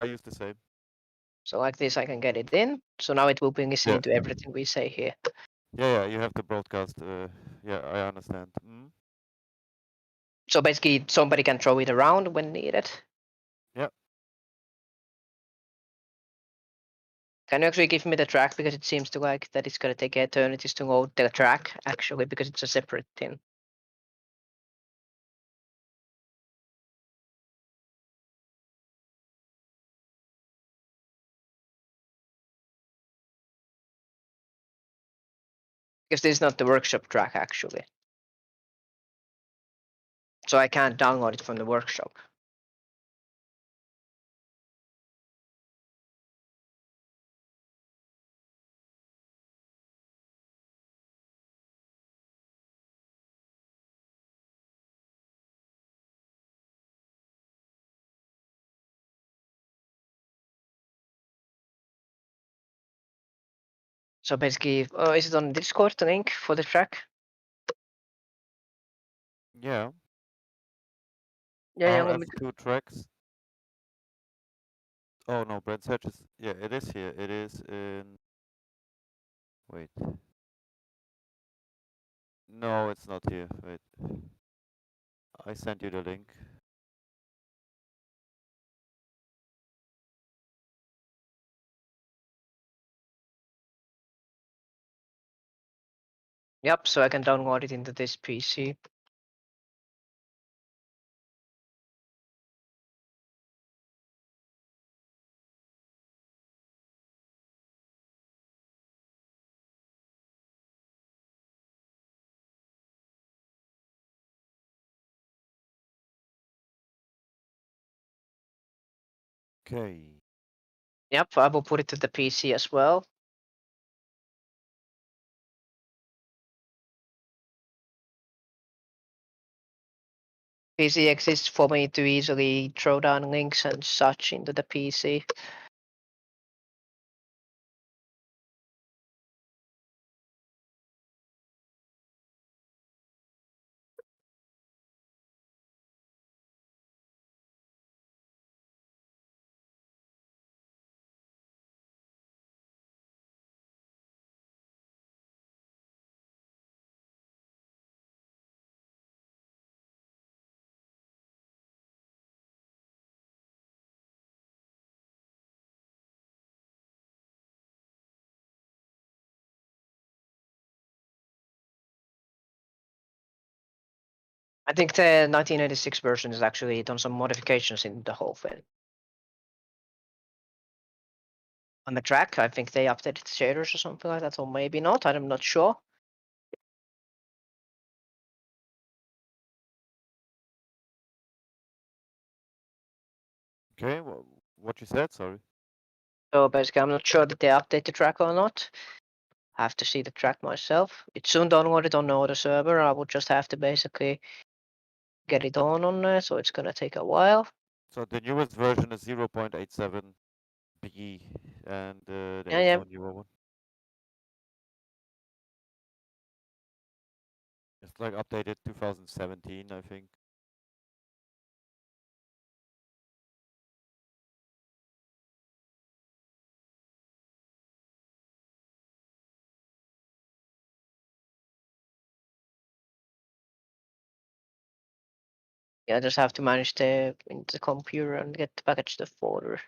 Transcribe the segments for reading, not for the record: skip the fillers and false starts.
I use the same. So like this, I can get it in. So now it will be listening to everything we say here. Yeah, you have to broadcast. Yeah, I understand. So basically, somebody can throw it around when needed. Yeah. Can you actually give me the track, because it seems to like that it's gonna take eternities to load the track actually, because it's a separate thing. Because this is not the workshop track actually. So I can't download it from the workshop. So basically, is it on Discord, the link for the track? Yeah. Yeah, RF2 tracks. Oh no, Brent searches. Yeah, it is here. It is in. Wait. No, it's not here. Wait. I sent you the link. Yep, so I can download it into this PC. Okay. Yep, I will put it to the PC as well. PC exists for me to easily throw down links and such into the PC. I think the 1986 version is actually done some modifications in the whole thing. On the track, I think they updated the shaders or something like that, or maybe not. I'm not sure. Okay, what you said, sorry. So basically, I'm not sure that they update the track or not. I have to see the track myself. It's soon downloaded on the other server. I will just have to basically get it on there, so it's gonna take a while. So the newest version is 0.87B, and there Yeah, is yeah. no newer one. It's like updated 2017, I think. Yeah, I just have to manage into the computer and get the package the folder.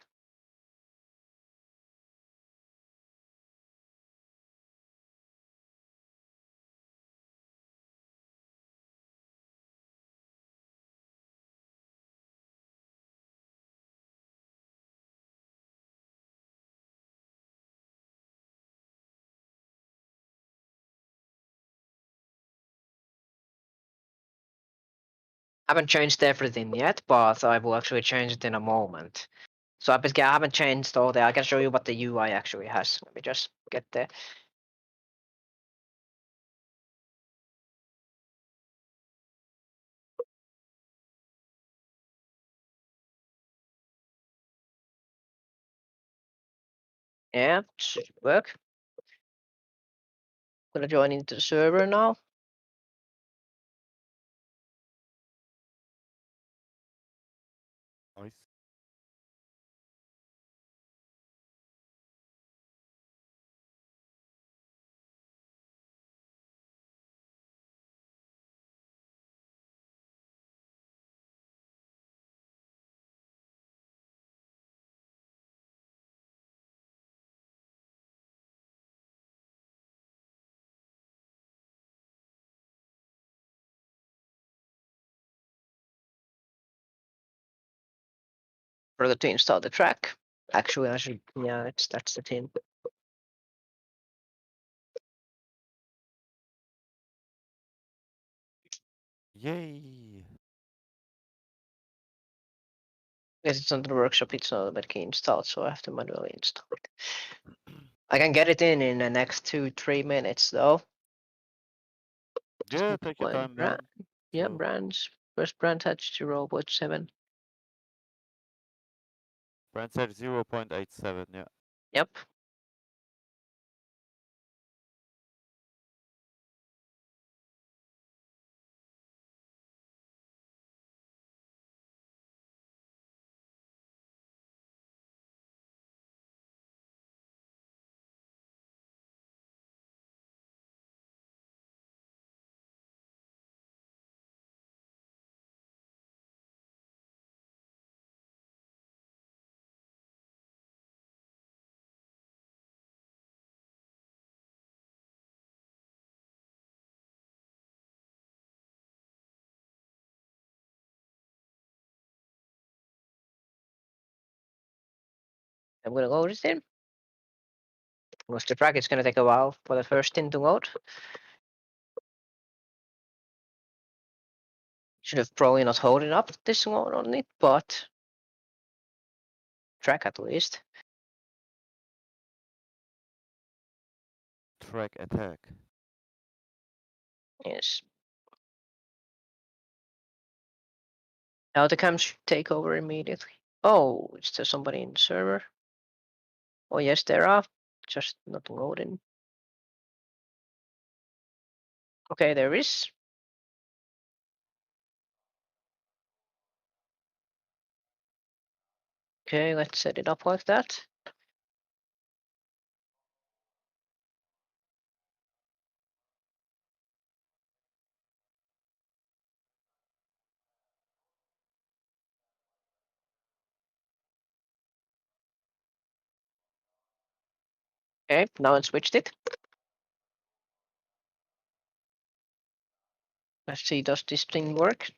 I haven't changed everything yet, but I will actually change it in a moment. So basically, I haven't changed all that. I can show you what the UI actually has. Let me just get there. Yeah, should work. Gonna join into the server now. Nice. Forgot to install the track. Actually, I should. Yeah, that's the thing. Yay! Because it's on the workshop, it's not automatically installed, so I have to manually install it. I can get it in the next 2-3 minutes though. Just Yeah, need to take your find time, brand. man. Yeah, So, brands. First brand touch 0.7. brand set 0.87, yeah. Yep. I'm gonna load it in. Because the track is gonna take a while for the first thing to load. Should have probably not holding up this long on it, but track at least. Track attack. Yes. Now the cams should take over immediately. Oh, is there somebody in the server? Oh yes, there are. Just not loading. Okay, there is. Okay, let's set it up like that. Okay, now I switched it. Let's see, does this thing work?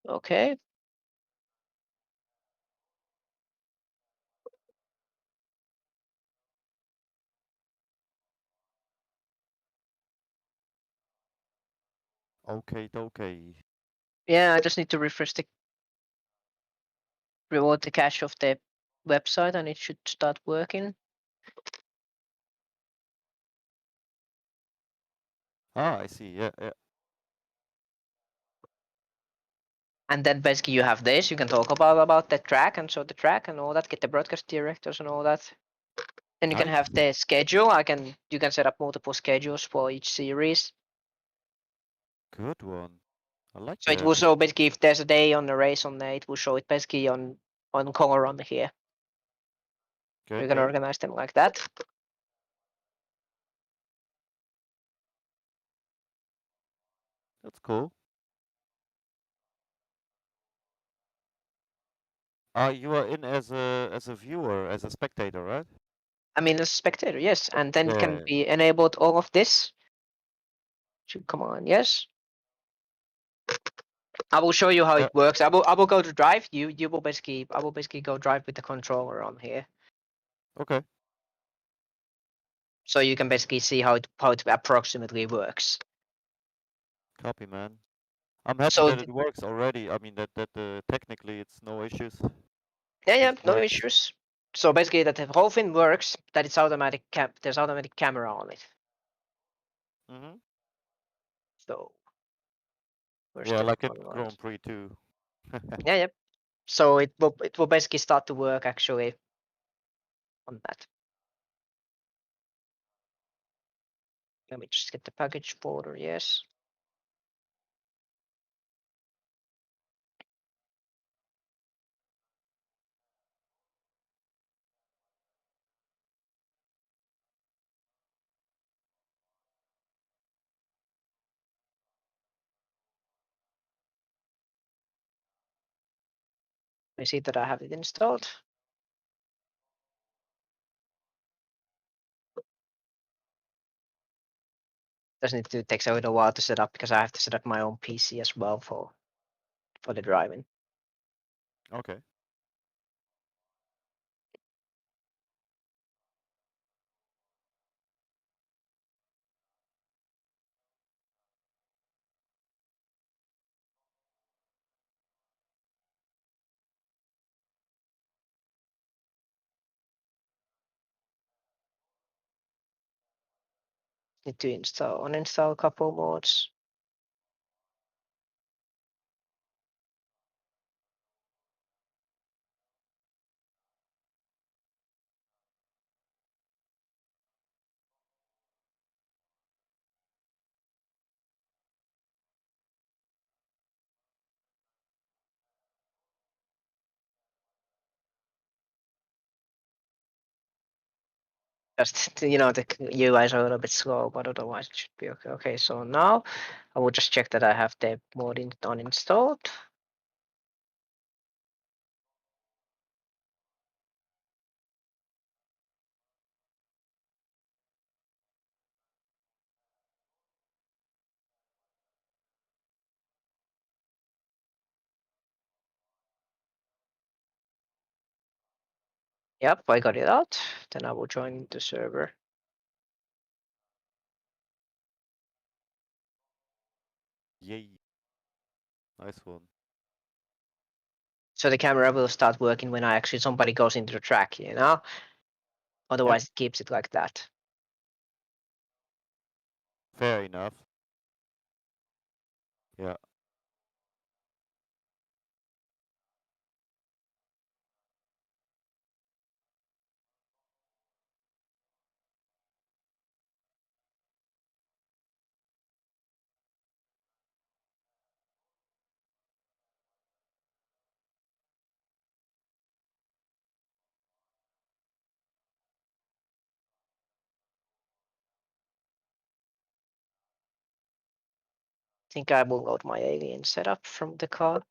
Okay. Okay, okay. Yeah, I just need to refresh the reload the cache of the website and it should start working. Ah, I see. Yeah, yeah. And then basically you have this, you can talk about the track and show the track and all that, get the broadcast directors and all that. Then you can Nice. have the schedule. You can set up multiple schedules for each series. Good one. I like So it that. will show basically if there's a day on the race on there, it will show it basically on color on here. Okay, You can okay. organize them like that. That's cool. You are in as a viewer, as a spectator, right? I mean, as a spectator, yes, and then it can Yeah. be enabled all of this. Should come on, yes. I will show you how Yeah. it works. I will go to drive. You will basically I will basically go drive with the controller on here. Okay. So you can basically see how it approximately works. Copy, man. I'm happy So that it works already. I mean that technically it's no issues. yeah, Just no works. issues. So basically that the whole thing works, that it's automatic there's automatic camera on it. Mhm. So where's Yeah, the like in online? Grand Prix too. Yeah, yeah. So it will basically start to work actually on that. Let me just get the package folder, yes. I see that I have it installed. Doesn't it takes a little while to set up because I have to set up my own PC as well for the driving. Okay. Need to uninstall a couple mods. Just the UIs are a little bit slow, but otherwise it should be okay. Okay, so now I will just check that I have the mod uninstalled. Yep, I got it out. Then I will join the server. Yay. Nice one. So the camera will start working when somebody goes into the track, Otherwise it keeps it like that. Fair enough. Yeah. I think I will load my alien setup from the car.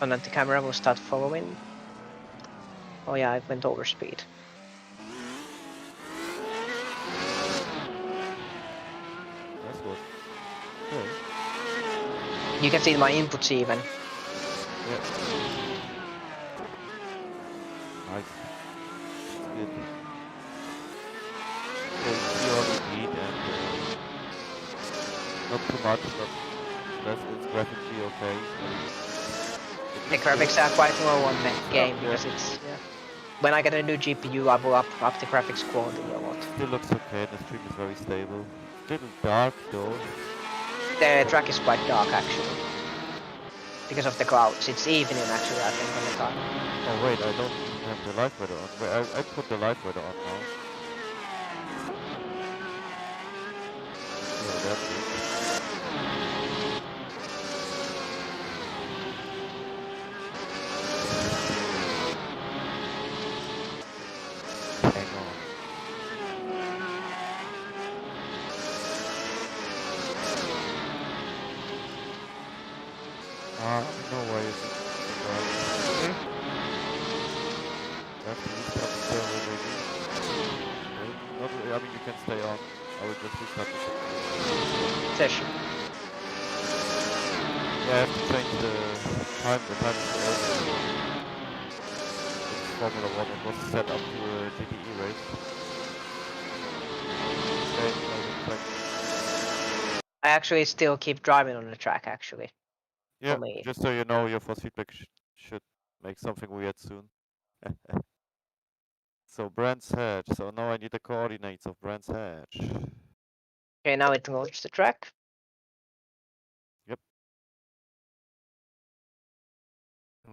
And then the camera will start following. Oh yeah, I went over speed. That's good. Okay. You can see my inputs even. Yeah. Nice. That's good. So you see all you need and not too much, not less. It's graphically okay. It The looks good. graphics are quite low on the Oh, game yeah. because it's when I get a new GPU, I will up the graphics quality a lot. Still looks okay and the stream is very stable. Still dark though. The track is quite dark actually because of the clouds. It's evening actually, I think, on the time. Oh wait, I don't even have the live weather on. Wait, I put the live weather on now. Yeah, that's it. Hang on. I know why is it so dark. I have to restart the server maybe. Wait, not, I mean you can stay on. I will just restart the Session. Yeah, I have to change the time. The time is too early. It's Formula 1. It was set up to a GTE race. Okay, loading track. I actually still keep driving on the track actually. Yeah, For me. just so you know, your force feedback should make something weird soon. So Brands Hatch. So now I need the coordinates of Brands Hatch. Okay, now it loads the track. Yep.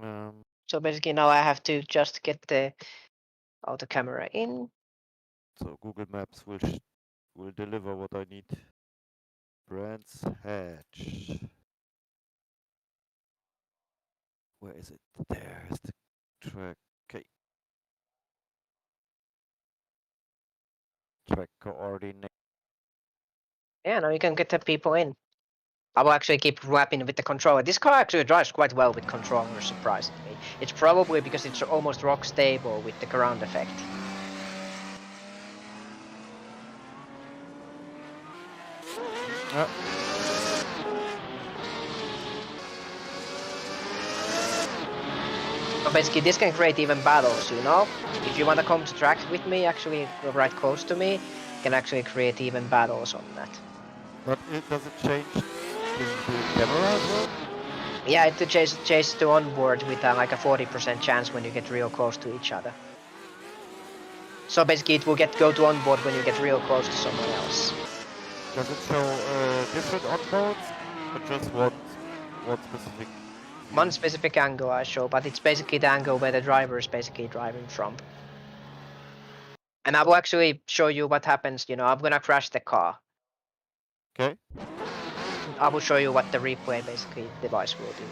Um, So basically now I have to just get the auto camera in. so Google Maps will deliver what I need. Brands Hatch. Where is it? There's the track. Okay. track coordinate. Yeah, now you can get the people in. I will actually keep wrapping with the controller. This car actually drives quite well with controller, surprisingly. It's probably because it's almost rock stable with the ground effect. Yeah. So basically, this can create even battles, you know? If you want to come to track with me, actually right close to me, can actually create even battles on that. But it doesn't change the camera as well? Yeah, it chases to onboard with like a 40% chance when you get real close to each other. So basically, it will go to onboard when you get real close to someone else. Does it show different onboards? Or just one specific view? One specific angle I show, but it's basically the angle where the driver is basically driving from. And I will actually show you what happens, you know, I'm gonna crash the car. Okay. I will show you what the replay basically device will do.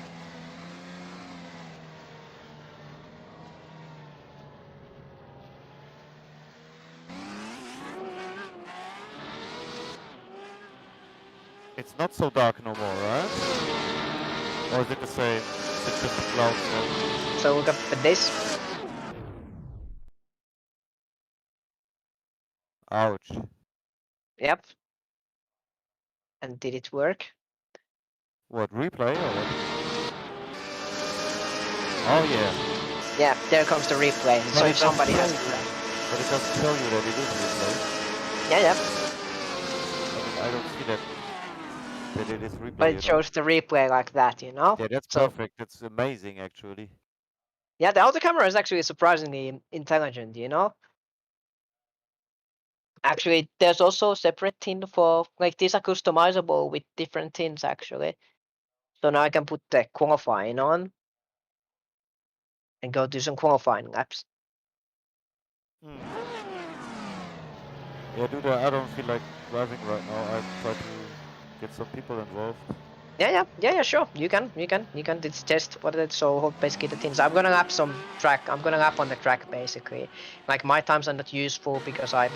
It's not so dark no more, right? Or is it the same? It's just the clouds now. So look up at this. Ouch. Yep. And did it work? What, replay or what? Oh yeah. Yeah, there comes the replay. So if somebody has it right. But it doesn't show you that it is replay. Yeah, yeah. I don't see that it is replay. But it shows the replay like that, you know? Yeah, that's So, perfect. That's amazing actually. yeah, the auto camera is actually surprisingly intelligent, you know? Actually, there's also a separate tin for, like, these are customizable with different tins, actually. So now I can put the qualifying on and go do some qualifying laps. Yeah, dude, I don't feel like driving right now. I try to get some people involved. Yeah, sure. You can. It's test what it so basically the things. I'm gonna lap some track. I'm gonna lap on the track basically. Like my times are not useful because I'm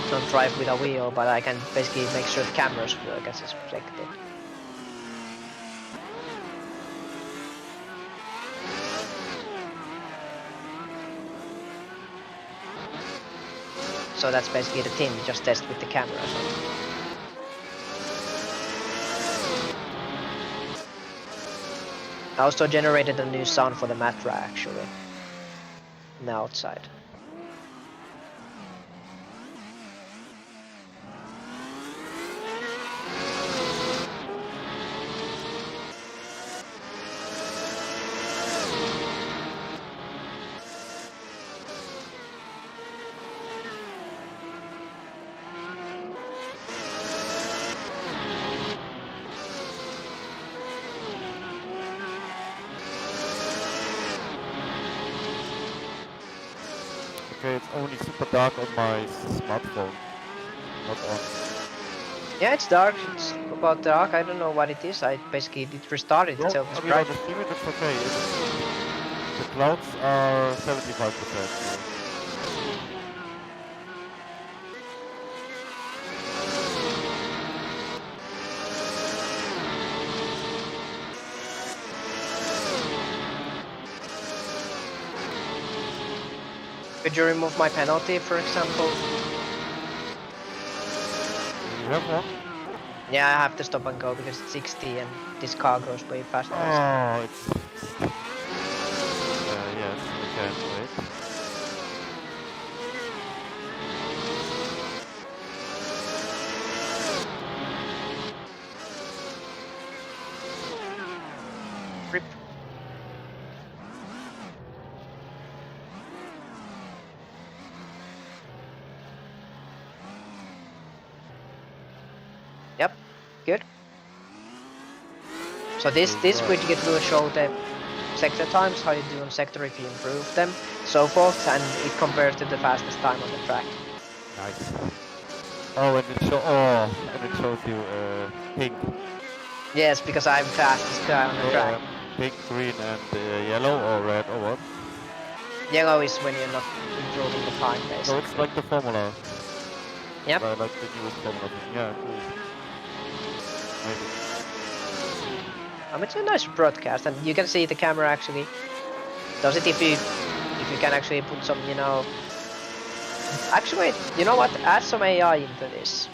don't drive with a wheel, but I can basically make sure the cameras work as expected. So that's basically the thing. Just test with the cameras on. I also generated a new sound for the Matra actually. On the outside. Okay, it's only super dark on my smartphone, not on. Yeah, it's dark. It's about dark. I don't know what it is. I basically it restarted Well, itself. I It's mean, on bright. the stream it looks okay. The clouds are 75%. So. Could you remove my penalty, for example? You have one? Yeah, I have to stop and go because it's 60 and this car goes way faster. Oh, it's. Yes, I can wait. Rip. Yep, good. So this widget will show the sector times, how you do on sector if you improve them, so forth, and it compares to the fastest time on the track. Nice. Oh, and it shows you pink. Yes, because I'm fastest guy on the track. Pink, green, and yellow or red or what? Yellow is when you're not improving the time, So basically. it's like the formula. Yep. Like the newest formula thing. Yeah, cool. Maybe. It's a nice broadcast, and you can see the camera actually does it if you can actually put some, you know. Actually, you know what? Add some AI into this,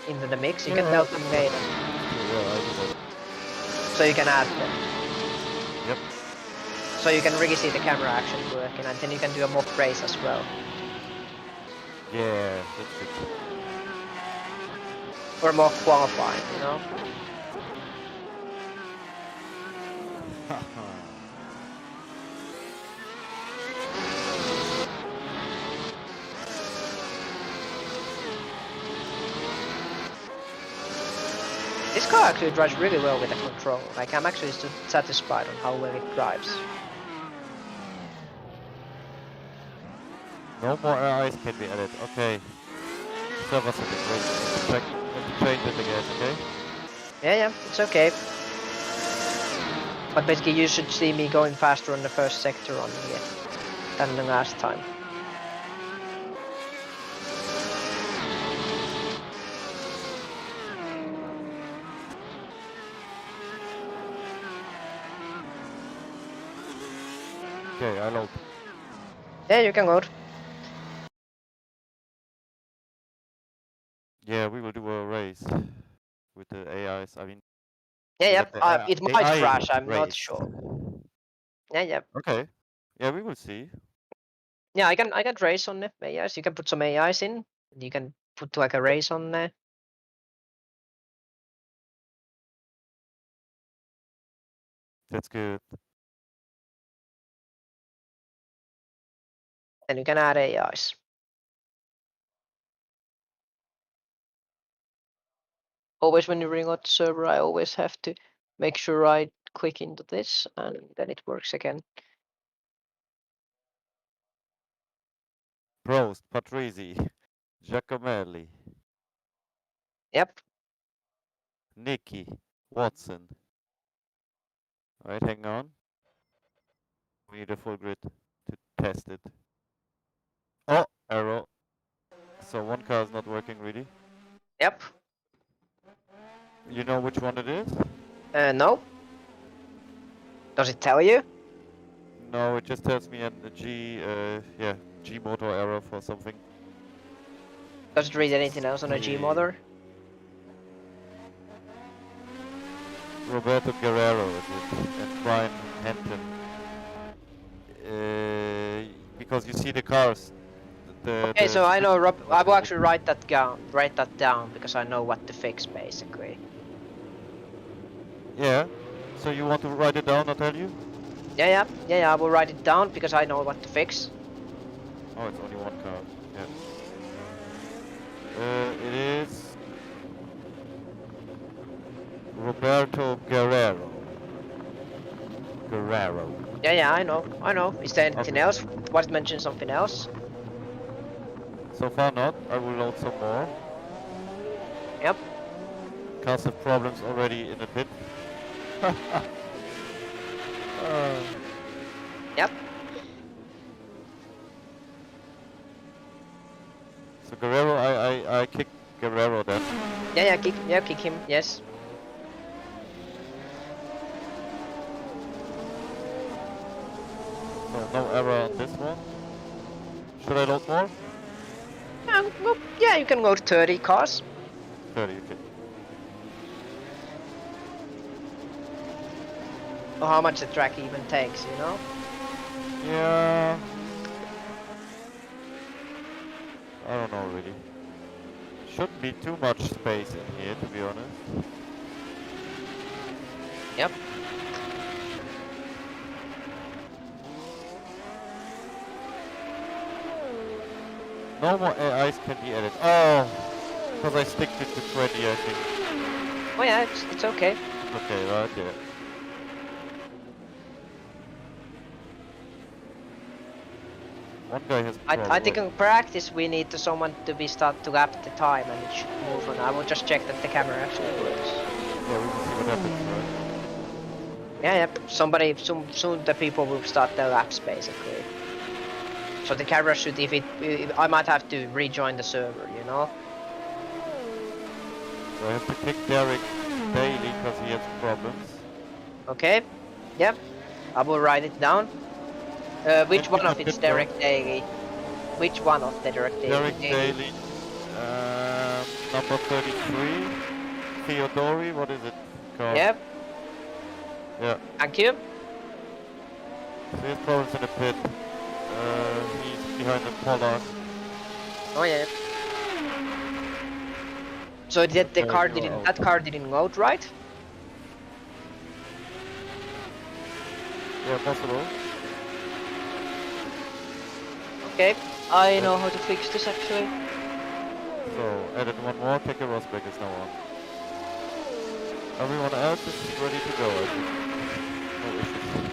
into the mix. You can tell them later. Yeah, I do that. So you can add them. Yep. So you can really see the camera action working, and then you can do a mock race as well. Yeah, that's good. Or mock qualifying, you know. This car actually drives really well with the control. Like, I'm actually satisfied on how well it drives. No more AIs can be added. Okay. Server settings. Wait. Check. Have to change it again. Okay. Yeah, it's okay. But basically, you should see me going faster on the first sector on here than the last time. Okay, I load. Yeah, you can load. Yeah, we will do a race with the AIs. I mean, Yeah, the it might AI crash, I'm not race. sure. Yeah. Okay. Yeah, we will see. Yeah, I can race on the AIs. You can put some AIs in. You can put like a race on there. That's good. And you can add AIs. Always when you ring out the server, I always have to make sure I click into this, and then it works again. Prost, Patrizi, Giacomelli, Yep. Nicky, Watson. Alright, hang on. We need a full grid to test it. Oh, error. So one car is not working really. Yep. You know which one it is? No. Does it tell you? No, it just tells me a G motor error for something. Does it read anything else on a G motor? Roberto Guerrero is it, and Brian Henton. Because you see the cars. Okay, so I know. I will actually write that down because I know what to fix basically. Yeah. So you want to write it down? I'll tell you. Yeah. I will write it down because I know what to fix. Oh, it's only one car. Yeah. It is Roberto Guerrero. Yeah, I know. Is there anything else? Was it mentioned something else? So far not. I will load some more. Yep. Cars have problems already in a bit. Yep. So Guerrero, I kicked Guerrero then. Yeah, kick him. Yes. So no error on this one. Should I load more? Yeah, you can load 30 cars. 30, okay. Or how much the track even takes, you know? Yeah. I don't know really. Shouldn't be too much space in here, to be honest. Yep. No more AIs can be added. Oh, because I stick it to 20, I think. Oh yeah, it's okay. Okay, right, yeah. One guy has I think in practice we need someone to start to lap the time and it should move on. I will just check that the camera actually works. Yeah, we will see what happens, right? Yeah. Soon the people will start their laps basically. So the camera should, if I might have to rejoin the server, you know? So I have to kick Derek daily because he has problems. Okay. Yep. I will write it down. Which one of it's Info. Derek Daily? Which one of the Derek Daily? Derek Daly, number 33. Theodori, what is it called? Yep. Yeah. Thank you. So he has problems in the pit. He's behind the Polar. Oh yeah. So that the There car you go, didn't, out. that car didn't load, right? Yeah, possible. Okay. I know how to fix this actually. So, added one more, Keke Rosberg is now on. Everyone else is ready to go, I think. No issues.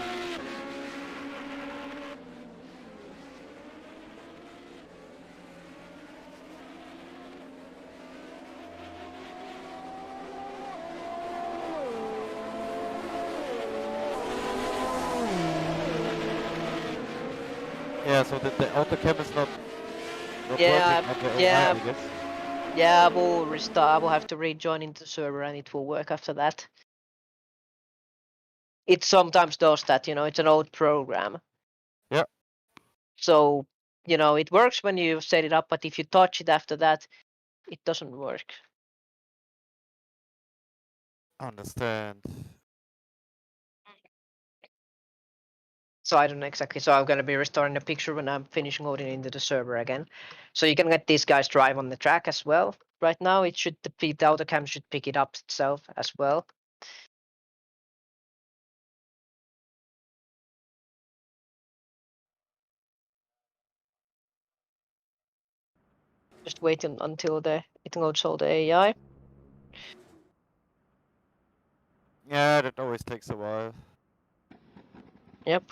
Yeah, so the auto cam is not Yeah, working on the yeah. AI, I guess. Yeah, I will restart. I will have to rejoin into the server and it will work after that. It sometimes does that, you know, it's an old program. Yeah. So, you know, it works when you set it up, but if you touch it after that, it doesn't work. Understand. So I don't know exactly. So I'm gonna be restoring the picture when I'm finishing loading into the server again. So you can let these guys drive on the track as well. Right now, it should the auto cam should pick it up itself as well. Just waiting until it loads all the AI. Yeah, that always takes a while. Yep.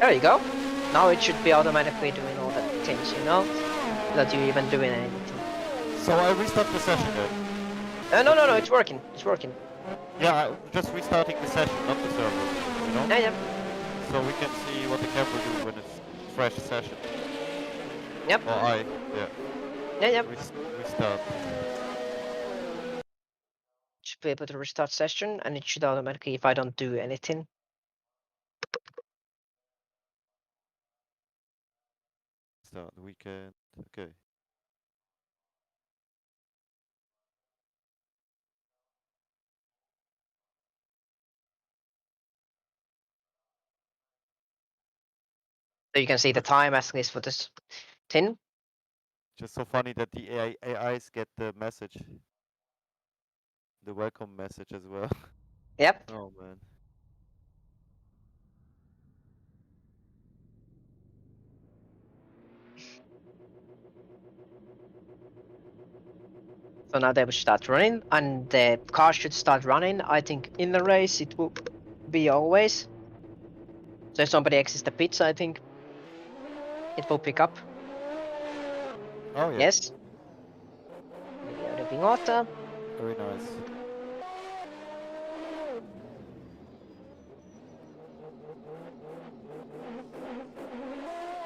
There you go. Now it should be automatically doing all the things, you know, without you even doing anything. So I restart the session then. No, it's working. It's working. Yeah, I'm just restarting the session, not the server. You know? Yeah. So we can see what the camera do when it's fresh session. Yep. Or yeah. Yeah. Restart. Should be able to restart session, and it should automatically, if I don't do anything. Start the weekend. Okay. So you can see the time as least for this tin. Just so funny that the AIs get the message. The welcome message as well. Yep. Oh man. So now they will start running, and the car should start running. I think in the race it will be always. So if somebody exits the pits, I think it will pick up. Oh yeah. Yes. Miljö de Pingota. Very nice.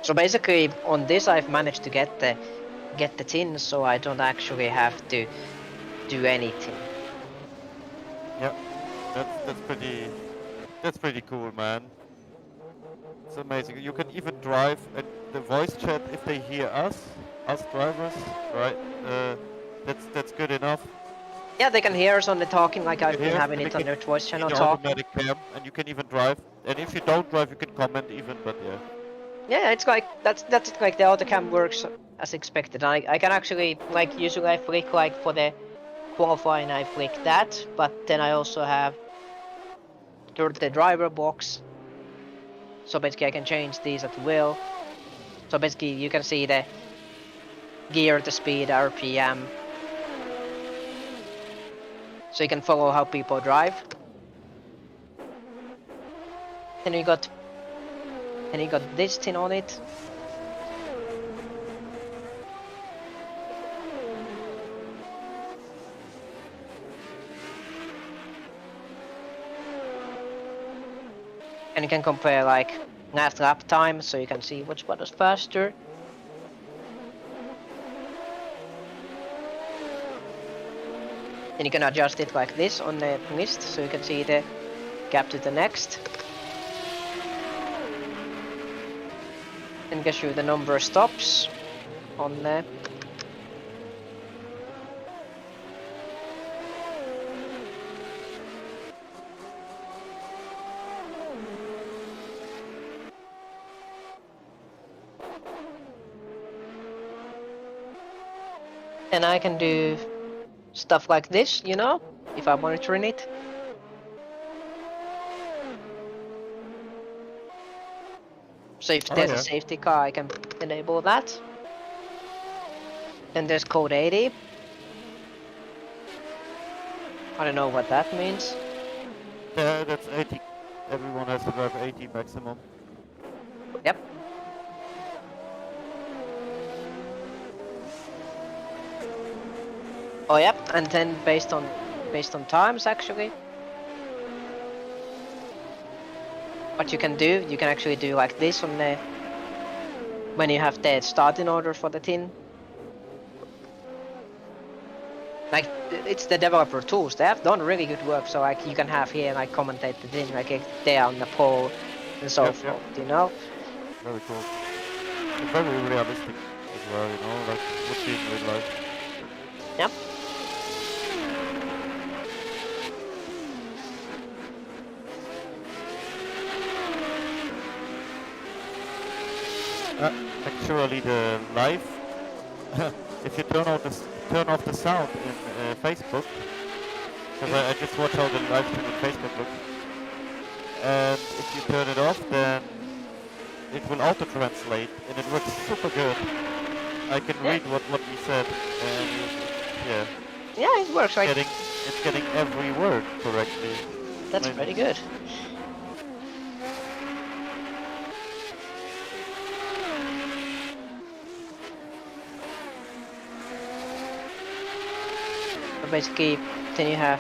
So basically, on this, I've managed to get the tin, so I don't actually have to do anything. Yep. That's pretty cool, man. It's amazing. You can even drive and the voice chat if they hear us drivers, right? That's good enough. Yeah, they can hear us on the talking like I've You been hear, having and they it on can their voice see channel the talking. automatic cam, and you can even drive. And if you don't drive, you can comment even. But yeah. Yeah, it's like that's like the autocam works as expected. I can actually, like, usually I flick like for the qualifying, I flick that, but then I also have the driver box. So basically I can change these at will. So basically you can see the gear, the speed, RPM. So you can follow how people drive. Then you got this tin on it. And you can compare like last lap time, so you can see which one was faster. And you can adjust it like this on the list, so you can see the gap to the next. And get you the number of stops on there. And I can do stuff like this, you know, if I'm monitoring it. So if there's a safety car, I can enable that. Then there's code 80. I don't know what that means. Yeah, that's 80. Everyone has to drive 80 maximum. Yep. Oh, yep. And then based on times, actually. What you can do, you can actually do like this on the when you have the starting order for the tin. Like it's the developer tools. They have done really good work. So like you can have here like commentate the tin, like there on the pole and so forth. You know. Very cool. And very realistic as well. You know, like would be in real life. Yep. Actually, the live, if you turn off the sound in Facebook, because I just watch how the live stream on Facebook looks, and if you turn it off, then it will auto-translate, and it works super good. I can read what he said, and yeah. Yeah, it works. Like it's getting every word correctly. That's pretty good. Basically, then you have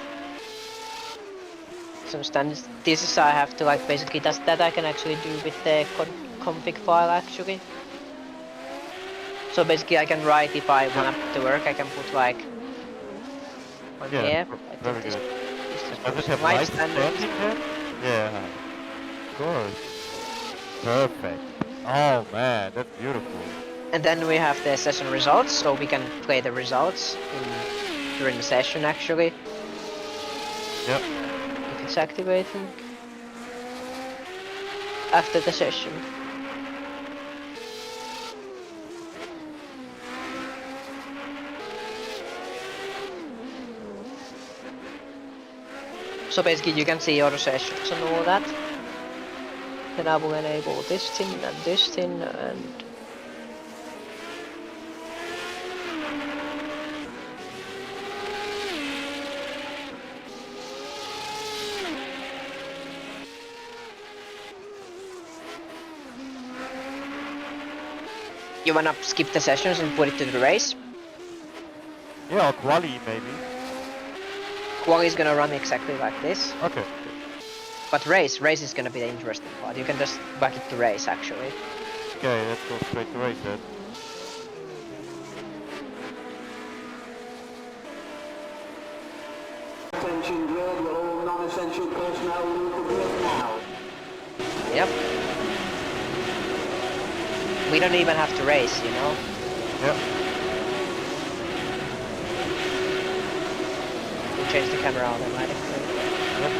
some standards. This is I have to like basically that I can actually do with the config file actually. So basically, I can write if I want to work. I can put like on here. Very good. Does it have live standards? Yeah, of course. Perfect. Oh man, that's beautiful. And then we have the session results, so we can play the results during the session actually. Yep. If it's activating after the session. So basically you can see other sessions and all that. Then I will enable this thing and this thing and you wanna skip the sessions and put it to the race? Yeah, or quali maybe. Quali is gonna run exactly like this. Okay. But race is gonna be the interesting part. You can just back it to race actually. Okay, let's go straight to race then. Attention grid, will all non-essential personnel leave the grid now. Yep. We don't even have to race, you know? Yep. We'll change the camera automatically. Yep.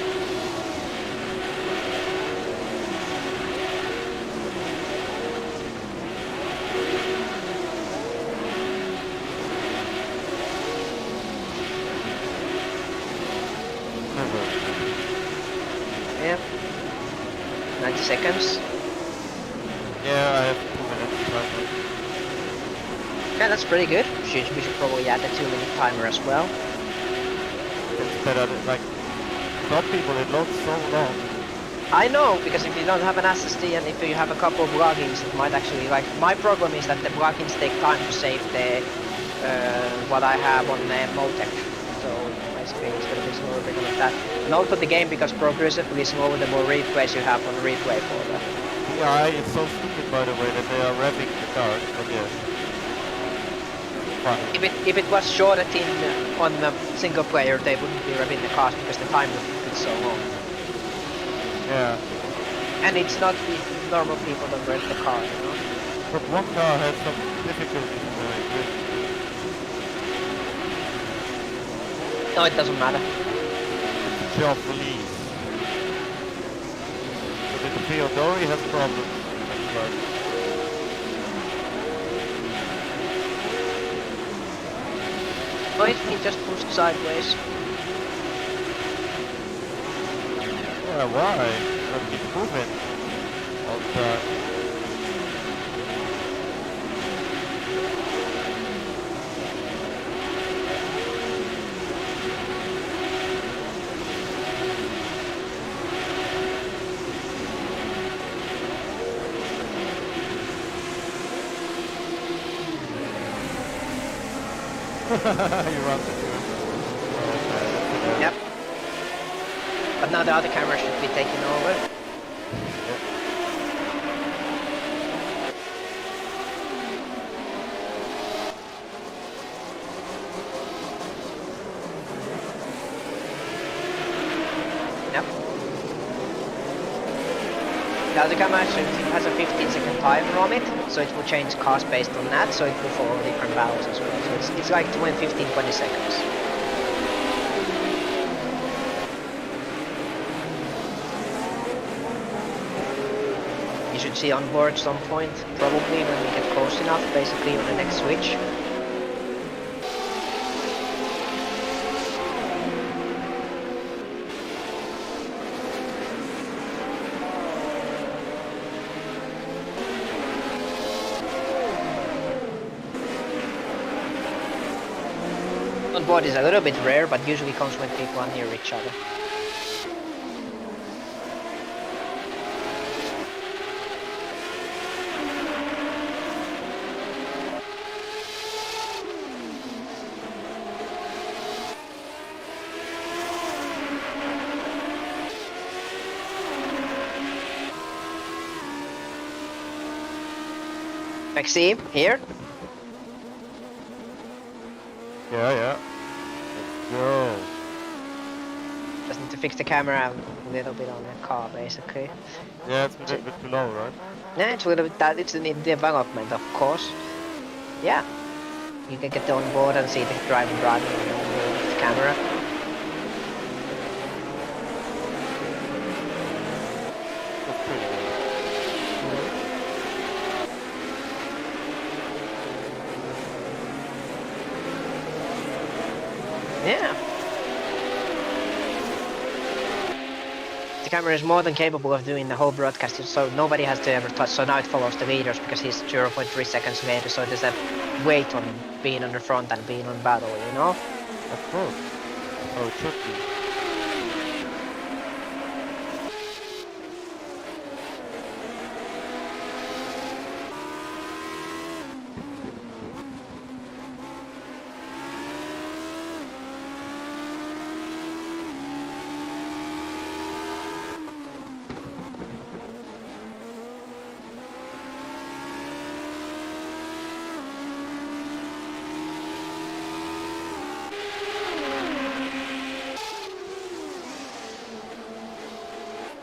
Yep. 90 seconds. Yeah, I have 2 minutes timer. Yeah, that's pretty good. We should probably add the 2-minute timer as well. It's better than like some people it loads so long. I know, because if you don't have an SSD and if you have a couple of plugins, it might actually, like, my problem is that the plugins take time to save the, what I have on the Motec. So basically it's gonna be slower because of that. Note of the game, because progressively slower the more replays you have on replay folder. Yeah, it's so stupid by the way that they are revving the car, but yeah. Funny. If it was shorted in on the single player, they wouldn't be revving the cars because the time would be so long. Yeah. And it's not if normal people don't rev the car, you know? But one car has some difficulties with No, it doesn't matter. job release. So the Theodori has problems. But Why isn't he just pushed sideways? yeah, why? Not keep moving all the time. You run the two. Yep. But now the other camera should be taken over. Yep. The other camera actually has a 15-second timer on it, so it will change cars based on that, so it will follow different battles as well. So it's like 15-20 seconds. You should see on board some point, probably when we get close enough, basically on the next switch. On board is a little bit rare, but usually comes when people are near each other. Maxime, here. Yeah. Let's go. Just need to fix the camera a little bit on the car, basically. Yeah, it's a little bit too low, right? Yeah, it's a little bit that. It's in development, of course. Yeah, you can get on board and see the driver driving on the camera. That's pretty good. Yeah. The camera is more than capable of doing the whole broadcast, so nobody has to ever touch. So now it follows the leaders because he's 0.3 seconds later. So there's a weight on being on the front and being on battle, you know? Of course. Oh, it should be.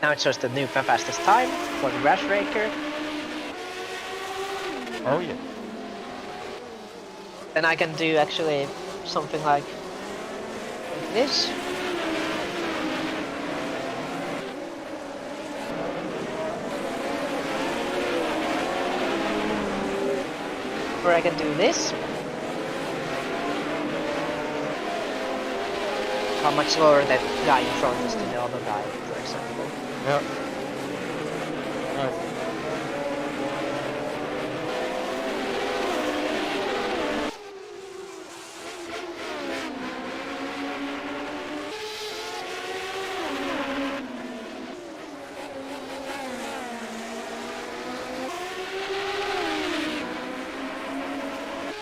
Now it shows the new fastest time for the Rash Raker. Oh yeah. Then I can do actually something like this. Or I can do this. How much slower that guy in front is to the other guy, for example. Yeah. Nice.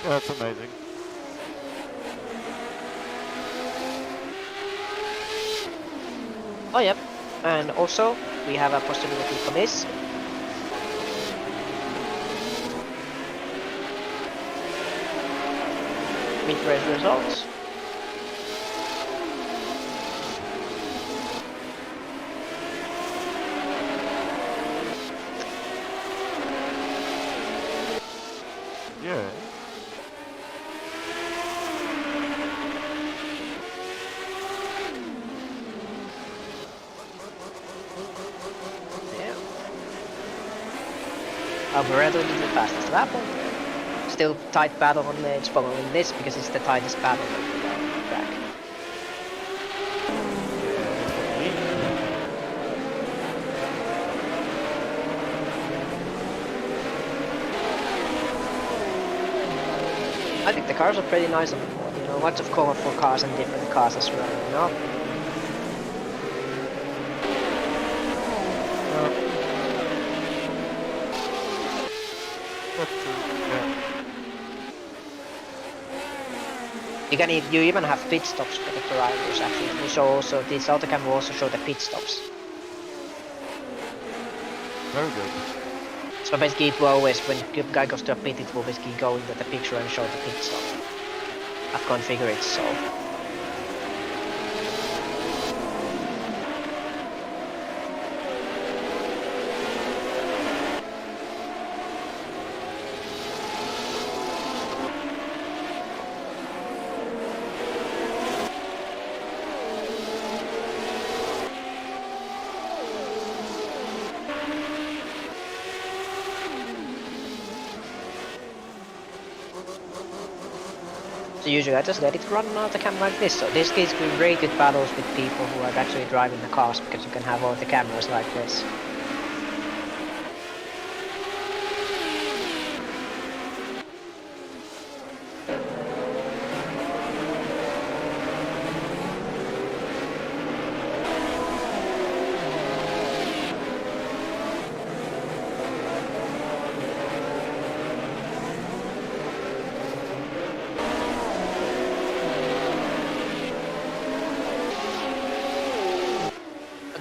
Yeah, that's amazing. Oh, yep. And also, we have a possibility for this. Mid-race results. Yeah. Yeah. Alvaredo did the fastest lap on there. Still tight battle on the edge following this because it's the tightest battle on the track. I think the cars are pretty nice on the board, you know, lots of colorful cars and different cars as well, you know? That's true. Yeah. You even have pit stops for the drivers actually. We show also, this autocam will also show the pit stops. Very good. So basically it will always, when the guy goes to a pit, it will basically go into the picture and show the pit stop. I've configured it so. So usually I just let it run out the camera like this. So this gives you very good battles with people who are actually driving the cars because you can have all the cameras like this.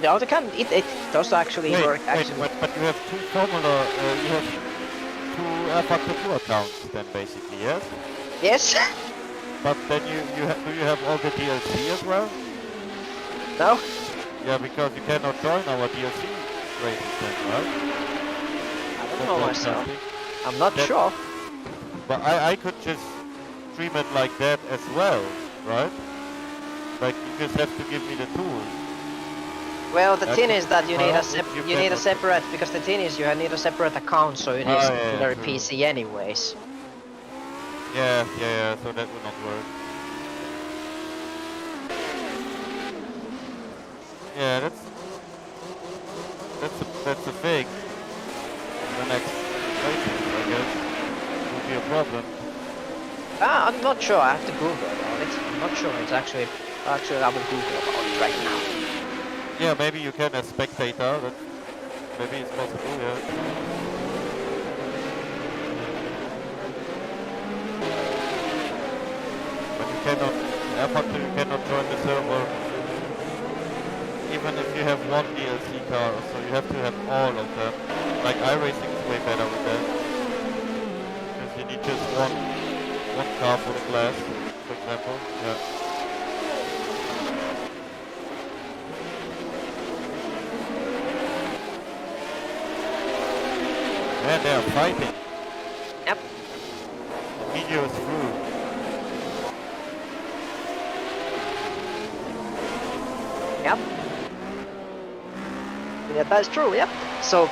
The autocam, it does actually work. Actually, but you have two formula, you have two Factor 2 accounts then basically, yes? yes. But then do you have all the DLC as well? No. Yeah, because you cannot join our DLC races then, right? I don't know myself. I'm not That- sure. But I could just stream it like that as well, right? Like you just have to give me the tools. Well, the That's thing a is that you need you a cannot- separate, because the thing is you need a separate account, so it is Oh, yeah, very true. PC anyways. Yeah, so that would not work. Yeah, that's a thing. The next races, I guess, will be a problem. I'm not sure. I have to Google about it. I'm not sure. It's actually I will Google about it right now. Yeah, maybe you can as spectator. Maybe it's possible. Yeah. But you cannot. Factor, you cannot join the server. Even if you have one DLC car, so you have to have all of them. Like iRacing is way better with that. Because you need just one car for the class, for example. Yeah. Man, they are fighting. Yep. The video is through. Yep. Yeah, that's true. Yep. So,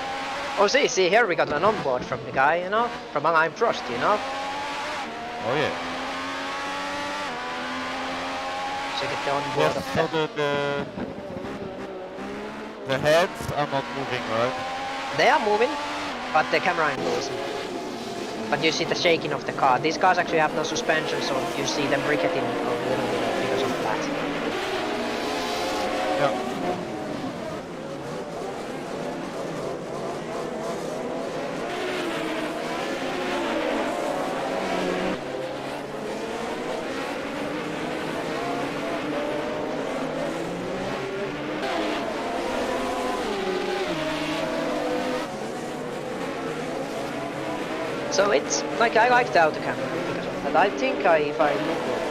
see here we got an onboard from the guy, you know, from I'm Frost, you know. Oh yeah. So get the onboard Yes, of so the. the heads are not moving, right? They are moving, but the camera angle isn't. But you see the shaking of the car. These cars actually have no suspension, so you see them ricketting a little bit because of that. Yeah. So it's like I like the auto camera because of that. I think if I move over.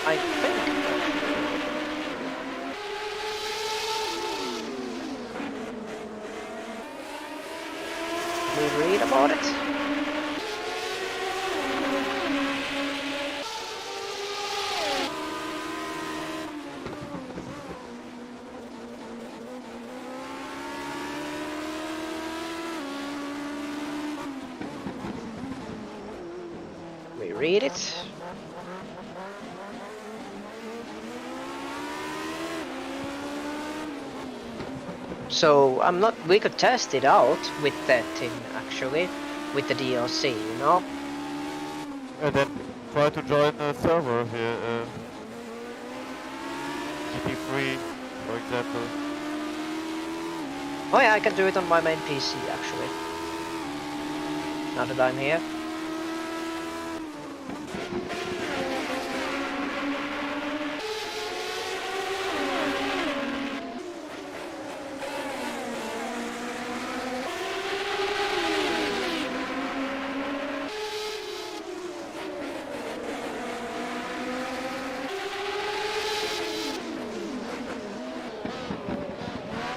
I think. We read about it. We read it. So I'm not. We could test it out with that thing actually, with the DLC, you know. And then try to join a server here, GT3, for example. Oh yeah, I can do it on my main PC actually. Now that I'm here.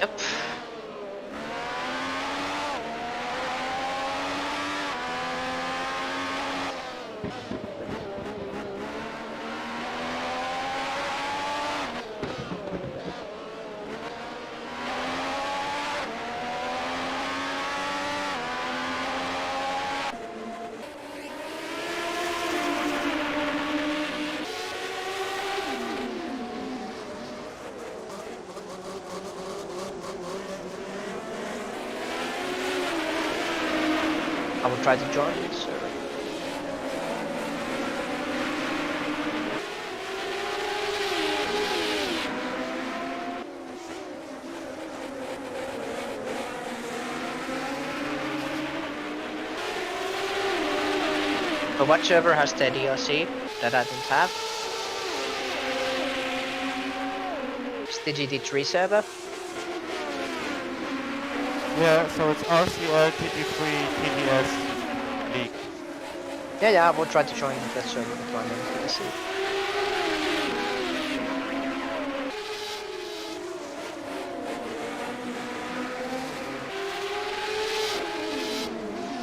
Yep. I will try to join it, so. But what server has the DLC that I don't have? It's the GT3 server. Yeah, so it's Rcl GT3 TDS League. Yeah, I will try to join that server with my main PC.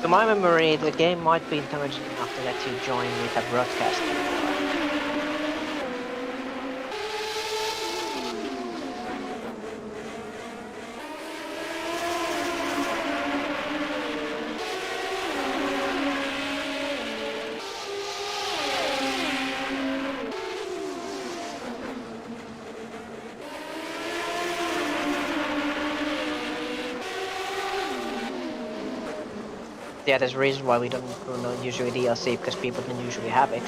To my memory, the game might be intelligent enough to let you join with a broadcast. Yeah, there's a reason why we don't usually DLC because people don't usually have it.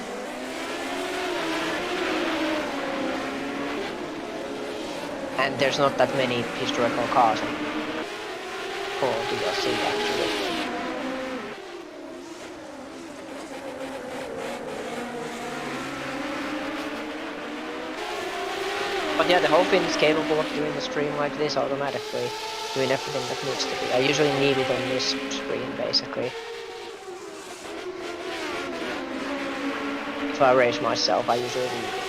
And there's not that many historical cars for DLC actually. But yeah, the whole thing is capable of doing a stream like this automatically, doing everything that needs to be. I usually need it on this screen basically. If I raise myself, I usually need it.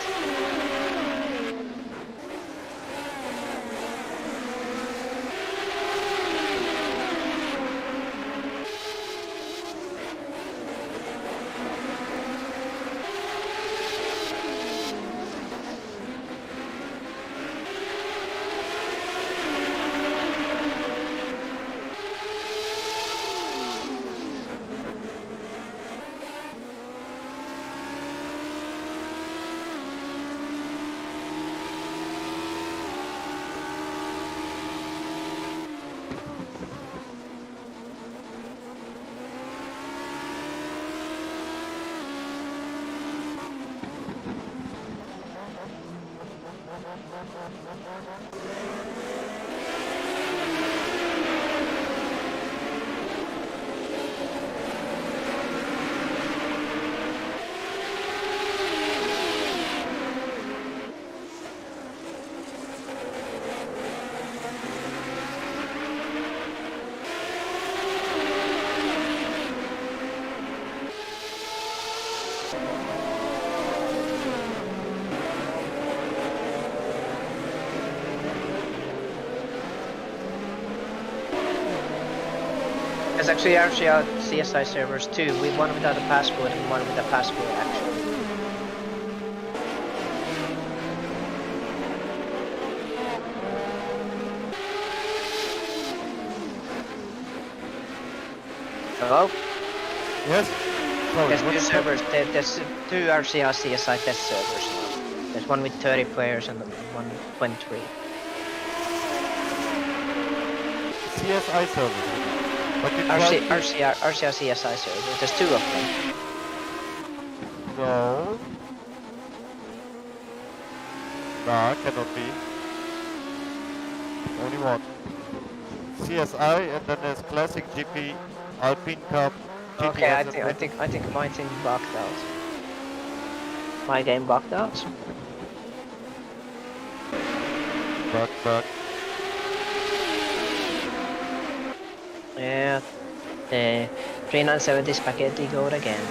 There's actually Rcl CSI servers too, with one without a password and one with a password actually. Hello? Yes? Sorry, There's two what's servers, there's two Rcl CSI test servers now. There's one with 30 players and one with 23. CSI service? But you tried to... Rcl CSI servers, there's two of them. No. Nah, cannot be. Only one. CSI and then there's Classic GP, Alpine Cup, GTS. Okay, I think my thing bugged out. My game bugged out. But Yeah, the 3970 spaghetti goat again.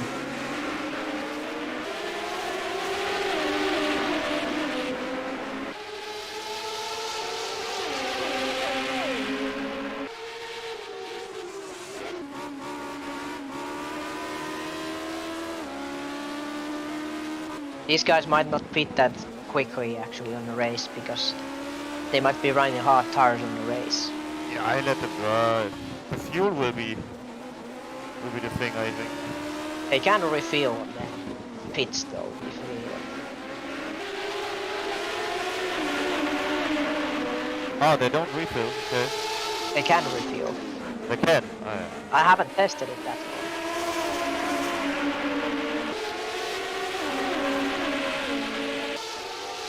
These guys might not pit that quickly actually on the race because they might be running hard tires on the race. yeah, I let them drive. The fuel will be the thing, I think. They can refill on the pits though if needed. Ah, they don't refill. Okay. They can refill. They can. Oh, yeah. I haven't tested it that long.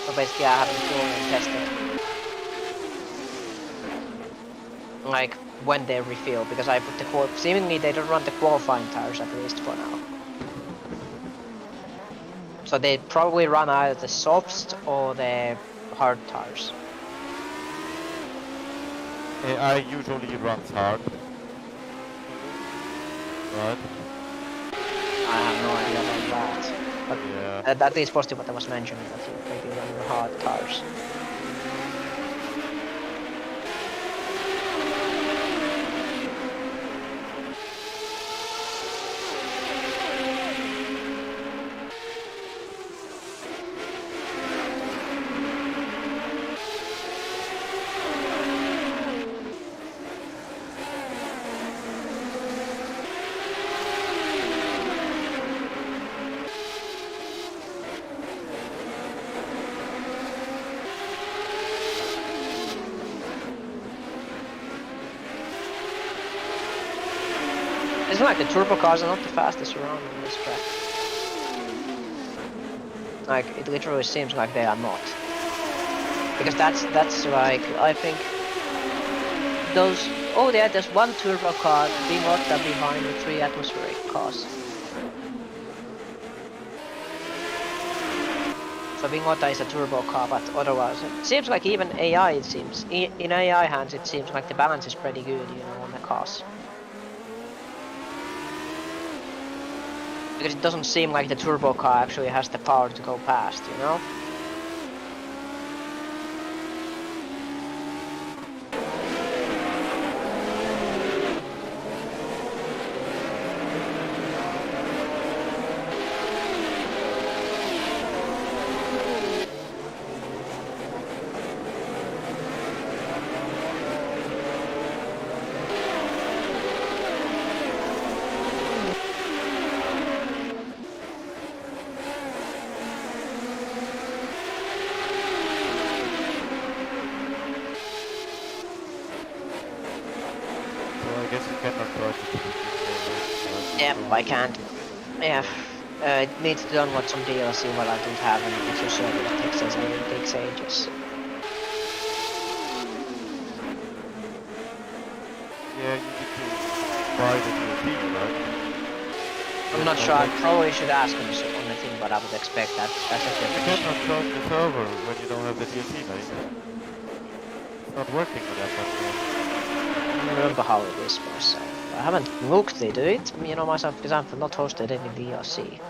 So basically I haven't gone and tested like when they refill because I put the seemingly they don't run the qualifying tires at least for now. So they probably run either the softs or the hard tires. I usually runs hard. Right? I have no idea about that. But Yeah. that is possibly what I was mentioning, that you maybe run the hard tires. It's like the turbo cars are not the fastest around on this track. Like, it literally seems like they are not. Because that's like I think those. Oh yeah, there's one turbo car, Bingota behind with 3 atmospheric cars. So Bingota is a turbo car, but otherwise it seems like even AI. It seems in AI hands, it seems like the balance is pretty good, you know, on the cars. Because it doesn't seem like the turbo car actually has the power to go past, you know. So I guess you cannot charge it to the server. Yep, I can't. Yeah, it needs to download some DLC, but I don't have an extra server that takes ages. Yeah, you need to buy the DLC, right? I'm not sure. I probably should ask on the thing, but I would expect that that's a You different issue. cannot charge the server when you don't have the DLC, mate. It's not working with that platform. I don't remember how it is myself. I haven't looked into it, you know, myself, because I've not hosted any DLC.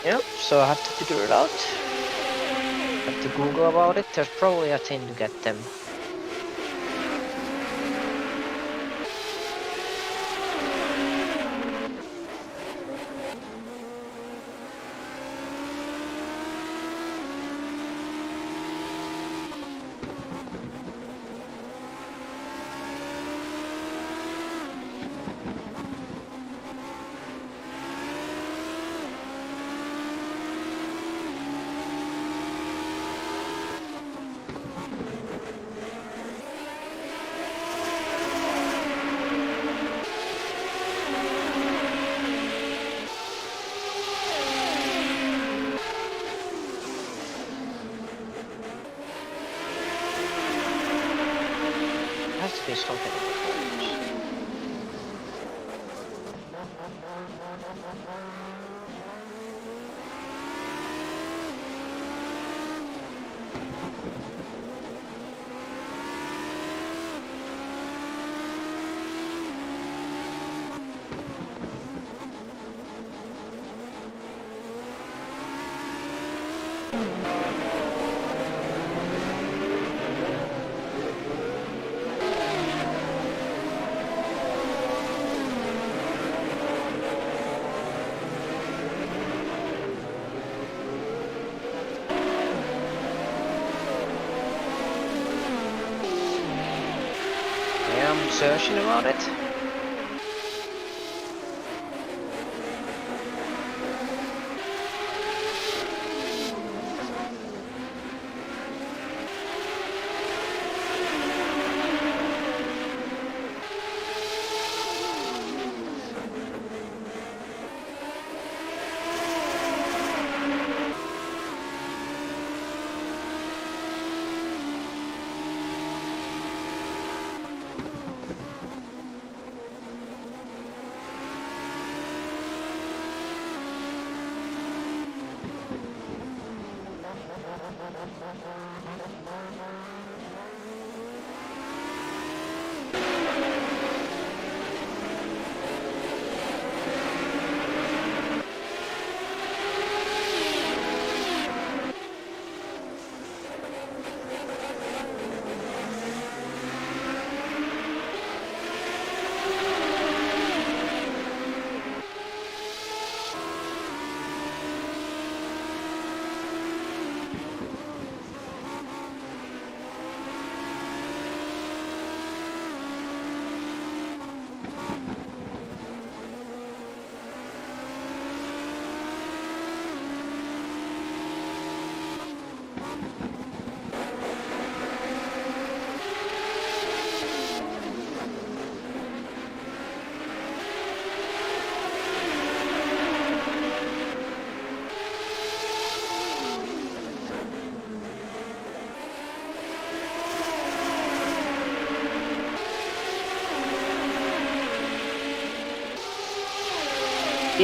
Yep, so I have to figure it out. Have to Google about it. There's probably a thing to get them. There has to be something in the forums. Yeah, I'm searching about it.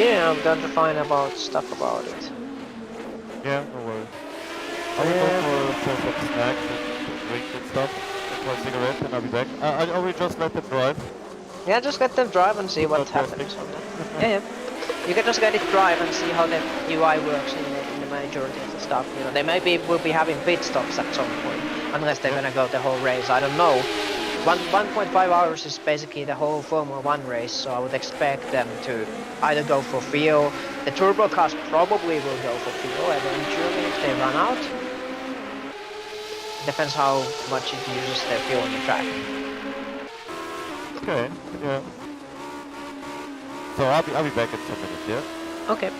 Yeah, I'm going to find about stuff about it. Yeah, no worries. I will go for some snacks and drinks and stuff. And for a cigarette, and I'll be back. I will just let them drive. Yeah, just let them drive and see what Without testing. happens on that. Yeah, yeah. You can just let it drive and see how the UI works in the majority of the stuff. You know, they maybe will be having pit stops at some point, unless they're gonna go the whole race. I don't know. 1.5 hours is basically the whole Formula 1 race, so I would expect them to either go for fuel. The turbo cars probably will go for fuel eventually if they run out. Depends how much it uses their fuel on the track. Okay, yeah. So I'll be back in some minutes, yeah? Okay.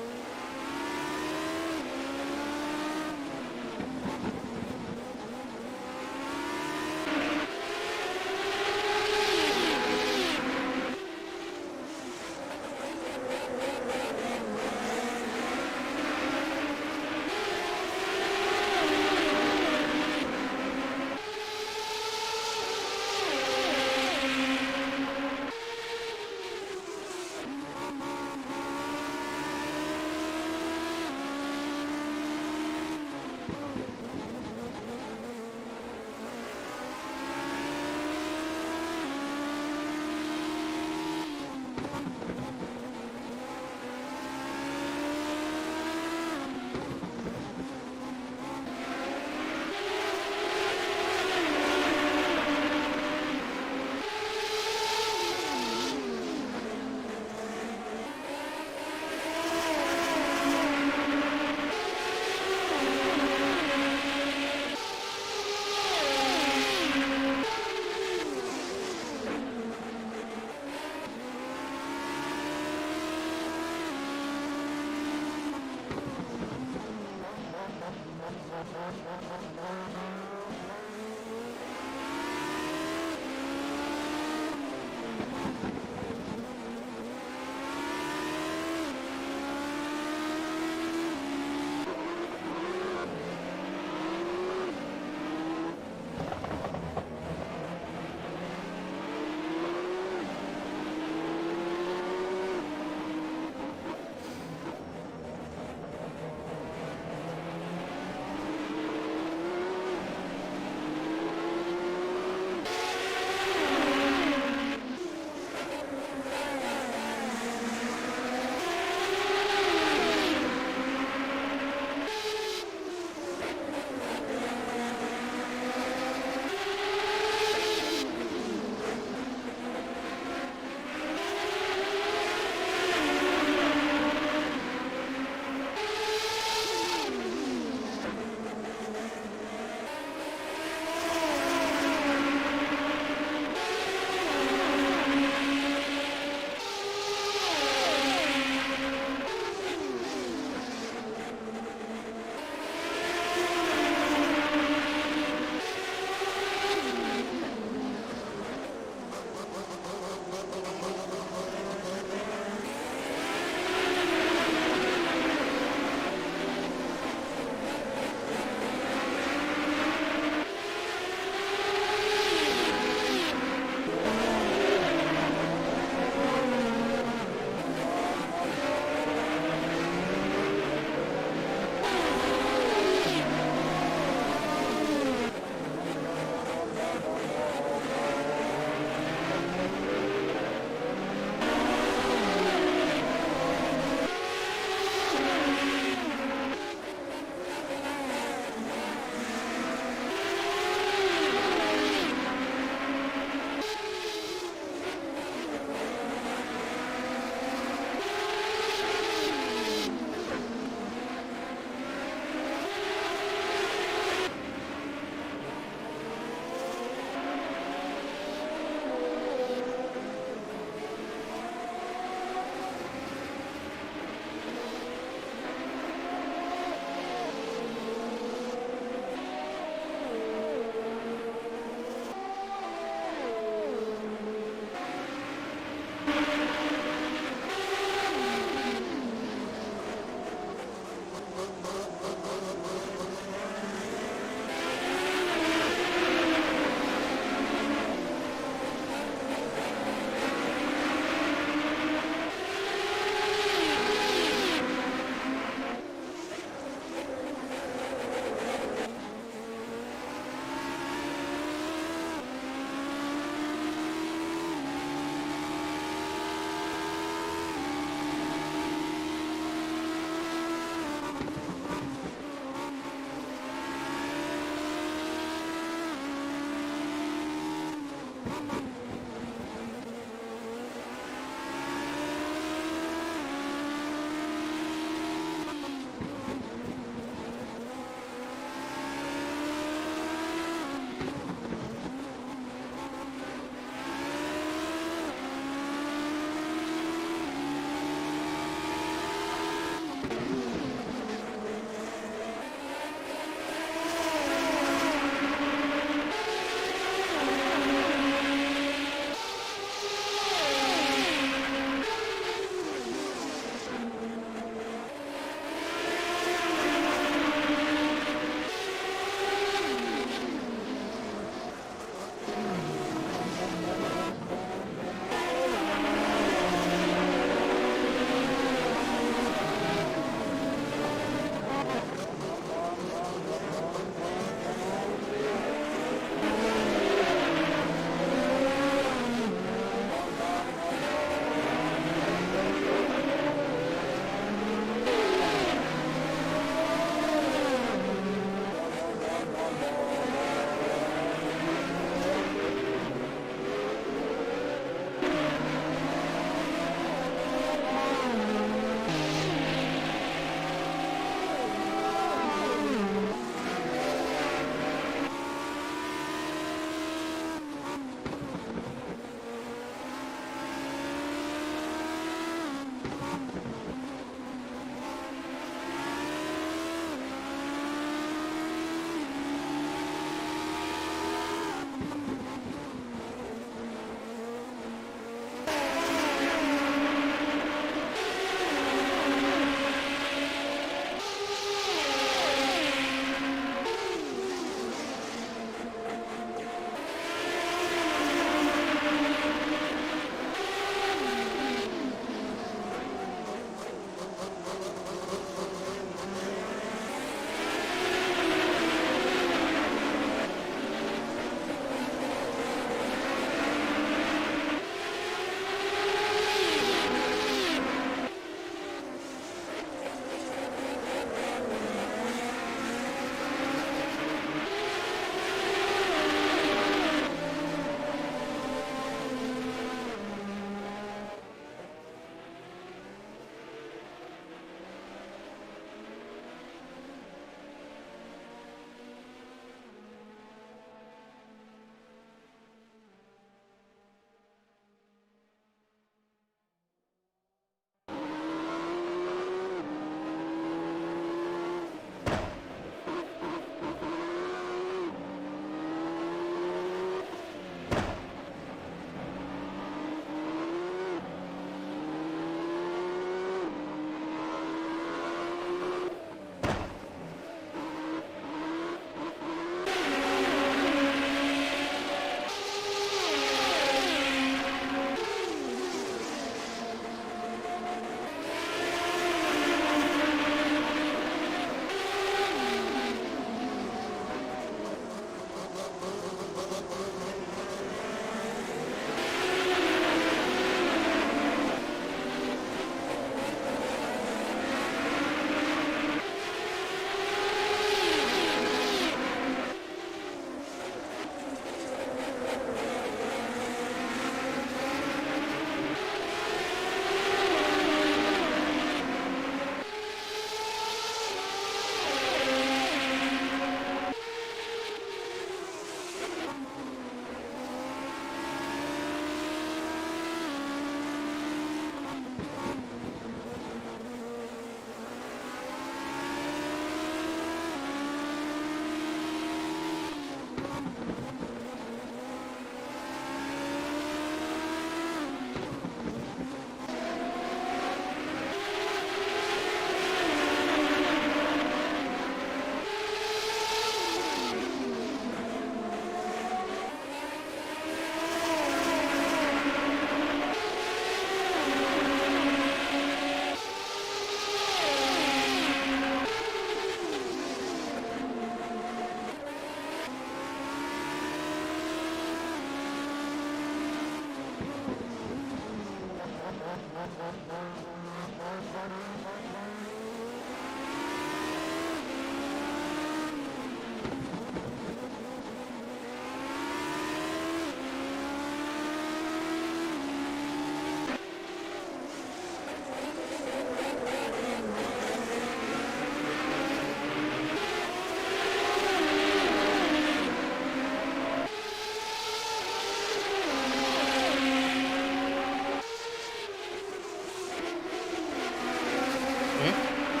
Hmm?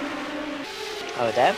Oh, there.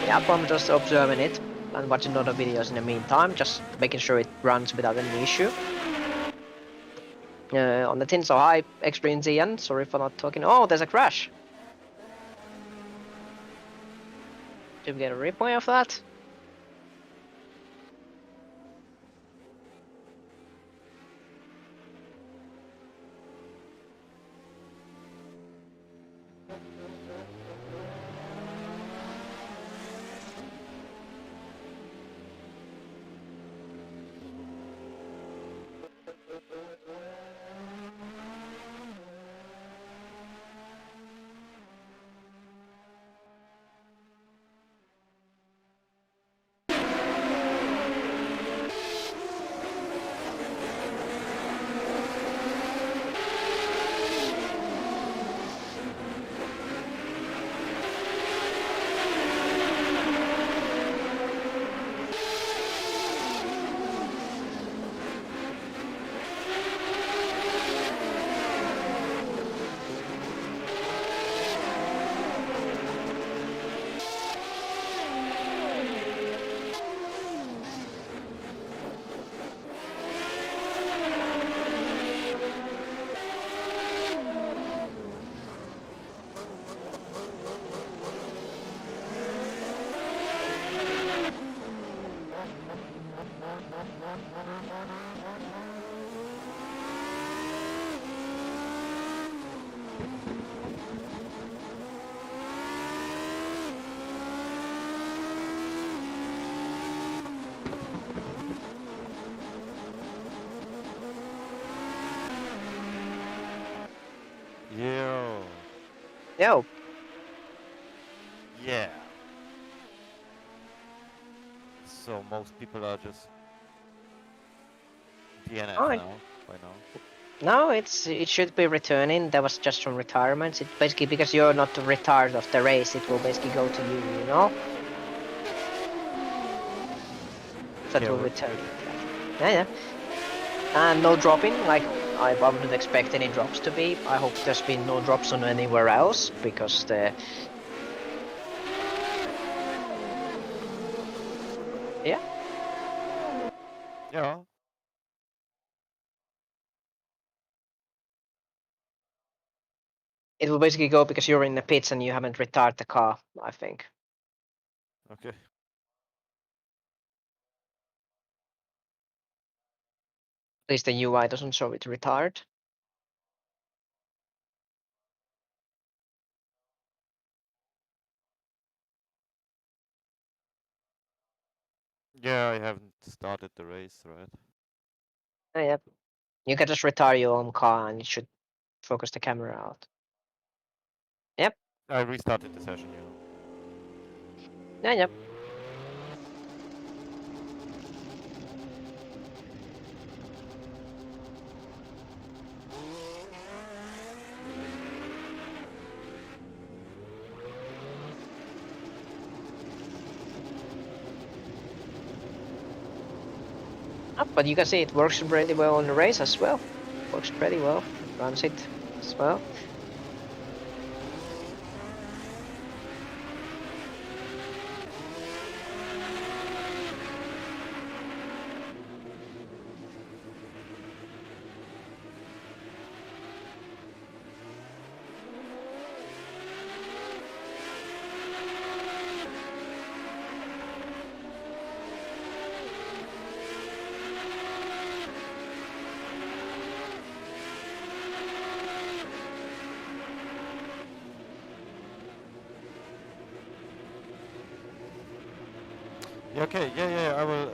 Yeah, I'm just observing it and watching other videos in the meantime, just making sure it runs without any issue. On the tin, so hi, Extreme Ian, sorry for not talking. Oh, there's a crash. Did we get a replay of that? Yo. Yo, Yeah. So most people are just DNF Alright. now, by now. no, it should be returning. That was just from retirements. It basically, because you're not retired of the race, it will basically go to you, you know? So it Yeah, will well, that's return. good. Yeah. And no dropping, like I wouldn't expect any drops to be. I hope there's been no drops on anywhere else, because yeah. Yeah. It will basically go because you're in the pits and you haven't retired the car, I think. Okay. At least the UI doesn't show it retired. Yeah, I haven't started the race, right? Yep. You can just retire your own car and it should focus the camera out. Yep. I restarted the session, Yep. But you can see it works really well on the race as well. Works pretty well. Runs it as well. Yeah, okay, yeah, I will,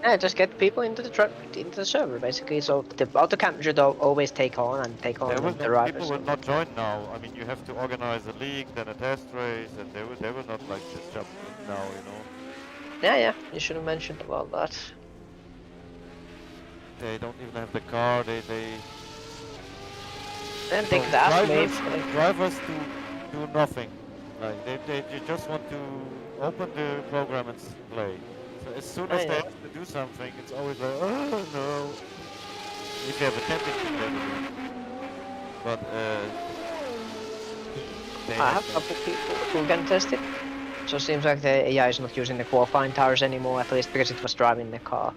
Yeah, just get people into the server basically. So the auto camp should always take on the people drivers. will not join now. I mean, you have to organize a league, then a test race, and they will not like just jump in now, you know. Yeah, you should have mentioned about that. They don't even have the car. And they So could ask me drivers if like, drivers do nothing. Like they just want to open the program and play. So as soon as they yeah. have to do something, it's always like, oh no. If you have a championship, they will do. But they I have have a no. couple people who can test it. So it seems like the AI is not using the qualifying tires anymore, at least because it was driving the car.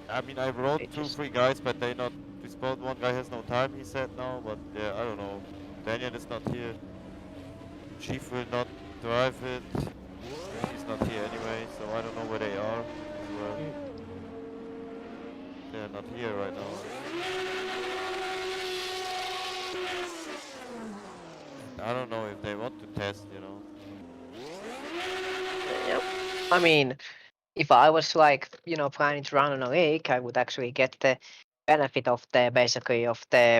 I mean, I wrote It two, just three guys, but they not respond. One guy has no time, he said now. But yeah, I don't know. Daniel is not here. Chief will not drive it. She's not here anyway, so I don't know where they are as well. They're not here right now. And I don't know if they want to test, you know. yeah. I mean, if I was like, planning to run on a league, I would actually get the benefit of the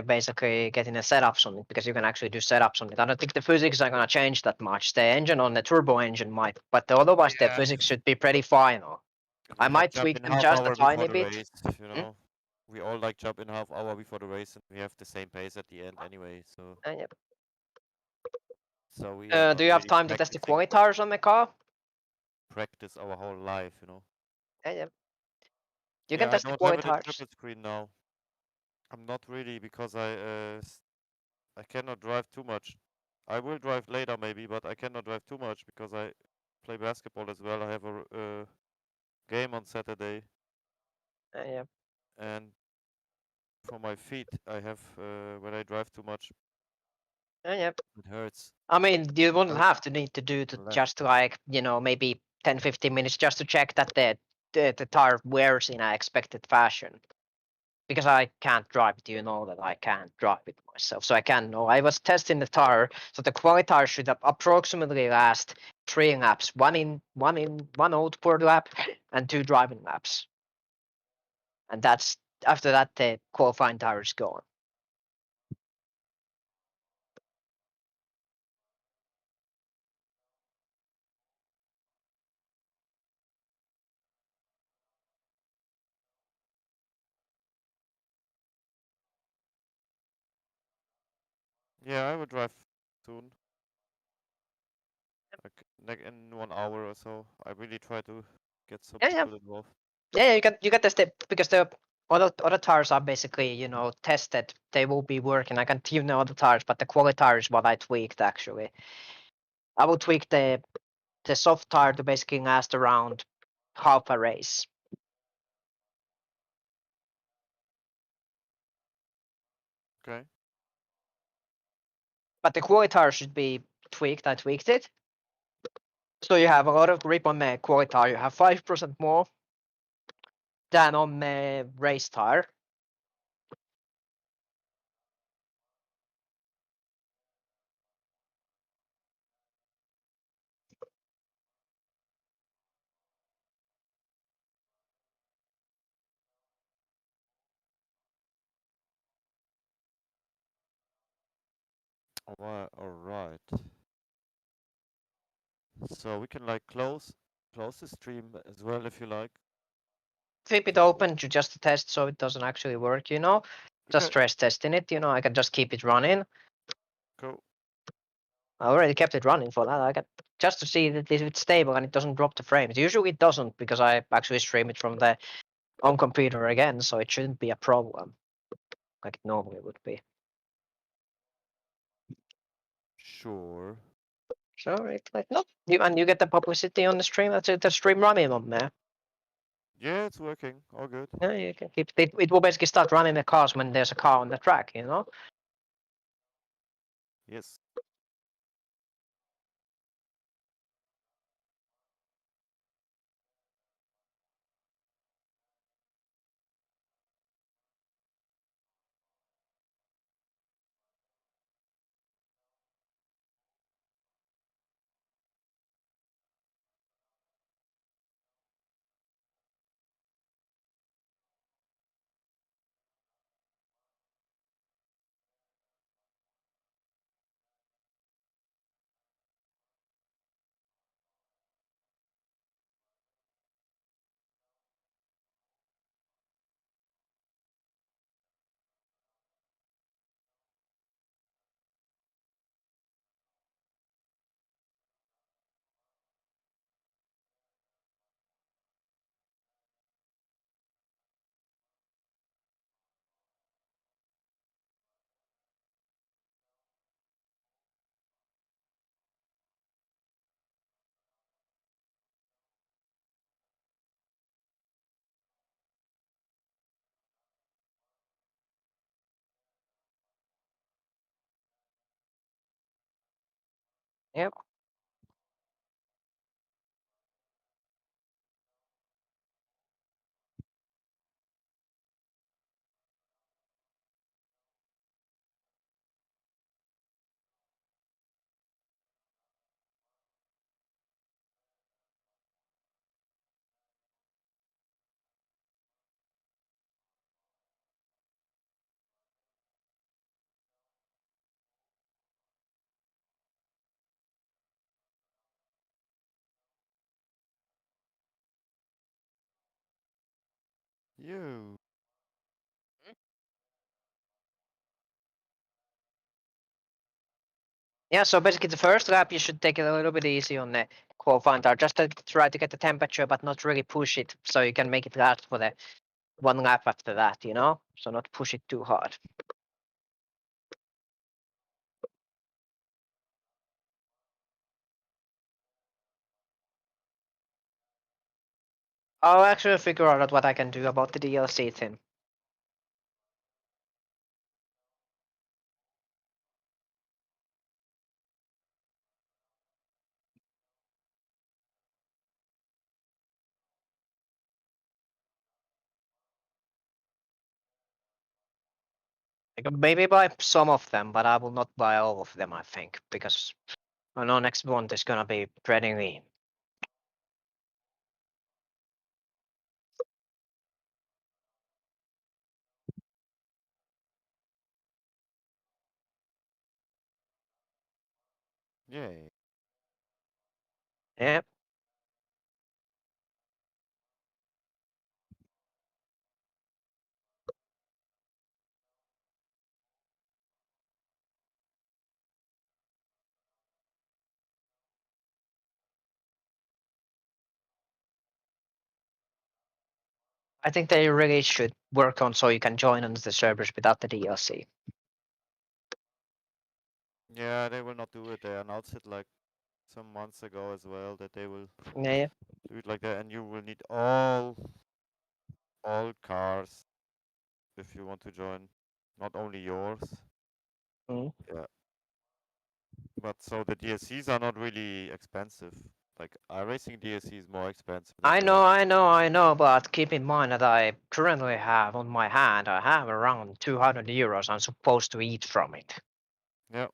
basically getting the setups on it because you can actually do setups on it. I don't think the physics are gonna change that much. The engine on the turbo engine might, but otherwise the Yeah. physics should be pretty final. I We like might jump tweak in them half just a hour before tiny the bit. race, you know. We all like jump in half hour before the race, and we have the same pace at the end anyway. Yeah. So we are Do not you have really time to test the practicing qualitars on the car? practice our whole life, you know. Yeah. You can Yeah, I test the don't have it in qualitars. triple screen now. I'm not really because I cannot drive too much. I will drive later maybe, but I cannot drive too much because I play basketball as well. I have a game on Saturday, Yeah. and for my feet, I have when I drive too much, Yeah. it hurts. I mean, you wouldn't I have to need to do to left. just like, maybe 10-15 minutes just to check that the tire wears in an expected fashion. Because I can't drive it, you know that I can't drive it myself. So I can know. I was testing the tire, so the quality tire should approximately last 3 laps, one out per lap, and 2 driving laps. And that's after that the qualifying tire is gone. Yeah, I will drive soon. Like in 1 hour or so. I really try to get some Yeah, people involved. Yeah, you get the step because the other tires are basically tested. They will be working. I can tune the other tires, but the quality tire is what I tweaked actually. I will tweak the soft tire to basically last around half a race. Okay. But the quality tire should be tweaked. I tweaked it. So you have a lot of grip on the quality tire. You have 5% more than on the race tire. Alright. So we can like close the stream as well if you like. Keep it open to just a test so it doesn't actually work, you know? Just Okay. stress testing it, you know, I can just keep it running. Cool. I already kept it running for that. I got just to see that if it's stable and it doesn't drop the frames. Usually it doesn't because I actually stream it from the home computer again, so it shouldn't be a problem like it normally would be. Sure. So it's like no, you get the publicity on the stream. That's it. The stream running on there. Yeah, it's working. All good. Yeah, you can keep it. It will basically start running the cars when there's a car on the track. You know. Yes. Yep. You. Yeah. So basically, the first lap you should take it a little bit easy on the qualifying tire, just to try to get the temperature, but not really push it, so you can make it last for the one lap after that. You know. So not push it too hard. I'll actually figure out what I can do about the DLC thing. I can maybe buy some of them, but I will not buy all of them, I think, because I know next month is gonna be pretty lean. Yay. Yep. I think they really should work on so you can join on the servers without the DLC. Yeah, they will not do it. They announced it like some months ago as well that they will Yeah. do it like that, and you will need all cars if you want to join, not only yours. Mm. Yeah. But so the DLCs are not really expensive. Like iRacing DLC is more expensive than I that. know, but keep in mind that I currently have on my hand, I have around 200 euros I'm supposed to eat from it. Yeah.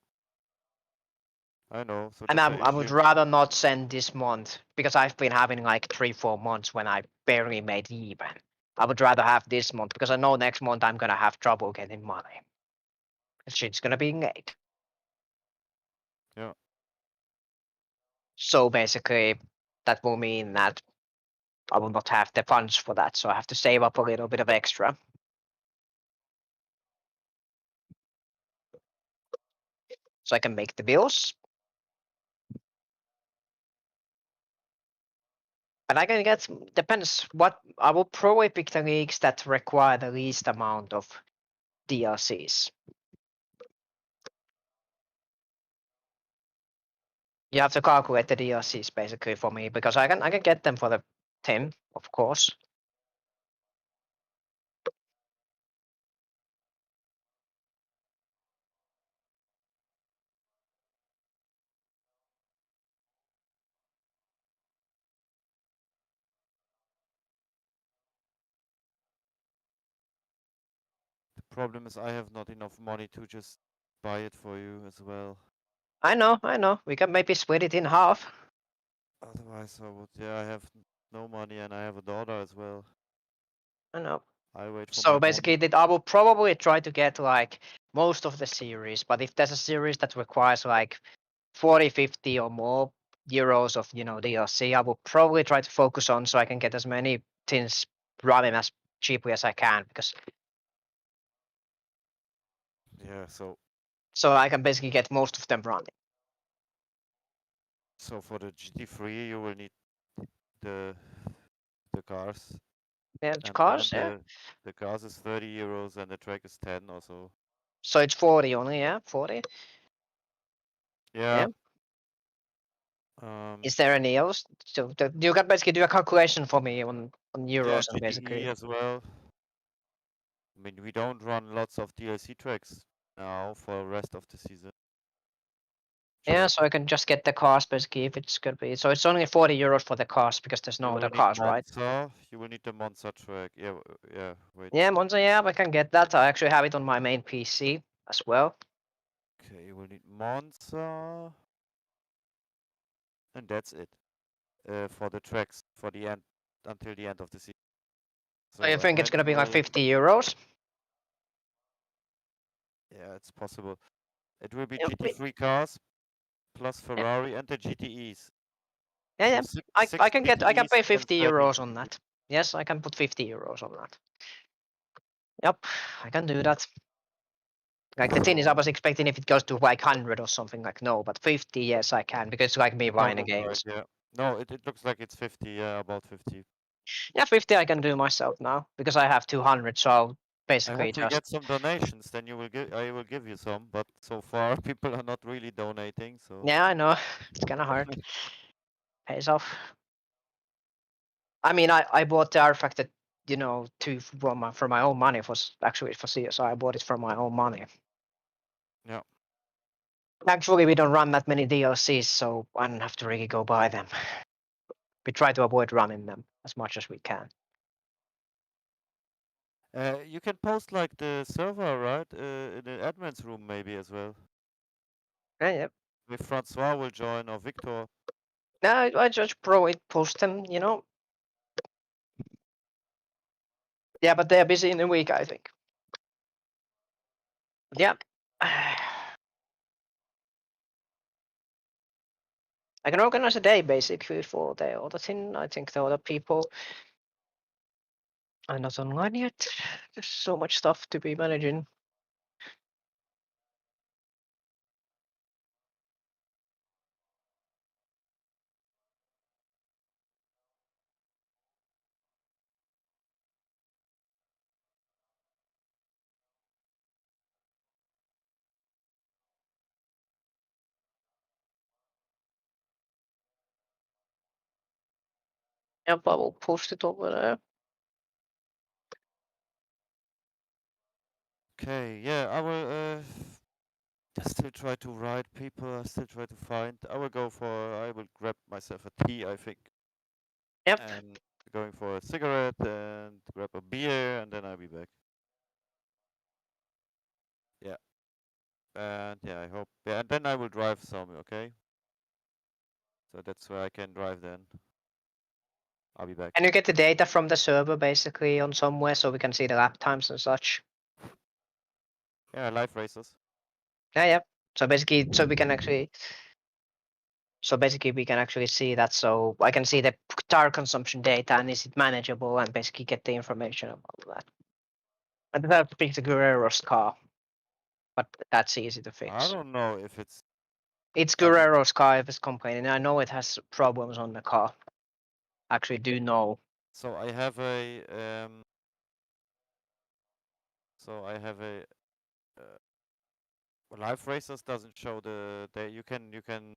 I know. So And that's the I would issue. rather not send this month because I've been having like 3-4 months when I barely made even. I would rather have this month because I know next month I'm gonna have trouble getting money. Shit's gonna be late. Yeah. So basically, that will mean that I will not have the funds for that, so I have to save up a little bit of extra. So I can make the bills. And I can get, depends what, I will probably pick the leagues that require the least amount of DLCs. You have to calculate the DLCs basically for me, because I can get them for the 10, of course. The problem is I have not enough money to just buy it for you as well. I know. We can maybe split it in half. Otherwise I would, yeah, I have no money and I have a daughter as well. I know. I wait for So my basically, money. I will probably try to get like most of the series, but if there's a series that requires like 40, 50 or more euros of DLC, I will probably try to focus on so I can get as many things running as cheaply as I can, because Yeah, so I can basically get most of them running. for the GT3 you will need the cars. Yeah, And cars, yeah. the cars is 30 euros and the track is 10 or so. So it's 40 only, yeah, 40. Yeah. Is there any else? So you can basically do a calculation for me on yeah, euros and GTE basically. as well. I mean, we don't run lots of DLC tracks now for the rest of the season. Yeah, Just so I can just get the cars basically if it's gonna be. So it's only 40 euros for the cars because there's no you other will need cars, right? Monza. You will need the Monza track. Yeah, yeah. Wait. Yeah, Monza, yeah, I can get that. I actually have it on my main PC as well. Okay, you will need Monza, and that's it. For the tracks for the end until the end of the season. So I So and think it's then gonna you be like will. 50 euros. Yeah, it's possible. It will be Yeah, GT3 cars plus Ferrari and the GTEs. yeah. So I six can GTEs pay and 50 30 euros on GTEs. that. Yes, I can put 50 euros on that. Yep, I can do that. Like the thing is, I So was expecting if it goes to like 100 or something, like no, but 50, yes, I can because it's like me no, buying the that's right. games. Yeah. No, it looks like it's 50. Yeah, about 50. Yeah, 50 I can do myself now because I have 200, so I'll I basically hope we just. get some donations. Then I will give you some. But so far, people are not really donating. So Yeah, I know. It's kind of hard. Pays off. I mean, I bought the artifact that for my own money. Was actually for CS. I bought it from my own money. yeah. Actually, we don't run that many DLCs, so I don't have to really go buy them. We try to avoid running them as much as we can. You can post like the server, right? In the admin's room maybe as well. Yeah. If Francois will join or Victor. No, I just probably post them. Yeah, but they're busy in the week, I think. Yeah. I can organize a day basically for the other thing. I think the other people are not online yet. There's so much stuff to be managing. Yep, I will post it over there. Okay, yeah, I will still try to write people. I still try to find. I will grab myself a tea, I think. Yep. And going for a cigarette and grab a beer, and then I'll be back. Yeah. And yeah, I hope. Yeah, and then I will drive some, okay? So that's where I can drive then. I'll be back. Can you get the data from the server basically on somewhere so we can see the lap times and such? Yeah, live races. Yeah. So basically, so we can actually So basically we can actually see that. So I can see the tire consumption data and is it manageable and basically get the information about that. And that fix the Guerrero's car, but that's easy to I fix. don't know if it's. It's I mean- Guerrero's car if it's complaining. I know it has problems on the car. Actually, do know. So I have a Live Racers doesn't show the you can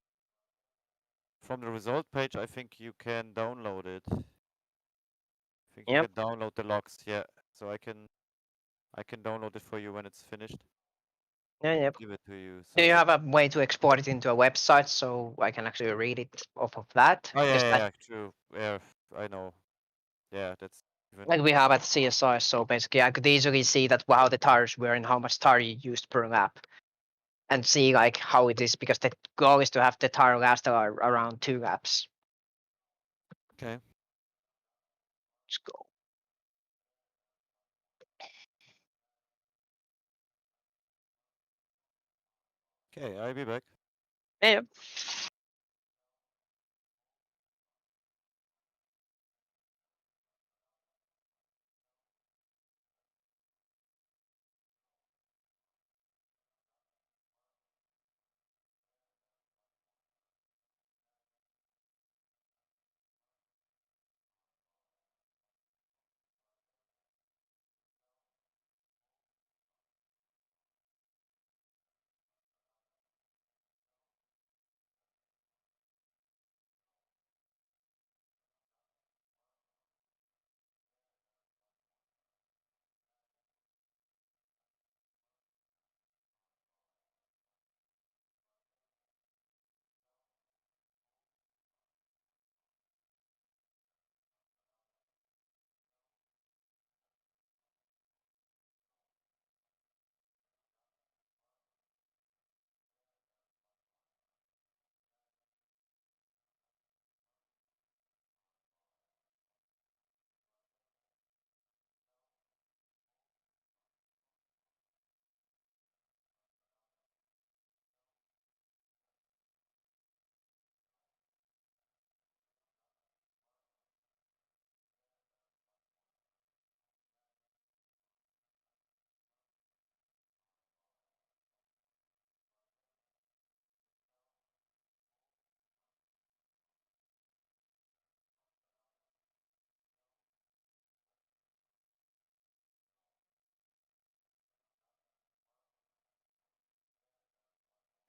from the result page. I think you can download it. I think you Yep. can download the logs. Yeah, so I can download it for you when it's finished. Yeah, yep. Give it to you. Do you So have a way to export it into a website so I can actually read it off of that? oh Because yeah, true. Yeah, I know. Yeah, that's even. like we have at CSI, so basically I could easily see that how the tires were and how much tire you used per lap, and see like how it is because the goal is to have the tire last around 2 laps. Okay. Let's go. Okay, I'll be back. Yeah.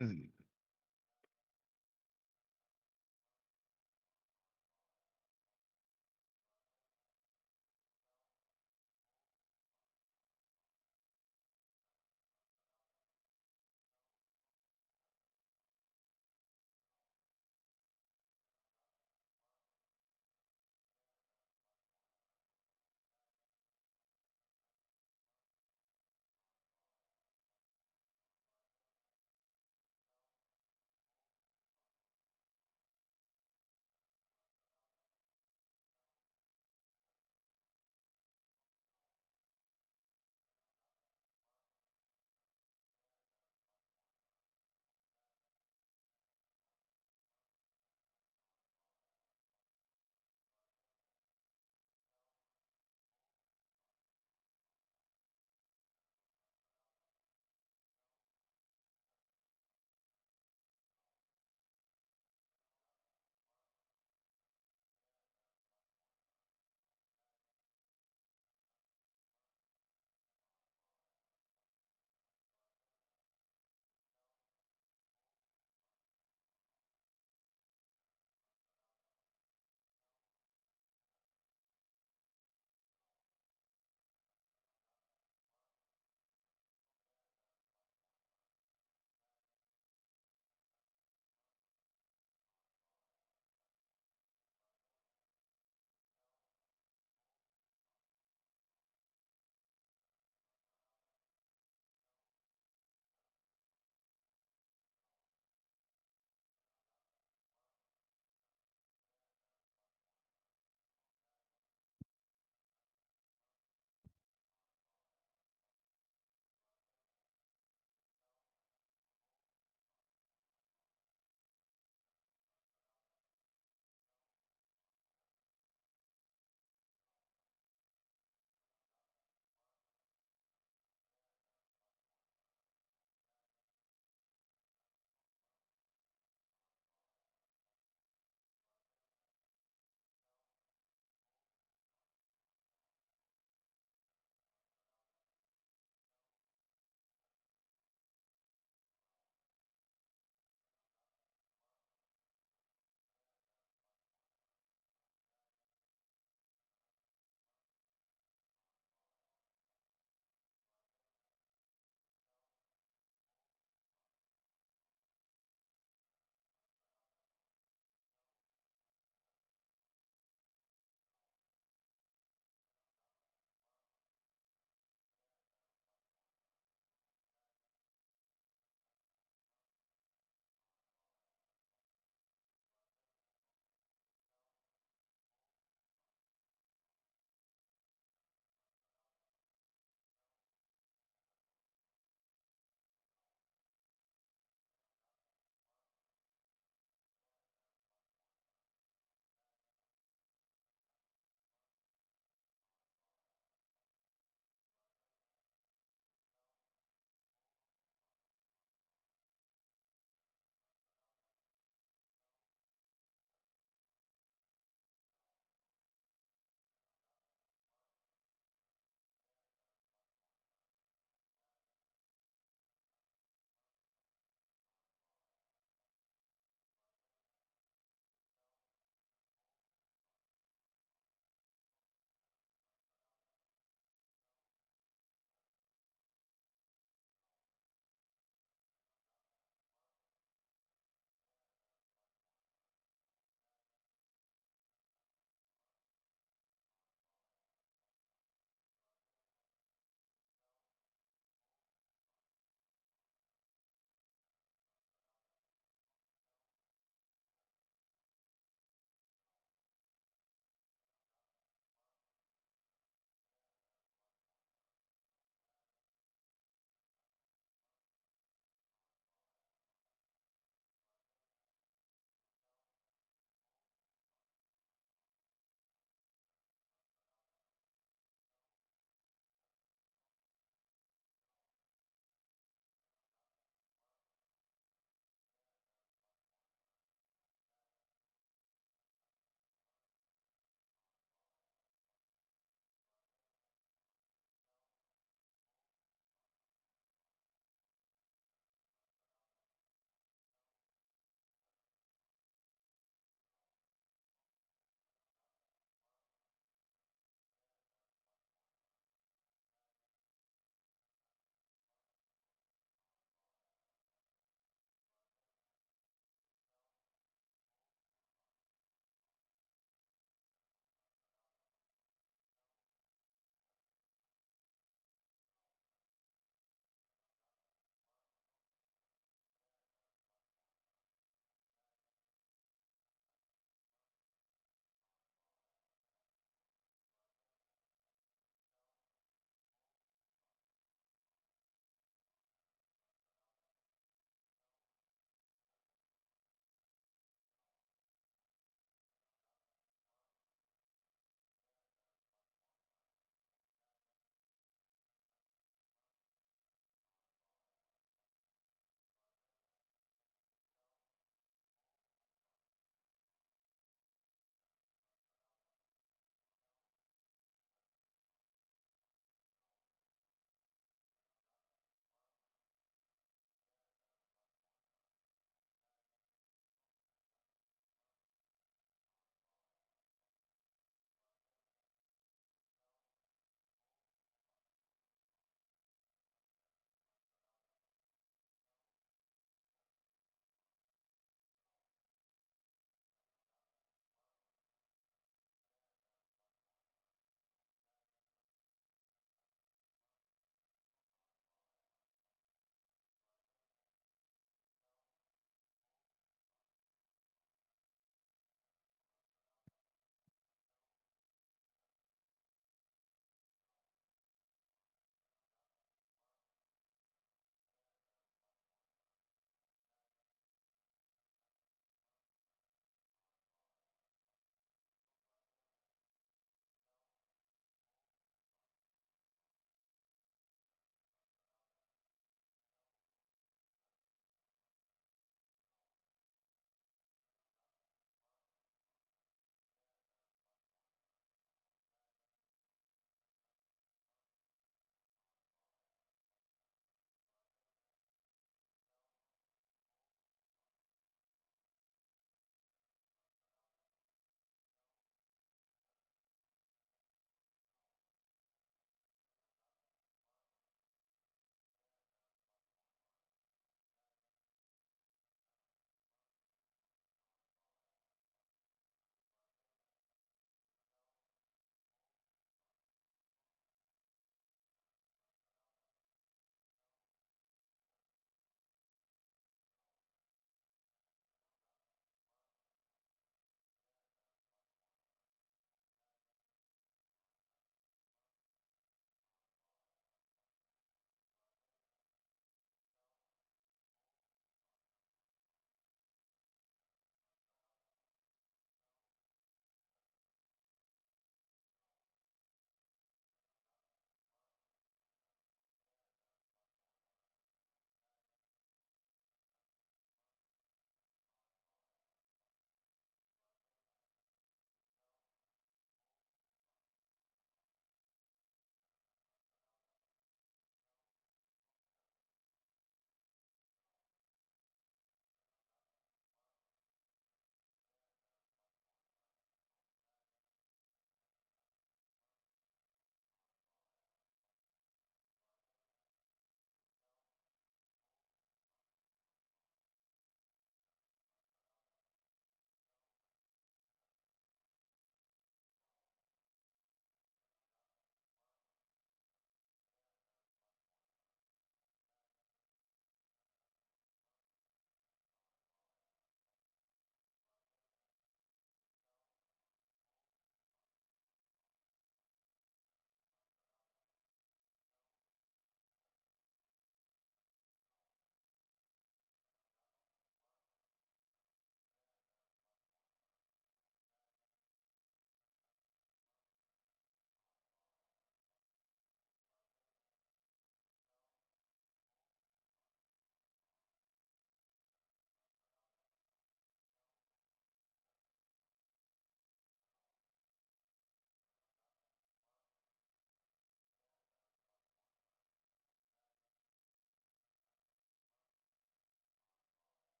Mm.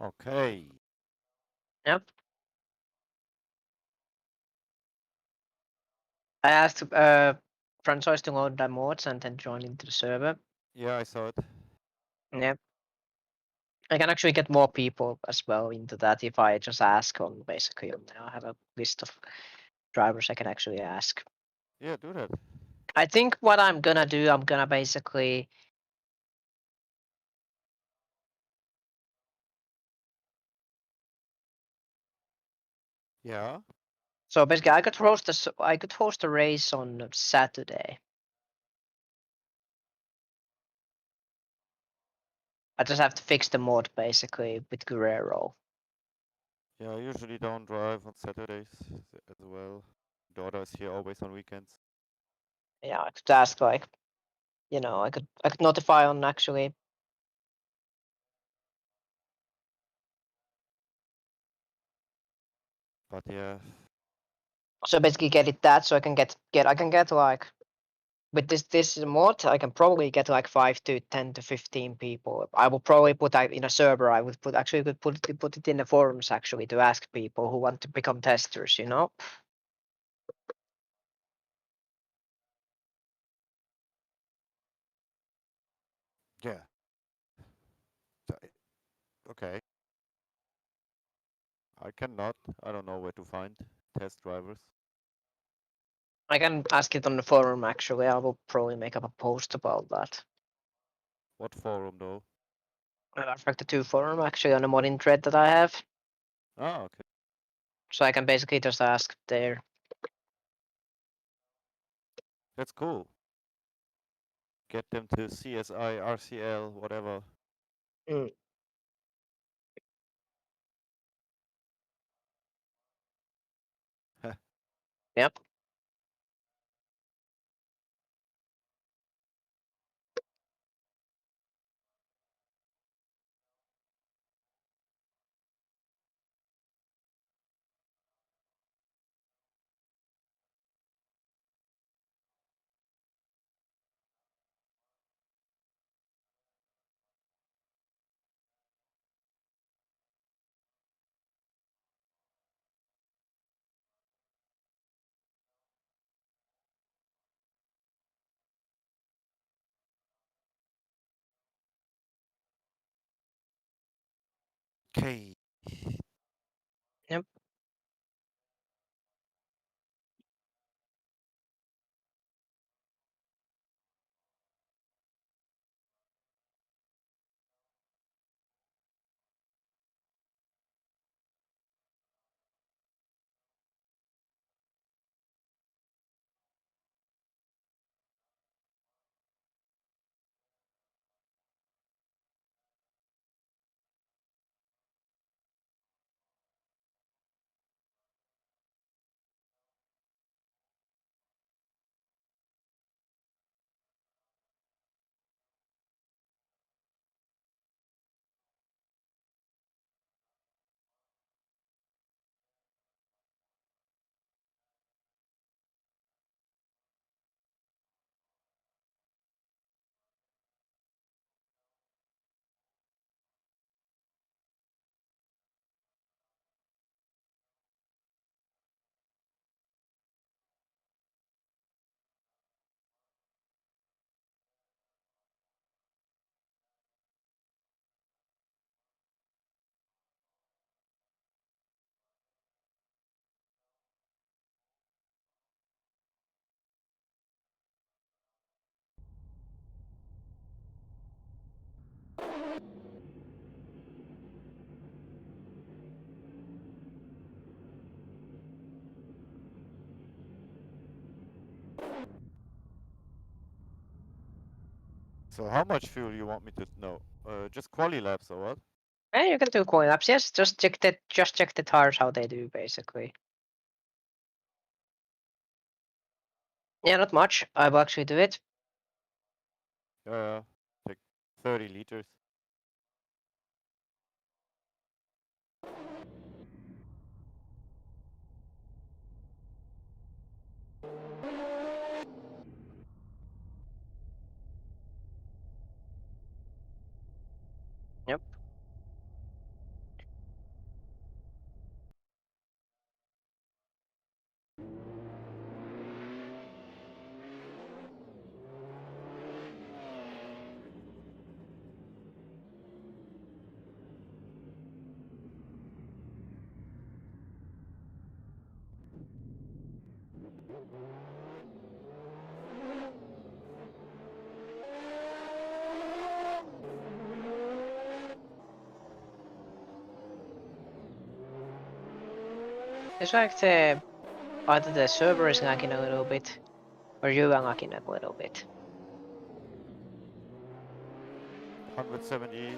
Okay. Yep. I asked Francois to load the mods and then join into the server. Yeah, I saw it. Yep. I can actually get more people as well into that if I just ask on basically on there. I have a list of drivers I can actually ask. Yeah, do that. I think what I'm gonna do, I'm gonna basically Yeah. so basically I could host a race on Saturday. I just have to fix the mod basically with Guerrero. Yeah, I usually don't drive on Saturdays as well. Daughter is here always on weekends. Yeah, I could ask like, I could notify on actually. But yeah, So basically get it that so I can get like with this mod I can probably get like 5 to 10 to 15 people. I will probably put that in a server. I would could put it in the forums actually to ask people who want to become testers, you know? yeah. Okay. I cannot. I don't know where to find test drivers. I can ask it on the forum actually. I will probably make up a post about that. What forum though? Factor 2 forum actually on the modding thread that I have. Ah, okay. So I can basically just ask there. That's cool. Get them to CSI, RCL, whatever. Mm. Yep. Okay. Yep. So how much fuel you want me to know? Just quali laps or what? And you can do coin laps. Yes, just check the tires how they do basically. Yeah, not much. I will actually do it. Like 30 liters. Yep. It's like the either the server is lagging a little bit, or you are lagging a little bit. 170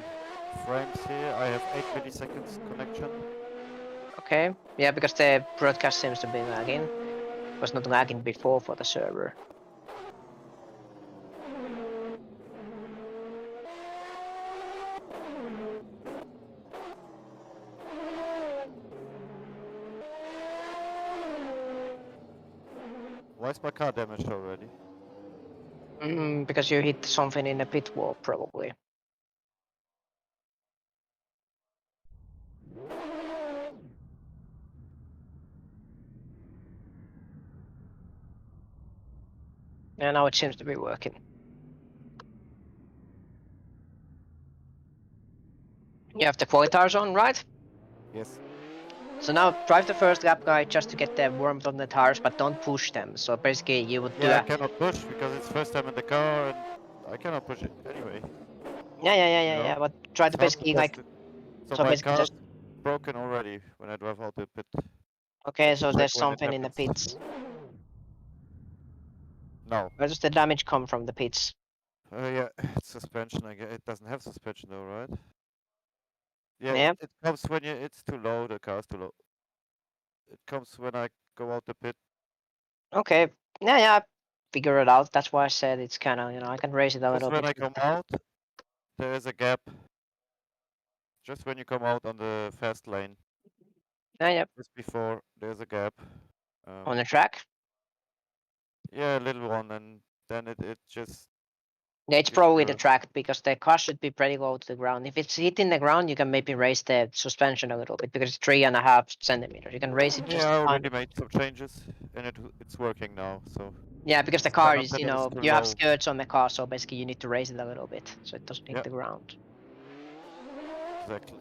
frames here. I have 8 milliseconds connection. Okay. Yeah, because the broadcast seems to be lagging. It was not lagging before for the server. Why is my car damaged already? Because you hit something in a pit wall, probably. And now it seems to be working. You have the qualifiers on, right? Yes. So now drive the first lap, guy, just to get the warmth on the tires, but don't push them. So basically, you would do Yeah, I a cannot push because it's first time in the car and I cannot push it anyway. You know? But try It's to hard to basically test like it. So so my basically car's just broken already when I drive out the pit. okay. Can you So check there's when it something in the happens? pits. No. Where does the damage come from? The pits. Yeah, it's suspension. I guess it doesn't have suspension though, right? Yeah, Yeah. it comes when it's too low. The car's too low. It comes when I go out the pit. Okay. Yeah. Figure it out. That's why I said it's kind of I can raise it a Just little when bit I with come the. out, there is a gap. Just when you come out on the fast lane, Yeah. just before there's a gap. On the track. Yeah, a little one, and then it just Yeah, it's gives probably the you. track because the car should be pretty low to the ground. If it's hitting the ground, you can maybe raise the suspension a little bit because it's 3.5 centimeters. You can raise it just Yeah, I a already tiny. made some changes, and it's working now. So Yeah, because the it's kind car of is, that it is too you have low. skirts on the car, so basically you need to raise it a little bit so it doesn't hit Yeah, the ground. exactly.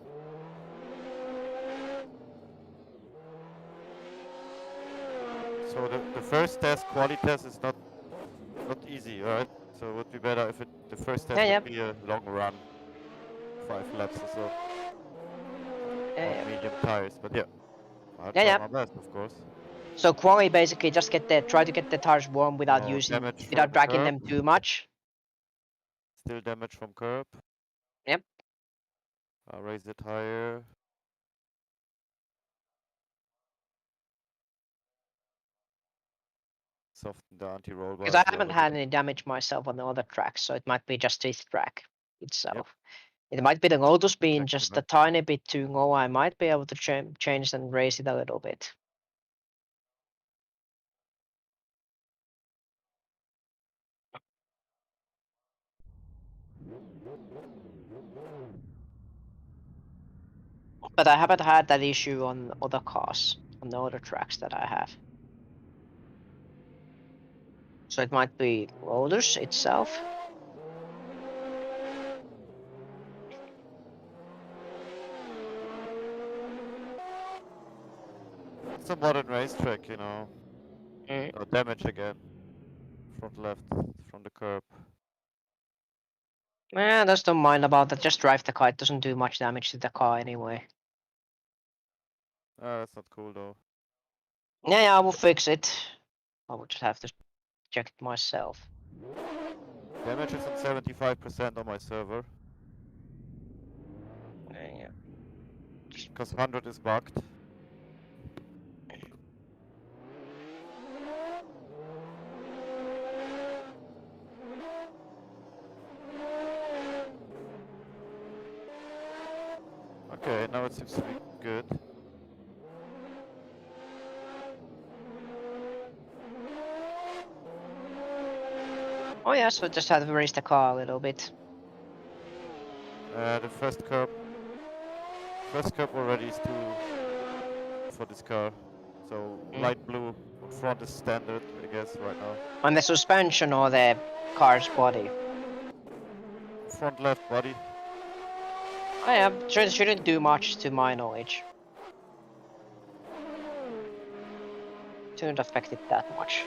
So the first test, quality test, is not easy, right? So it would be better if the first test Yeah. would be a long run, 5 laps or so, on Yeah. medium tires. But yeah, I'll Yeah, try yeah. my best, of course. So quali basically just try to get the tires warm without Oh, damage without from dragging curb. them too much. Still damage from curb. Yep. I'll raise it higher. Soften the anti-roll bar Because I as well haven't a had bit. any damage myself on the other tracks, so it might be just this track Yep, itself. It might be the Lotus being exactly just a that. tiny bit too low. I might be able to change and raise it a little bit. But I haven't had that issue on other cars, on the other tracks that I have. So it might be Lotus itself. It's a modern racetrack, you know. Mm. Oh, damage again. Front left from the curb. Yeah, just don't mind about that. Just drive the car. It doesn't do much damage to the car anyway. That's not cool though. Yeah, I will fix it. I will just have to check it myself. Damage is on 75% on my server. Yeah. Because 100 is bugged. Okay, now it seems to be good. Oh yeah, so just have to raise the car a little bit. The first curb already is too for this car. So light blue on front is standard, I guess, right now. On the suspension or the car's body. Front left body. Oh yeah, shouldn't do much to my knowledge. Shouldn't affect it that much.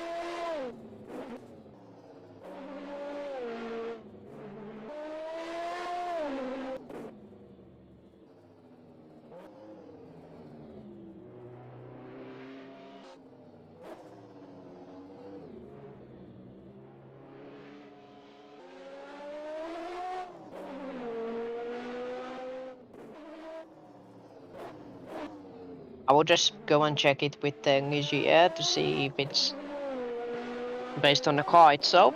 I will just go and check it with the Rcl to see if it's based on the car itself.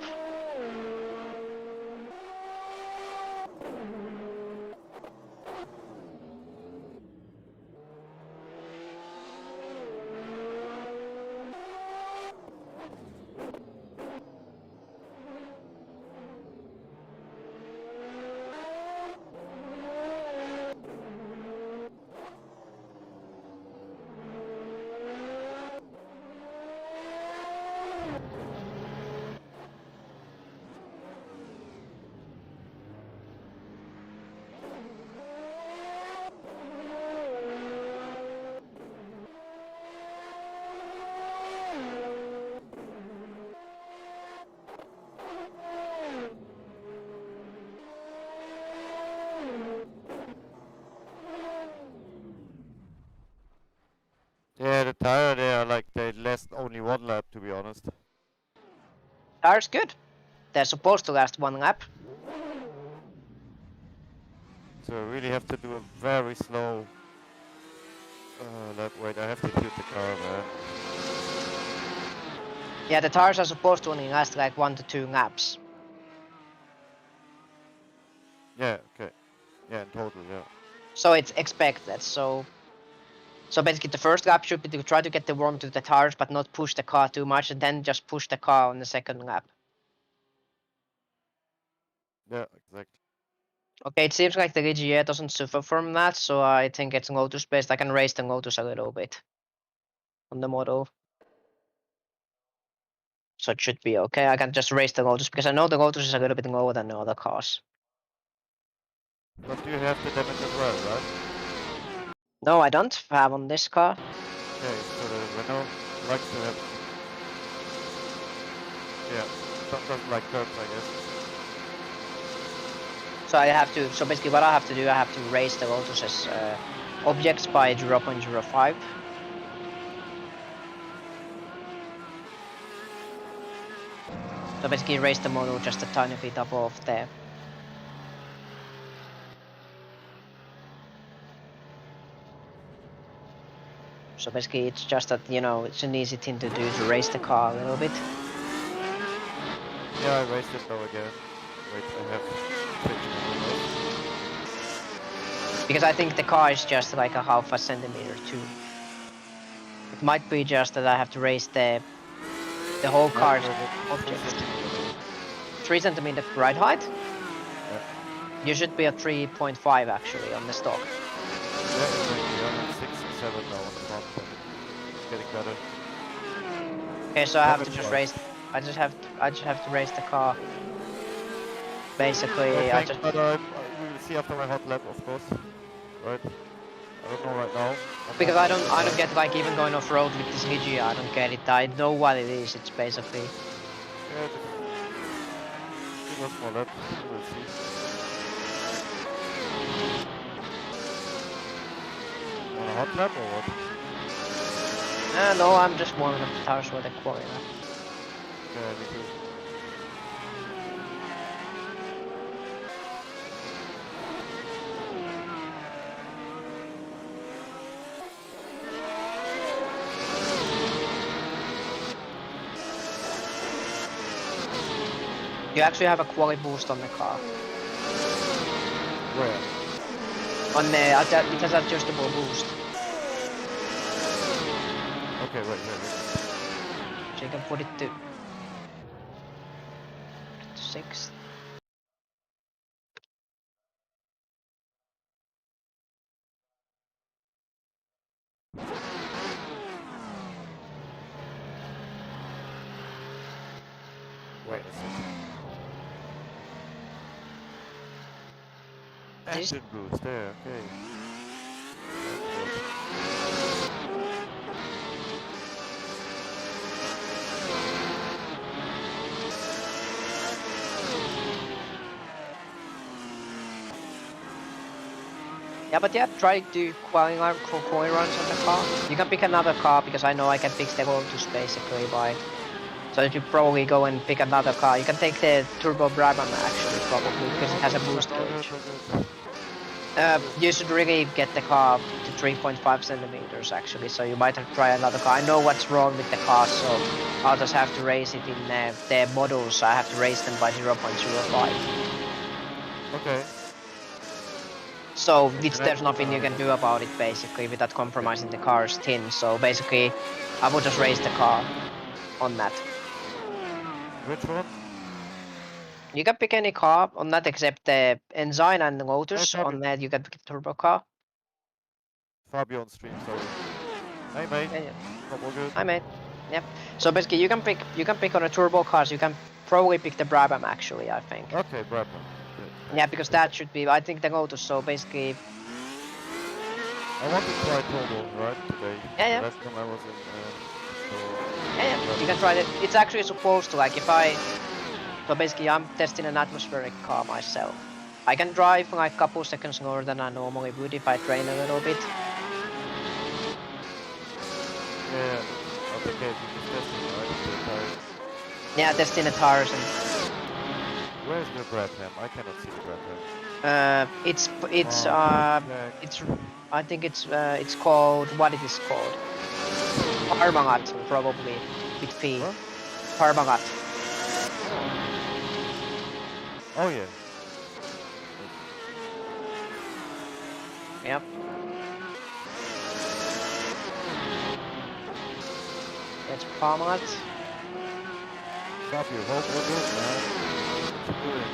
Yeah, the tire there, like, they last only 1 lap, to be honest. Tire's good. They're supposed to last 1 lap. So I really have to do a very slow lap. Wait, I have to tilt the car, man. Yeah, the tires are supposed to only last like 1 to 2 laps. Yeah, okay. Yeah, in total, yeah. So it's expected. So basically the first lap should be to try to get the warm to the tires but not push the car too much, and then just push the car on the second lap. Yeah, exactly. Okay, it seems like the Rcl doesn't suffer from that, so I think it's Lotus based. I can raise the Lotus a little bit on the model. So it should be okay. I can just raise the Lotus because I know the Lotus is a little bit lower than the other cars. But you have the damage as well, right? No, I don't have on this car. Okay, so the Renault likes to have... Yeah, doesn't like curbs, I guess. So I have to. So basically, what I have to do, I have to raise the Lotus's objects by 0.05. So basically, raise the model just a tiny bit above there. So basically, it's just that, you know, it's an easy thing to do to raise the car a little bit. Yeah, I raised it though again. Wait, I have changed the Because I think the car is just like a half a centimeter too. It might be just that I have to raise the whole car's object. 3 centimeter ride height? Yeah. You should be at 3.5 actually on the stock. Yeah, exactly. I'm at 6 or 7 now on the front. It's getting better. Okay, so I have to just Damage-wise. raise. I just have to raise the car. Basically, I I think, just. but we will see after my hot lap, of course. Right? I don't know right now. Because I don't get like even going off road with this Rcl. I don't get it. I know what it is. It's basically. Yeah, just give us more laps. We'll see. On a hot lap or what? No, I'm just warming up the tires for the quarry lap. Yeah, me too. You actually have a quality boost on the car. Where? On the it has adjustable boost. Okay, wait. So you can put it to 6. Wait a second. This- Engine boost, there, okay. Yeah, but yeah, try to qualifying runs on the car. You can pick another car because I know I can fix the Lotus basically by. So if you probably go and pick another car, you can take the Turbo Brabham actually probably because it has a boost gauge. You should really get the car to 3.5 centimeters actually, so you might have to try another car. I know what's wrong with the car, so I'll just have to raise it in their models, so I have to raise them by 0.05. Okay. So It's there's nothing you can do about it basically without compromising the car's tin. So basically, I will just raise the car on that. Which one? You can pick any car on that except the Ensign and the Lotus. Fabio. On that you can pick the turbo car. Fabio on stream, sorry. Hey mate. Yeah, yeah. Hope all good. Hi mate. Yep. So basically you can pick on the turbo cars. You can probably pick the Brabham actually, I think. Okay, Brabham. Yeah, because that should be, I think, the Lotus. So basically, I want to try turbo, right, today. Yeah, yeah. Last time I was in, yeah, you can try it. It's actually supposed to, like, so basically I'm testing an atmospheric car myself. I can drive like a couple seconds slower than I normally would if I train a little bit. Yeah, okay, you just testing, right? The tires. Yeah, testing the tires and Where's the Brabham? I cannot see the Brabham. it's I think it's called, what it is called? Parmalat probably with fee. What? Parmalat. Oh yeah. Yep. It's Parmalat. Fabio, hope all good, man. What you doing?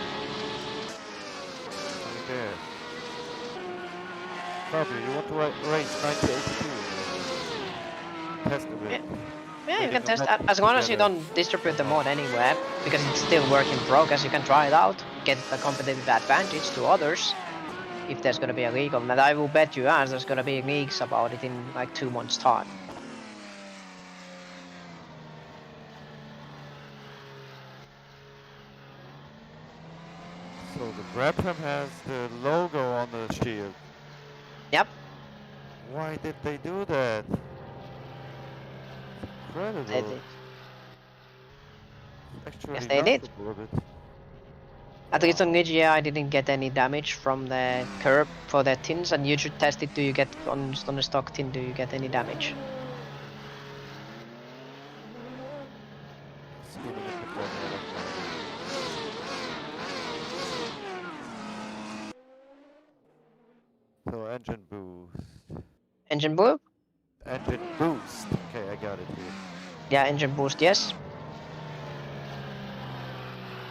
Are you there? Fabio, you want to race 9082? Test a bit. Yeah, you Reading can the test map as long as you together. don't distribute the mod anywhere, because it's still work in progress. You can try it out, get a competitive advantage to others if there's gonna be a league on that. I will bet you as there's gonna be leagues about it in like 2 months' time. So the Brabham has the logo on the shield. Yep. Why did they do that? Incredible. They did. Actually Yes, they did. laughable a bit. At least on Nigeria, I didn't get any damage from the curb for the tins, and you should test it. Do you get on the stock tin? Do you get any damage? Spinning a bit right now, like that. So engine boost. Engine blue? Engine boost. Okay, I got it here. Yeah, engine boost. Yes.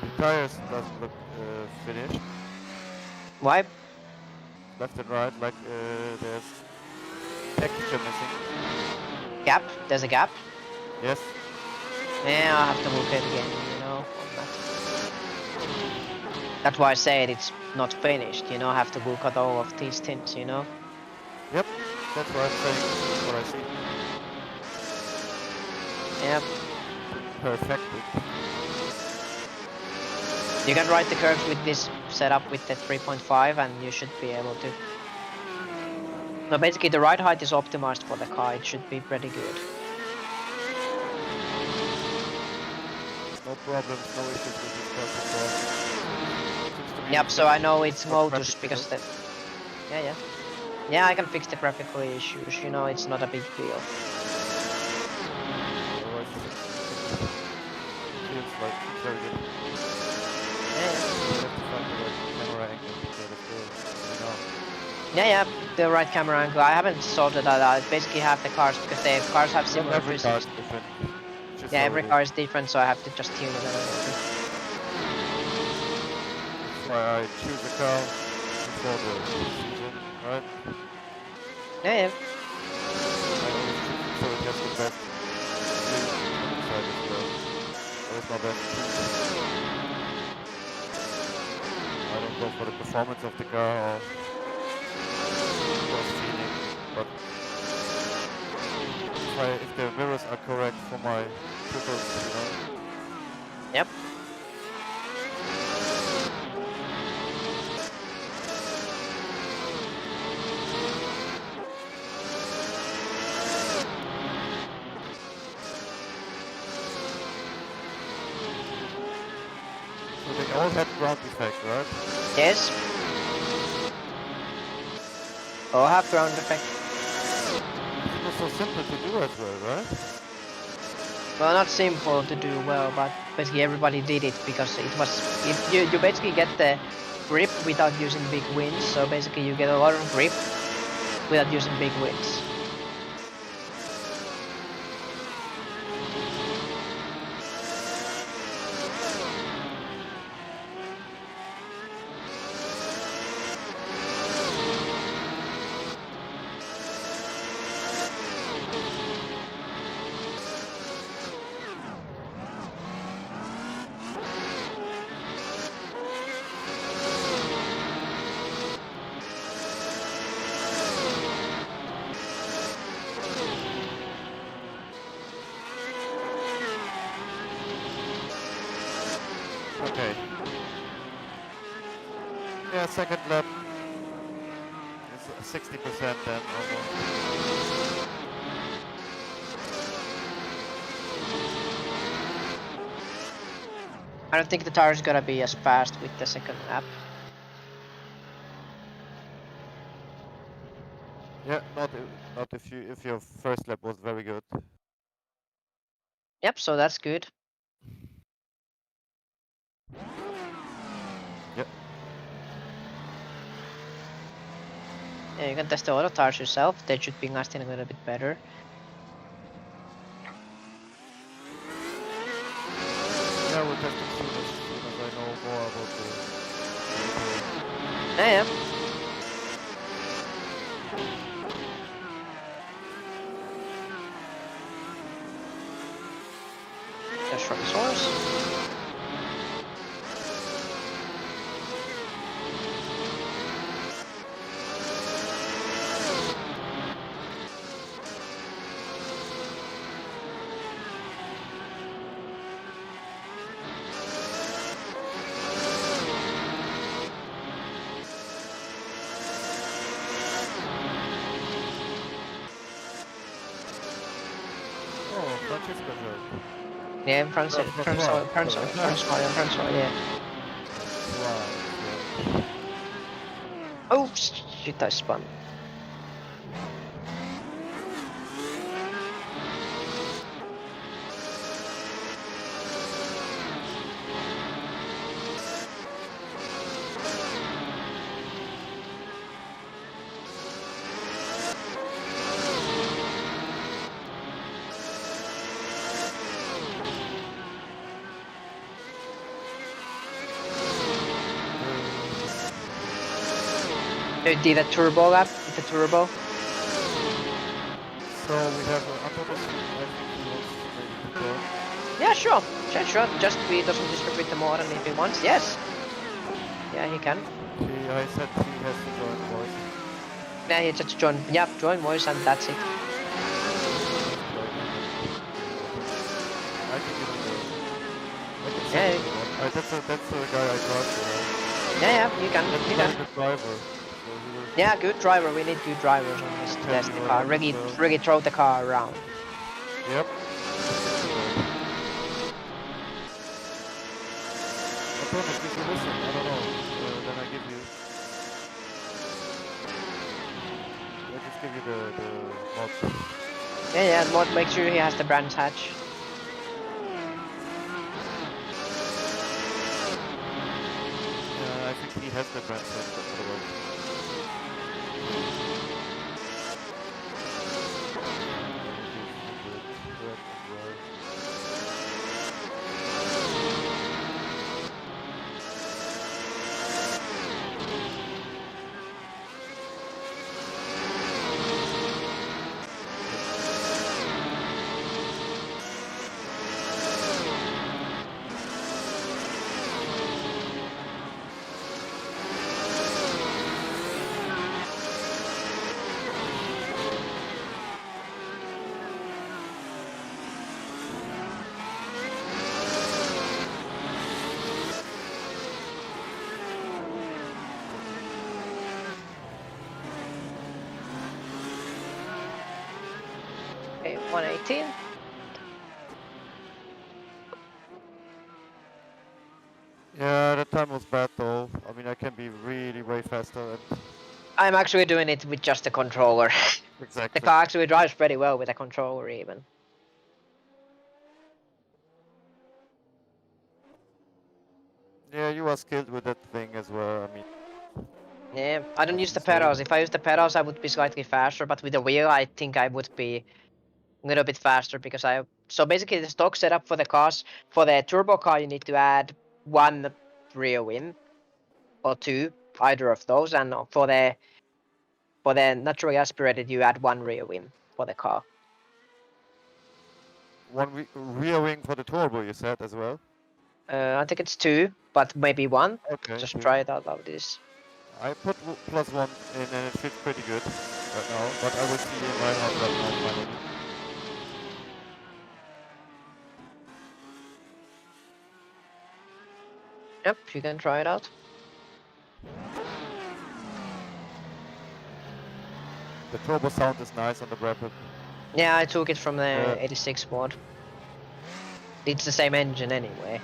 The tires doesn't look finished. Why? Left and right, like there's texture missing. Gap. There's a gap. Yes. Yeah, I'll have to look at it again, you know, on that. That's why I said it's not finished, you know, I have to look at all of these tints, you know. Yep. That's what I'm saying. That's what I see. Yep. Perfected. You can ride the curves with this setup with the 3.5 and you should be able to. So basically the ride height is optimized for the car, it should be pretty good. No problems, no issues with this car so far. Yep, so I know it's Lotus graphics because the... issues. Yeah. Yeah, I can fix the graphical issues, you know, it's not a big deal. Otherwise, feels like it's very good. Yeah. You have to find the right camera angle to get it through, you know. Yeah, the right camera angle. I haven't sorted that out. I basically have the cars because the cars have Not similar every car physics. is different. Just Yeah, how every it car is different, so I have to just tune it a little bit. That's why I choose a car before the season, right? Yeah. I always choose it so it has the best view inside as well. That is my best choice. I don't go for the performance of the car or for feeling, but if the mirrors are correct for my triples, you know. Yep. So they all have ground effect, right? Yes. All have ground effect. simple to do as well, right? Well, not simple to do well, but basically everybody did it because it was you basically get the grip without using big winds. So basically you get a lot of grip without using big winds. Okay. Yeah, second lap. It's 60% then almost. I don't think the tire is gonna be as fast with the second lap. Yeah, not if your first lap was very good. Yep, so that's good. Yep. Yeah, you can test the auto tires yourself. They should be lasting a little bit better. Yeah, we'll test it soon as I know more about the. Yeah. Just from the source. Oh, Francisco joke. Yeah, front Oh, soil, yeah. Wow. Oh shit, I spun. You did a turbo lap with the turbo. So we have Antonis, I think he wants maybe to turn. Yeah, sure. Sure. Just he doesn't distribute the more than if he wants. Yes. Yeah, he can. I said he has to join voice. Yeah, he just join. Yeah, join voice and that's it. I can give him the. I can Yeah. send him the one. That's the guy I drive for. Yeah, you can. That's You a very can. good driver. So he will. Yeah, good driver. We need good drivers on this to Tell test you the what car. I Really, prefer. really throw the car around. Yep. Antonis, if you listen, I don't know. Then I give you. I just give you the mod. Yeah. Mod, make sure he has the branch hatch. Yeah, I think he has the brand set, but otherwise. Okay, 118. Yeah, the time was bad though. I mean, I can be really way faster and I'm actually doing it with just the controller. Exactly. The car actually drives pretty well with a controller even. Yeah, you are skilled with that thing as well. I mean, Yeah, I don't that's use the insane. pedals. If I use the pedals, I would be slightly faster, but with the wheel, I think I would be a little bit faster because I. So basically, the stock setup for the cars, for the turbo car, you need to add one rear wheel or two, either of those, and for the naturally aspirated, you add one rear wheel for the car. One rear wing for the turbo, you said as well. I think it's two, but maybe one. Okay. Just two. try it out of this. I put +1 in and it fits pretty good right now, but I will see in my house right now finally. Yep, you can try it out. The turbo sound is nice on the Rapid. Yeah, I took it from the 86 mod. It's the same engine anyway.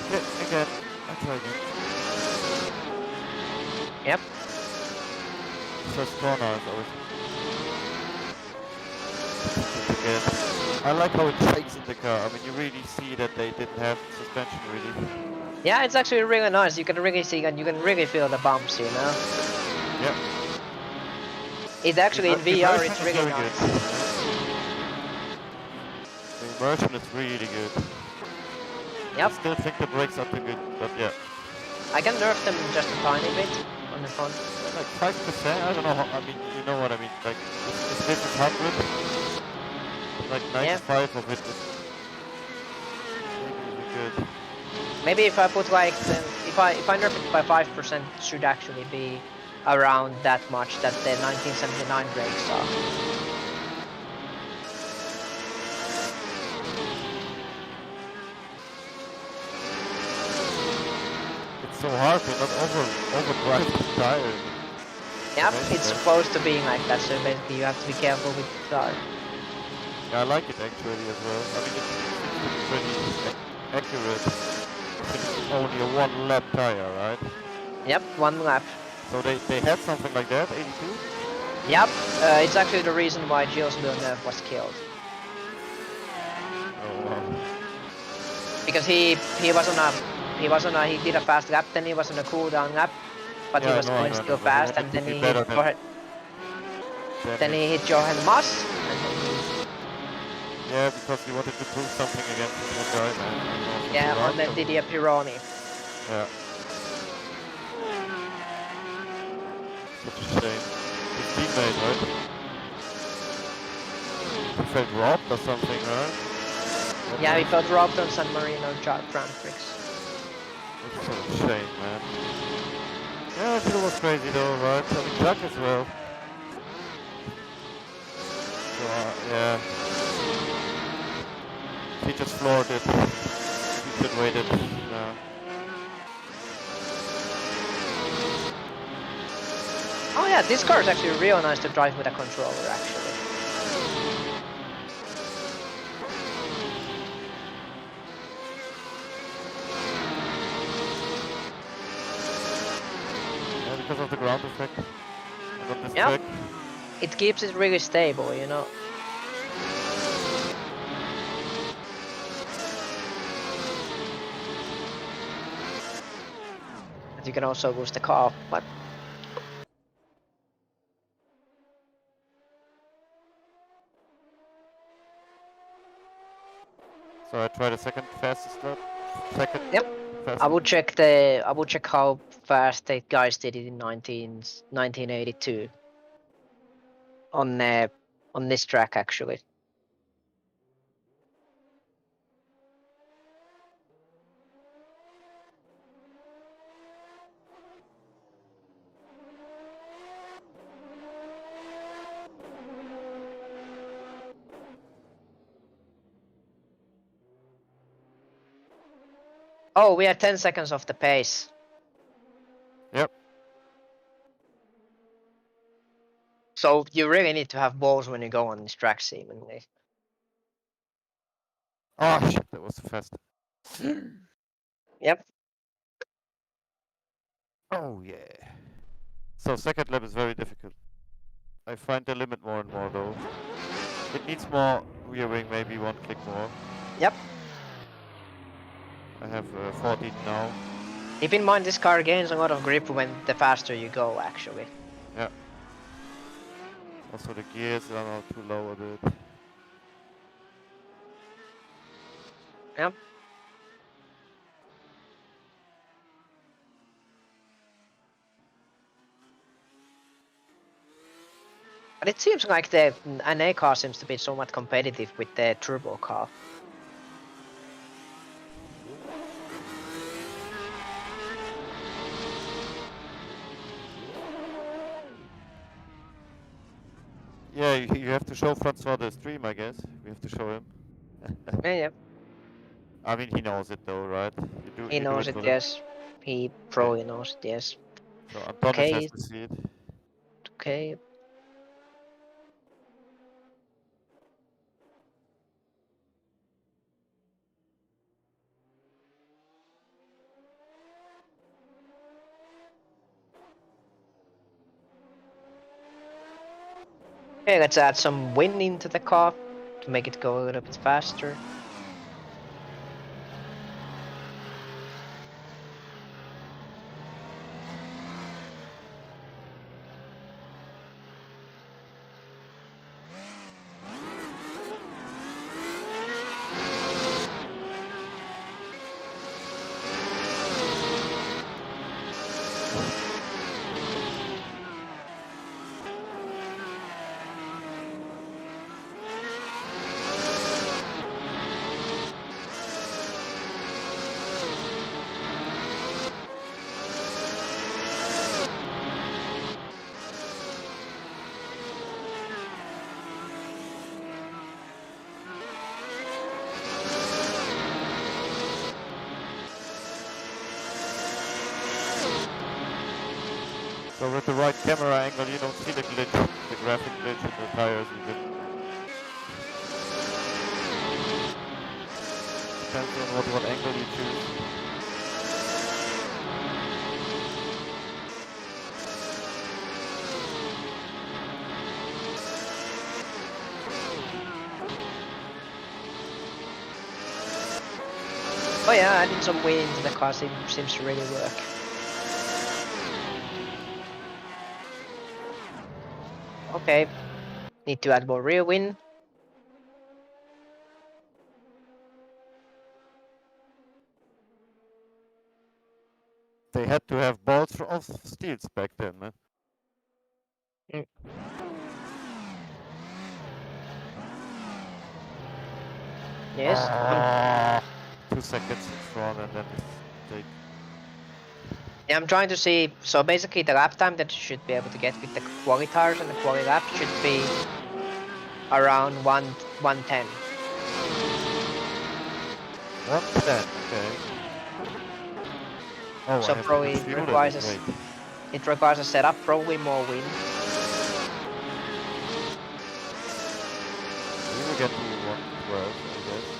Yeah, again. I try again. Yep. First corner is always. Again. I like how it shakes in the car. I mean, you really see that they didn't have suspension really. Yeah, it's actually really nice. You can really see and you can really feel the bumps, you know. Yep. It actually in The VR immersion it's is really very nice. good. The immersion is really good. Yep. I still think the brakes are too good, but yeah. I can nerf them just a tiny bit on the front. Like 5%, I don't know how, I mean, you know what I mean. Like, if this is 100, like 95 of it is maybe good. Maybe if I put like if I nerf it by 5%, it should actually be around that much that the 1979 brakes are. It's so hard to not overdrive the tire. Yep, it's supposed to be like that, so basically you have to be careful with the tire. Yeah, I like it actually as well. I mean, it's pretty accurate. It's only a one lap tire, right? Yep, one lap. So they had something like that, 82? Yep, it's actually the reason why Gilles Villeneuve was killed. Oh wow. Because he did a fast lap, then he was on a cooldown lap, but Yeah, he was I going know, still but fast, he and wanted then to be he better hit then he hit Johan Mass, and then yeah, because he wanted to prove something against this one guy, man. yeah, on the Didier Pironi. Yeah. Such a shame. His teammate, right? He felt robbed or something, right? Yeah, he felt robbed on San Marino Grand Prix. It's such a shame, man. Yeah, it still was crazy though, right? I mean, Jack as well. So, yeah. He just floored it. He should wait it. Yeah. Oh yeah, this car is actually real nice to drive with a controller, actually. Yeah, because of the ground effect. And on this track. It keeps it really stable, you know. But you can also boost the car, but So I tried a second fastest lap. Second. yep. Fastest. I would check how fast the guys did it in 1982 on this track actually. Oh, we are 10 seconds off the pace. Yep. So you really need to have balls when you go on this track, seemingly. Oh shit, that was too fast. Yep. Oh yeah. So second lap is very difficult. I find the limit more and more though. It needs more rear wing, maybe one click more. Yep. I have 14 now. Keep in mind this car gains a lot of grip when the faster you go, actually. Yeah. Also the gears are now too low a bit. Yep. But it seems like the NA car seems to be somewhat competitive with the turbo car. Yeah, you have to show Francois the stream, I guess. We have to show him. Yeah. I mean, he knows it though, right? He You do knows it it, for him. yes. He Okay. probably knows it, yes. So Antonis has Okay. to see it. Okay. Okay, let's add some wind into the car to make it go a little bit faster. So with the right camera angle, you don't see the glitch, the graphic glitch in the tires even. Depends on what angle you choose. Oh yeah, adding some wind into the car seems to really work. Okay. Need to add more rear wind. They had to have bolts of steels back then, man. Yes. 2 seconds in front and then they... Yeah, I'm trying to see. So basically, the lap time that you should be able to get with the quali tires and the quali lap should be around 110. 110, okay. Oh, So I have to probably put fuel in requires it, wait. it requires a setup, probably more wind. We will get to 112, I guess.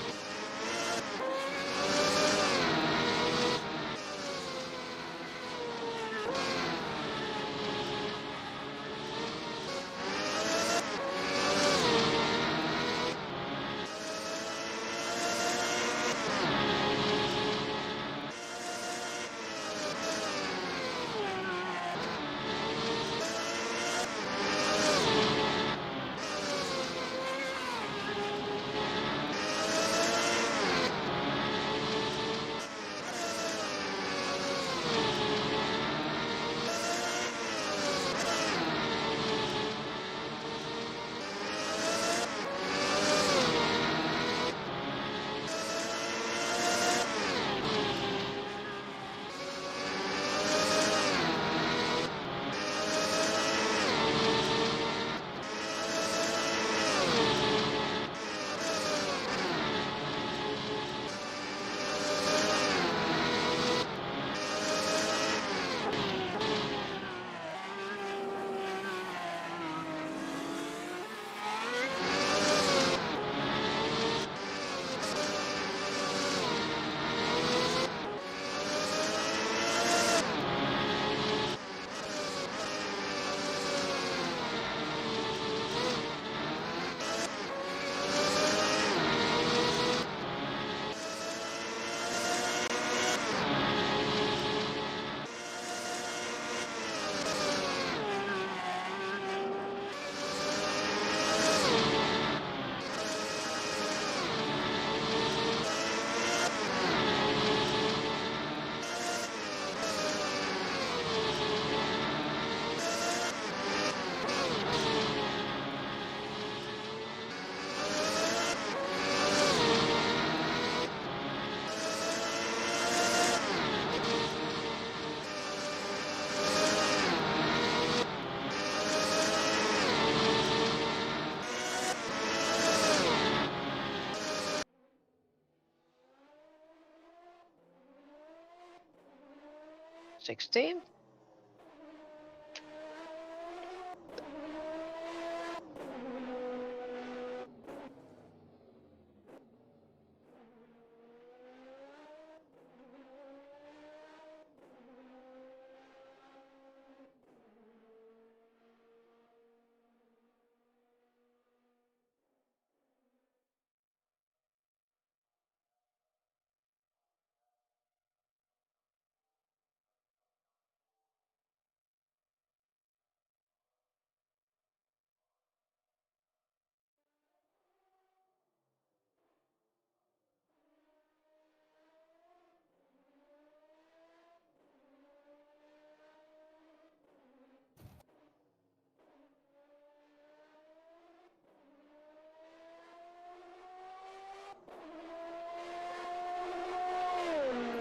16?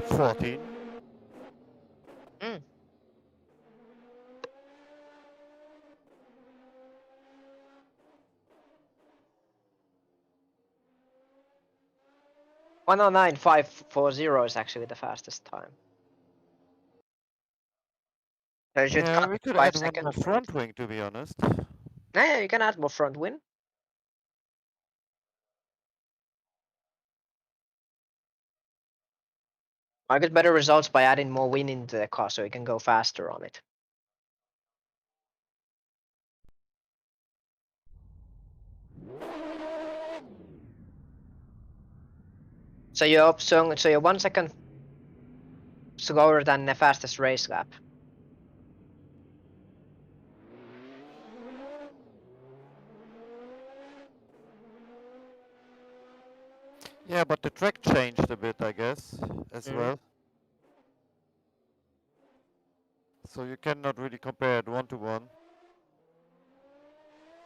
Mm. 14. Mm. $109,540 is actually the fastest time. So you should Yeah, cut we could 5 add one more seconds. front wing, to be honest. Yeah, you can add more front wing. I get better results by adding more wing into the car so you can go faster on it. So you're 1 second slower than the fastest race lap. Yeah, but the track changed a bit, I guess, as Mm. well. So you cannot really compare it 1-to-1.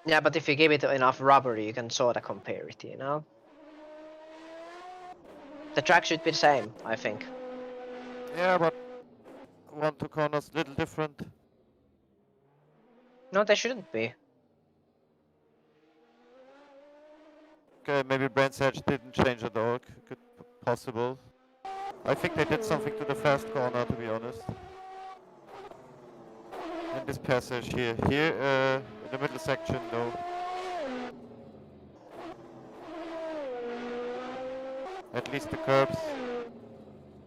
Yeah, but if you give it enough rubber, you can sort of compare it, you know? The track should be the same, I think. Yeah, but 1-2 corners, little different. No, they shouldn't be. Okay, maybe Brands Hatch didn't change at all. Could possible. I think they did something to the fast corner, to be honest. In this passage here. Here, in the middle section, no. At least the curbs.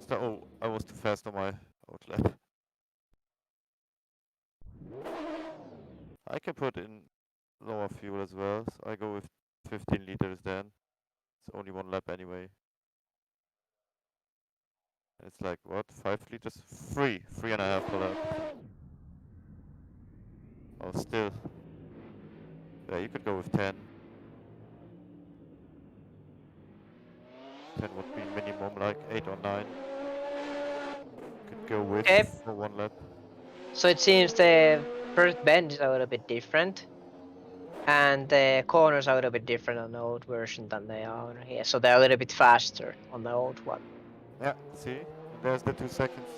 So, oh, I was too fast on my outlap. I can put in lower fuel as well. So I go with 15 liters then. It's only 1 lap anyway. It's like, what, 5 liters? 3.5 per lap. Oh, still. Yeah, you could go with 10. 10 would be minimum, like 8 or 9. Could go with Okay. for 1 lap. So it seems the first bend is a little bit different. And the corners are a little bit different on the old version than they are on here. So they're a little bit faster on the old one. Yeah, see? And there's the 2 seconds.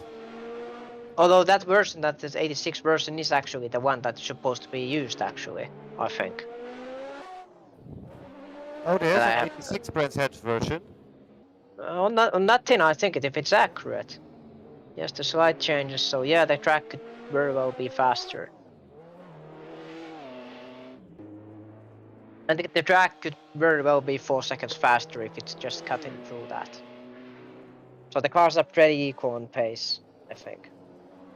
Although that version, that is 86 version, is actually the one that's supposed to be used, actually, I think. Oh, there's That I an have 86 Brands Hatch version. on that thing, I think if it's accurate. Yes, the slight changes, so yeah, the track could very well be faster. And the track could very well be 4 seconds faster if it's just cutting through that. So the cars are pretty equal on pace, I think.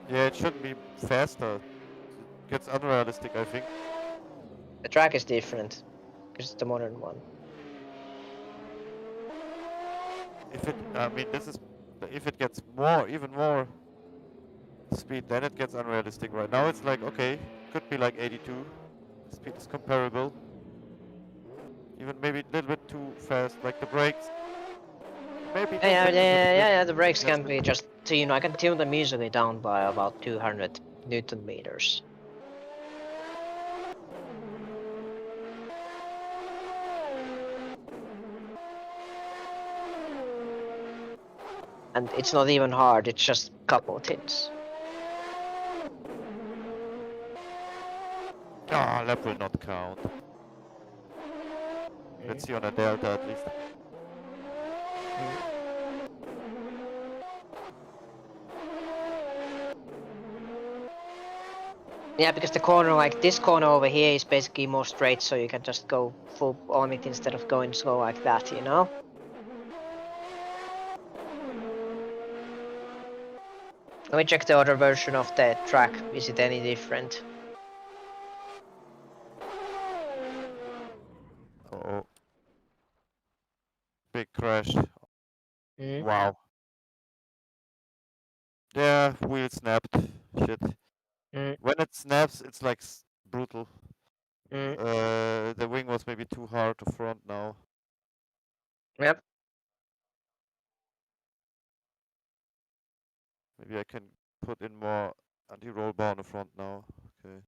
Yeah, it should be faster. It gets unrealistic, I think. The track is different, because it's the modern one. If it, I mean, this is, if it gets more, even more speed, then it gets unrealistic. Right now it's like, okay, could be like 82. Speed is comparable. Even maybe a little bit too fast, like the brakes. Maybe just a little bit. Yeah, the brakes That's can it. be just tuned. I can tune them easily down by about 200 Newton meters. And it's not even hard, it's just a couple of hits. Ah, lap will not count. Let's see on a delta at least. Yeah, because the corner, like this corner over here, is basically more straight, so you can just go full on it instead of going slow like that, you know? Let me check the other version of the track. Is it any different? Oh, big crash. Mm, Wow. Yeah, wheel snapped. Shit. mm, When it snaps, it's like brutal. mm. The wing was maybe too hard to front now. Yep. Maybe I can put in more anti-roll bar on the front now. Okay.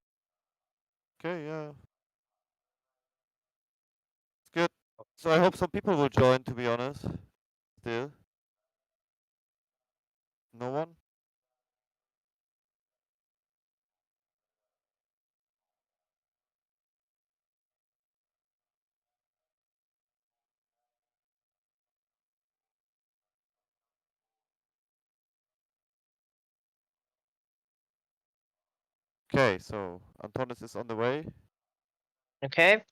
Okay, yeah. It's good. So I hope some people will join, to be honest. Still. No one? Okay, so Antonis is on the way. Okay.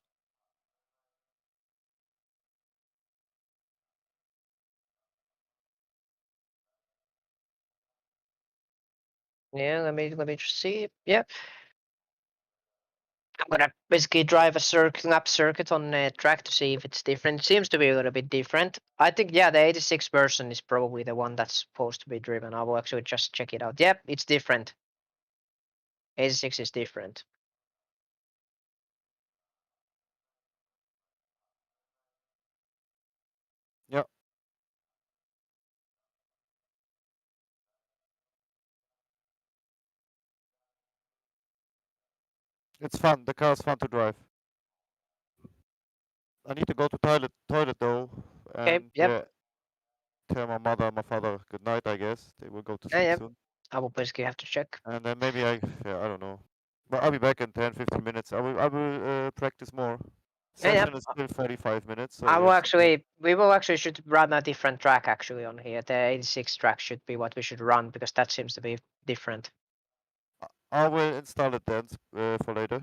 Yeah, let me just see. Yeah. I'm gonna basically drive a lap circuit on the track to see if it's different. It seems to be a little bit different. I think, yeah, the 86 version is probably the one that's supposed to be driven. I will actually just check it out. Yep, it's different. 86 is different. Yeah. It's fun. The car's fun to drive. I need to go to toilet though, Okay, and yep. tell my mother and my father good night. I guess they will go to Yeah, sleep yep. soon, I will basically have to check. and then maybe I don't know. But I'll be back in 10, 15 minutes. I will practice more. Yeah, yep. Session is still 45 minutes, so I we will have some time. actually, we will actually should run a different track actually on here. The 86 track should be what we should run because that seems to be different. I will install it then for later.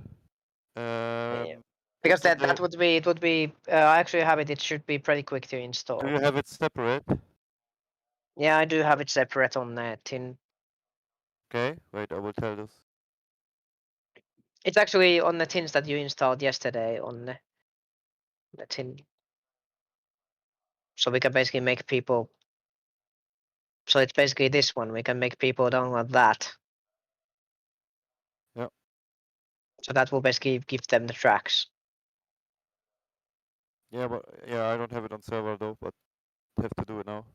Yeah. Um, Because it's in that the. would be, it would be, I actually have it. It should be pretty quick to Do install. you have it separate? Yeah, I do have it separate on tin. Okay, wait, I will tell this. It's actually on the tins that you installed yesterday on the tin. So we can basically make people. So it's basically this one. We can make people download that. Yeah. So that will basically give them the tracks. Yeah, but yeah, I don't have it on server though, but have to do it now.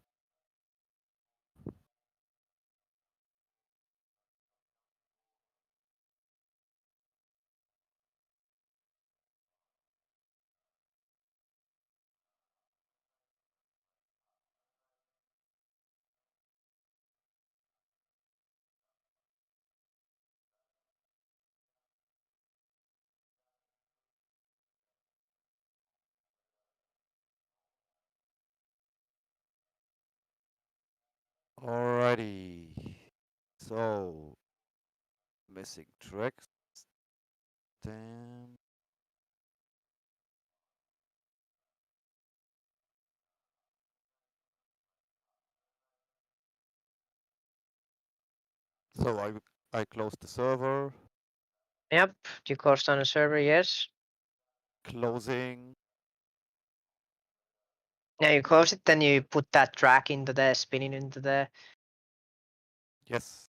Alrighty. So missing tracks. Damn. So I closed the server. Yep. You closed on the server, yes. Closing. Yeah, you close it, then you put that track into the spinning into the. Yes.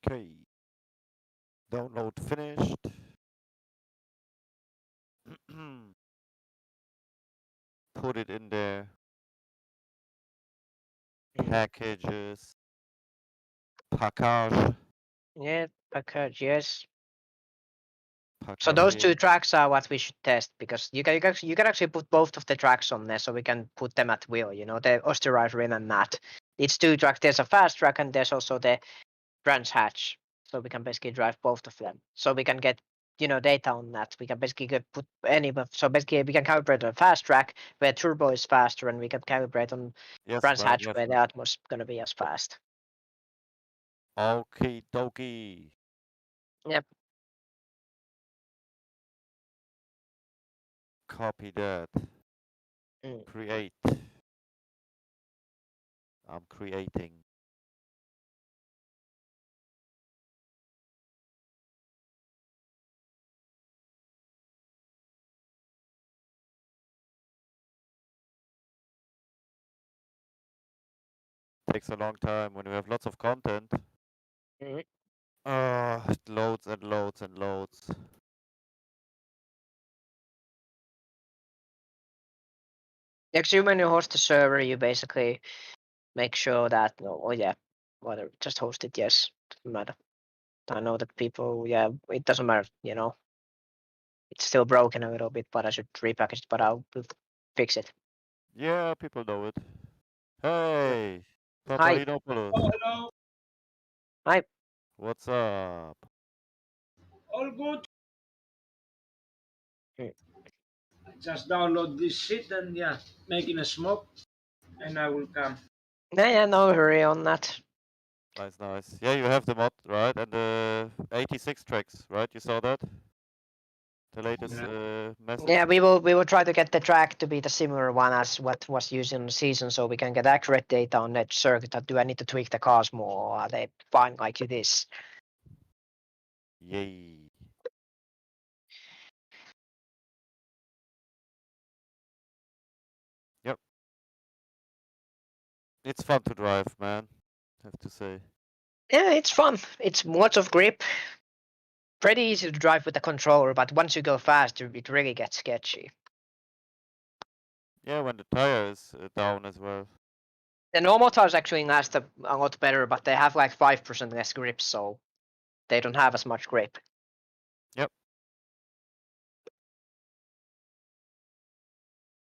Okay. Download finished. Put it in there. Mm. Packages. Package. Yeah, package, yes. So Package those here. two tracks are what we should test because you can actually put both of the tracks on there, so we can put them at will. You know, the Osterreich Rim and that. It's two tracks. There's a fast track and there's also the branch hatch. So we can basically drive both of them. So we can get data on that. We can basically put so basically we can calibrate on fast track where turbo is faster, and we can calibrate on Yes, branch man. hatch Yes, where the man. Atmos is gonna be as fast. Okie dokie. Yep. Copy that. Mm. Create. I'm creating. Takes a long time when we have lots of content. Mhm. It loads and loads and loads. Actually, when you host a server, you basically make sure that whatever, just host it. Yes, doesn't matter. I know that people, it doesn't matter. It's still broken a little bit, but I should repackage it. But I'll fix it. Yeah, people know it. Hey, Hi, Papalinopoulos. Hello, hi. What's up? all good. Mm. Just download this shit and making a smoke, and I will come. Yeah, no hurry on that. Nice, nice. Yeah, you have the mod, right? And the 86 tracks, right? You saw that? The latest Yeah. message? Yeah, we will try to get the track to be the similar one as what was used in the season, so we can get accurate data on that circuit. Do I need to tweak the cars more, or are they fine like it is? Yay. Yep. It's fun to drive, man. Have to say. Yeah, it's fun. It's lots of grip. Pretty easy to drive with the controller, but once you go faster, it really gets sketchy. Yeah, when the tire is down as well. The normal tires actually last a lot better, but they have like 5% less grip, so they don't have as much grip. Yep.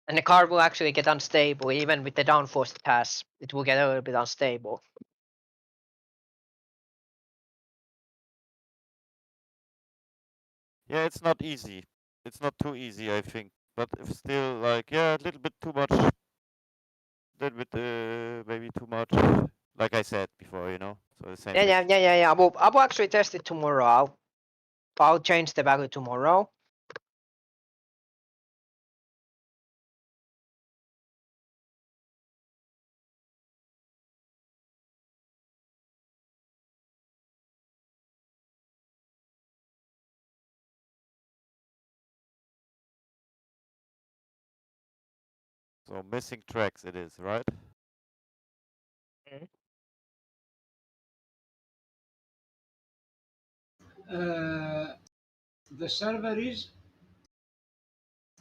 And the car will actually get unstable, even with the downforce pass. It will get a little bit unstable. Yeah, it's not easy. It's not too easy, I think. But if still, like, yeah, a little bit too much. A little bit, maybe too much. Like I said before, you know? So the same thing. Yeah. I will actually test it tomorrow. I'll change the value tomorrow. So missing tracks it is, right? Mhm. The server is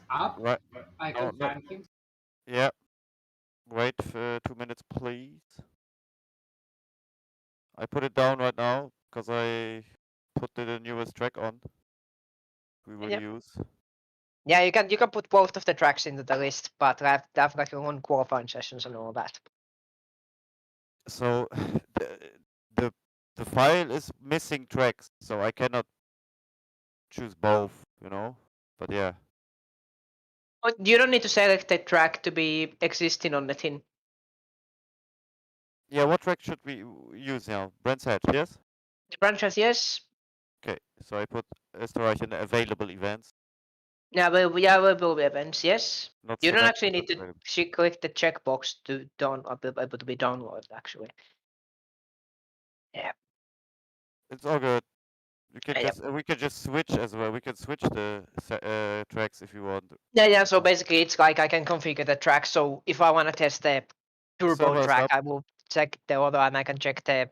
up. Right. I No, can no. find him. Yeah. Wait for 2 minutes, please. I put it down right now because I put the newest track on. We will Yep. use. Yeah, you can put both of the tracks into the list, but I have like your own qualifying sessions and all that. So the the file is missing tracks, so I cannot choose both, you know. But yeah. You don't need to select the track to be existing on the tin. Yeah, what track should we use now? Brand's Hatch, yes? The branches, yes. Okay, so I put Österreich in the available events. Yeah, will be events, yes. Not You don't select, actually but need to available. click the checkbox to be able to be downloaded. Actually, yeah. It's all good. Yeah. We can just switch as well. We can switch the tracks if you want. Yeah. So basically, it's like I can configure the track. So if I want to test the turbo Server is track, up. I will check the other, and I can check the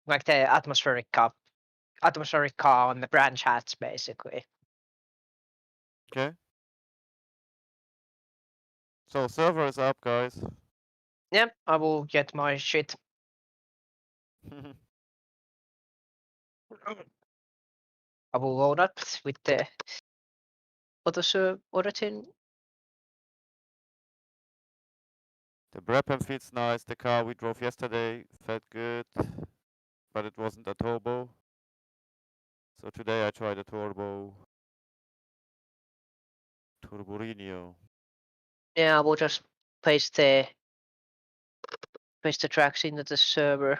atmospheric car on the branch hats, basically. Okay. So server is up, guys. Yep, I will get my shit. I will load up with the other thing. The Brabham feels nice. The car we drove yesterday felt good, but it wasn't a turbo. So today I tried a turbo. Turborinho. Yeah, I will just paste the tracks into the server.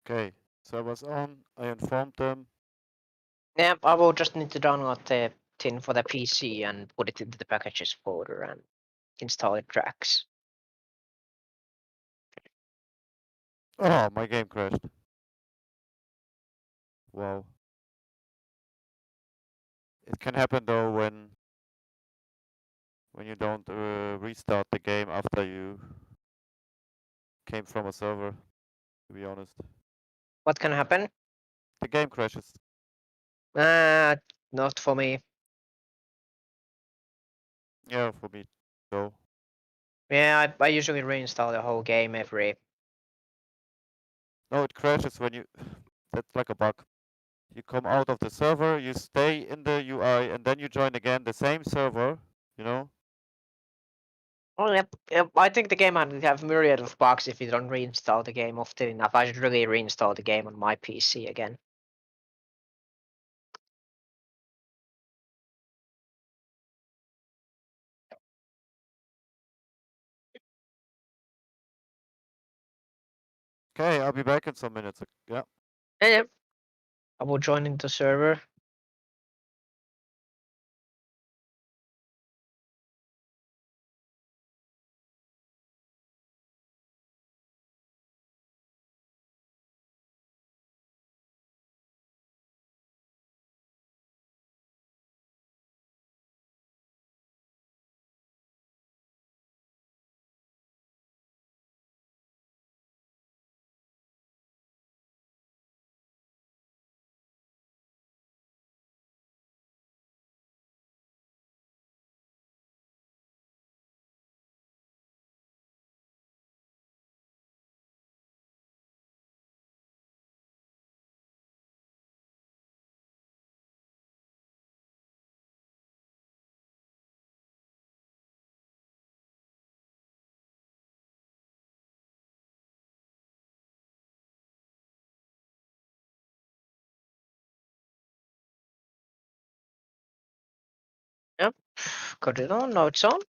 Okay, server's on. I informed them. Yep, I will just need to download the thing for the PC and put it into the packages folder and install the tracks. Oh, my game crashed. Wow. It can happen though when you don't restart the game after you came from a server, to be honest. What can happen? The game crashes. Not for me. Yeah, for me. So, Yeah, I usually reinstall the whole game every. no, it crashes when you... That's like a bug. You come out of the server, you stay in the UI, and then you join again the same server, you know? Oh, yep. I think the game might have myriad of bugs if you don't reinstall the game often enough. I should really reinstall the game on my PC again. Okay, I'll be back in some minutes. Yeah. Yep. I will join into server. Yep. Got it on. Now it's on.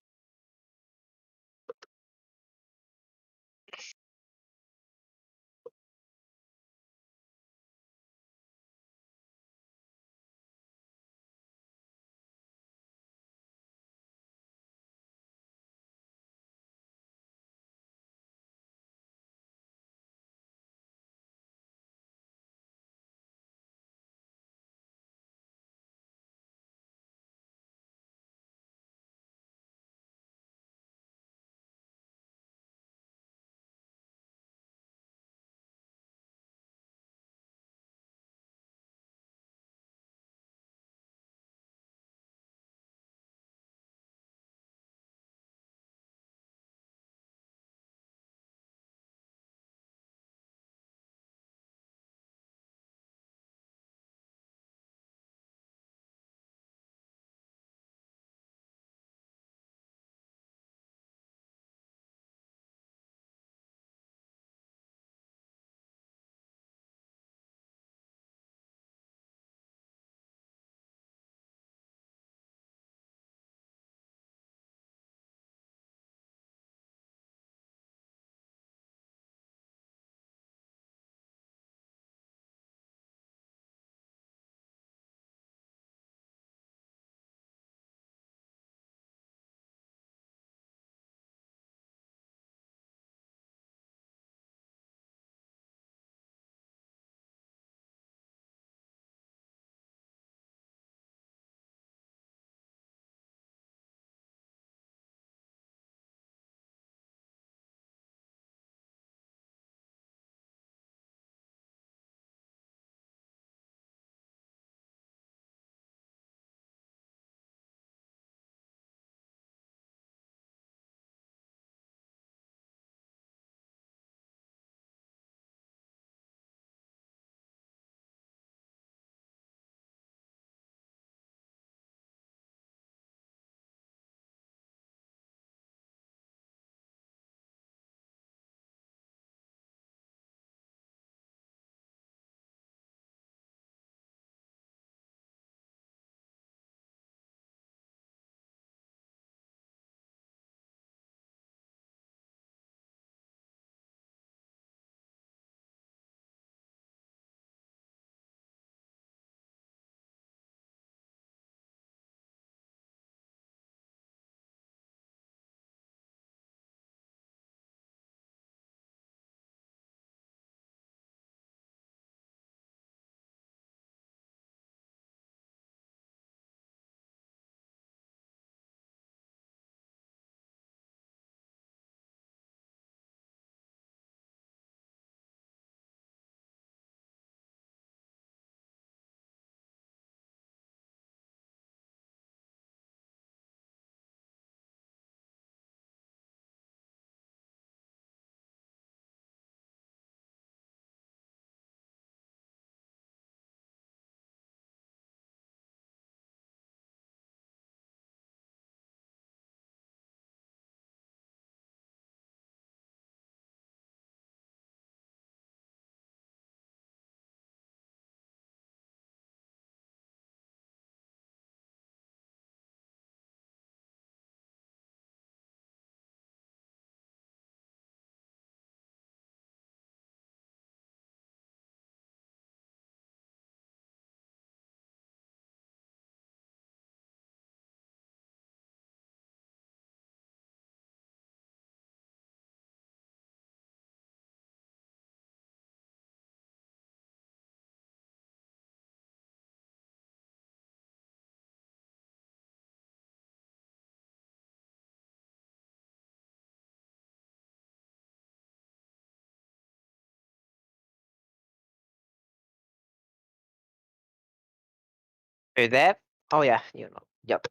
Are you there? Oh yeah, you know. Yep.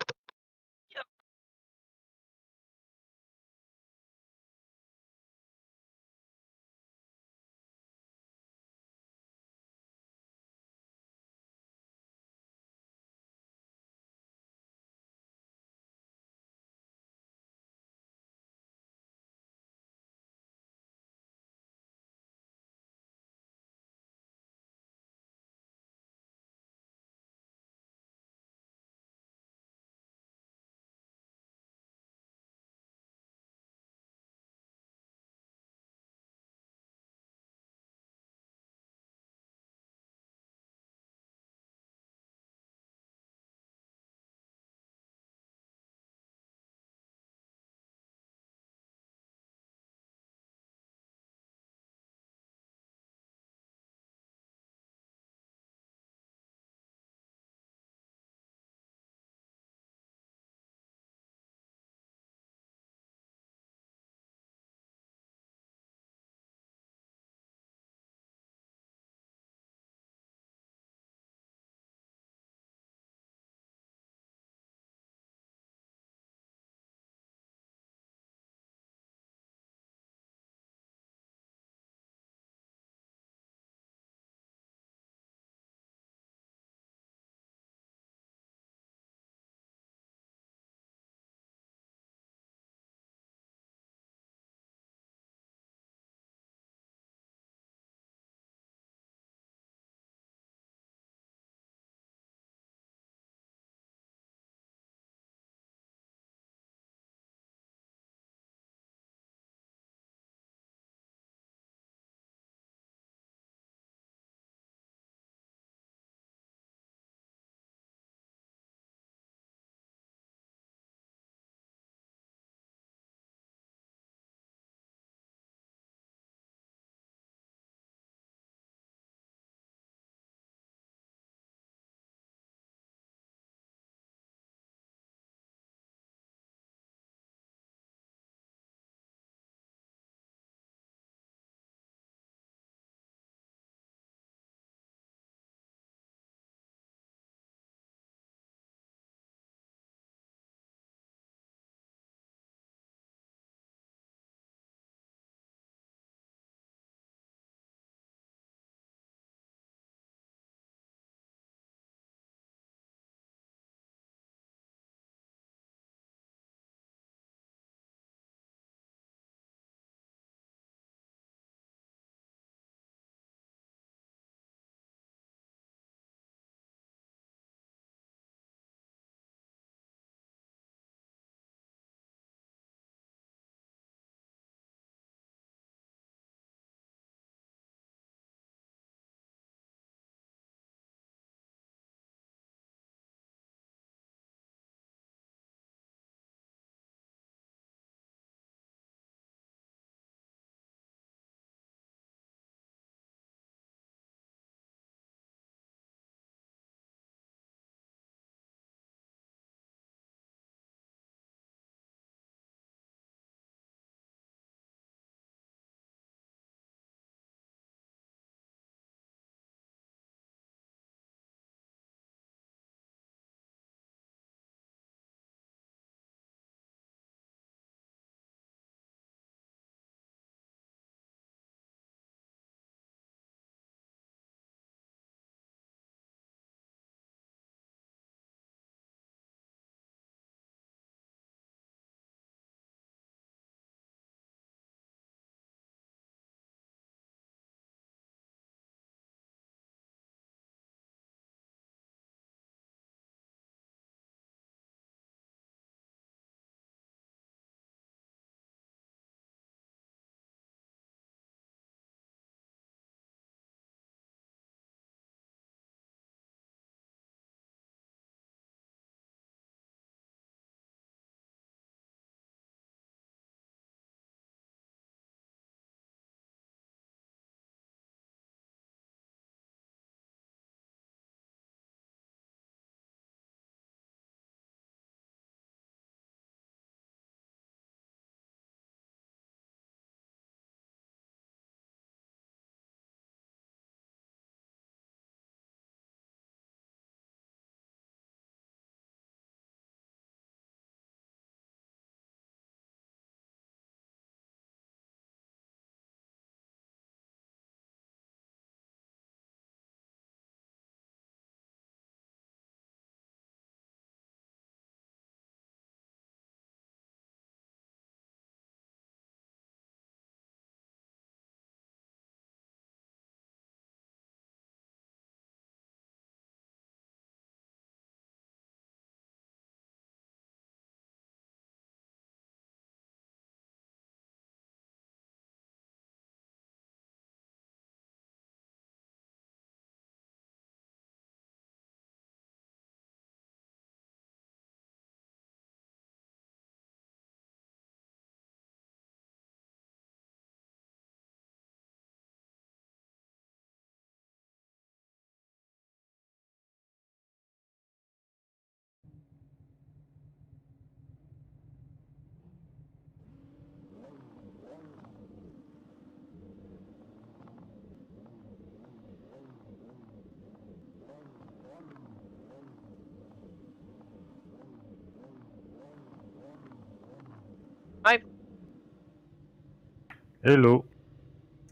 Hello.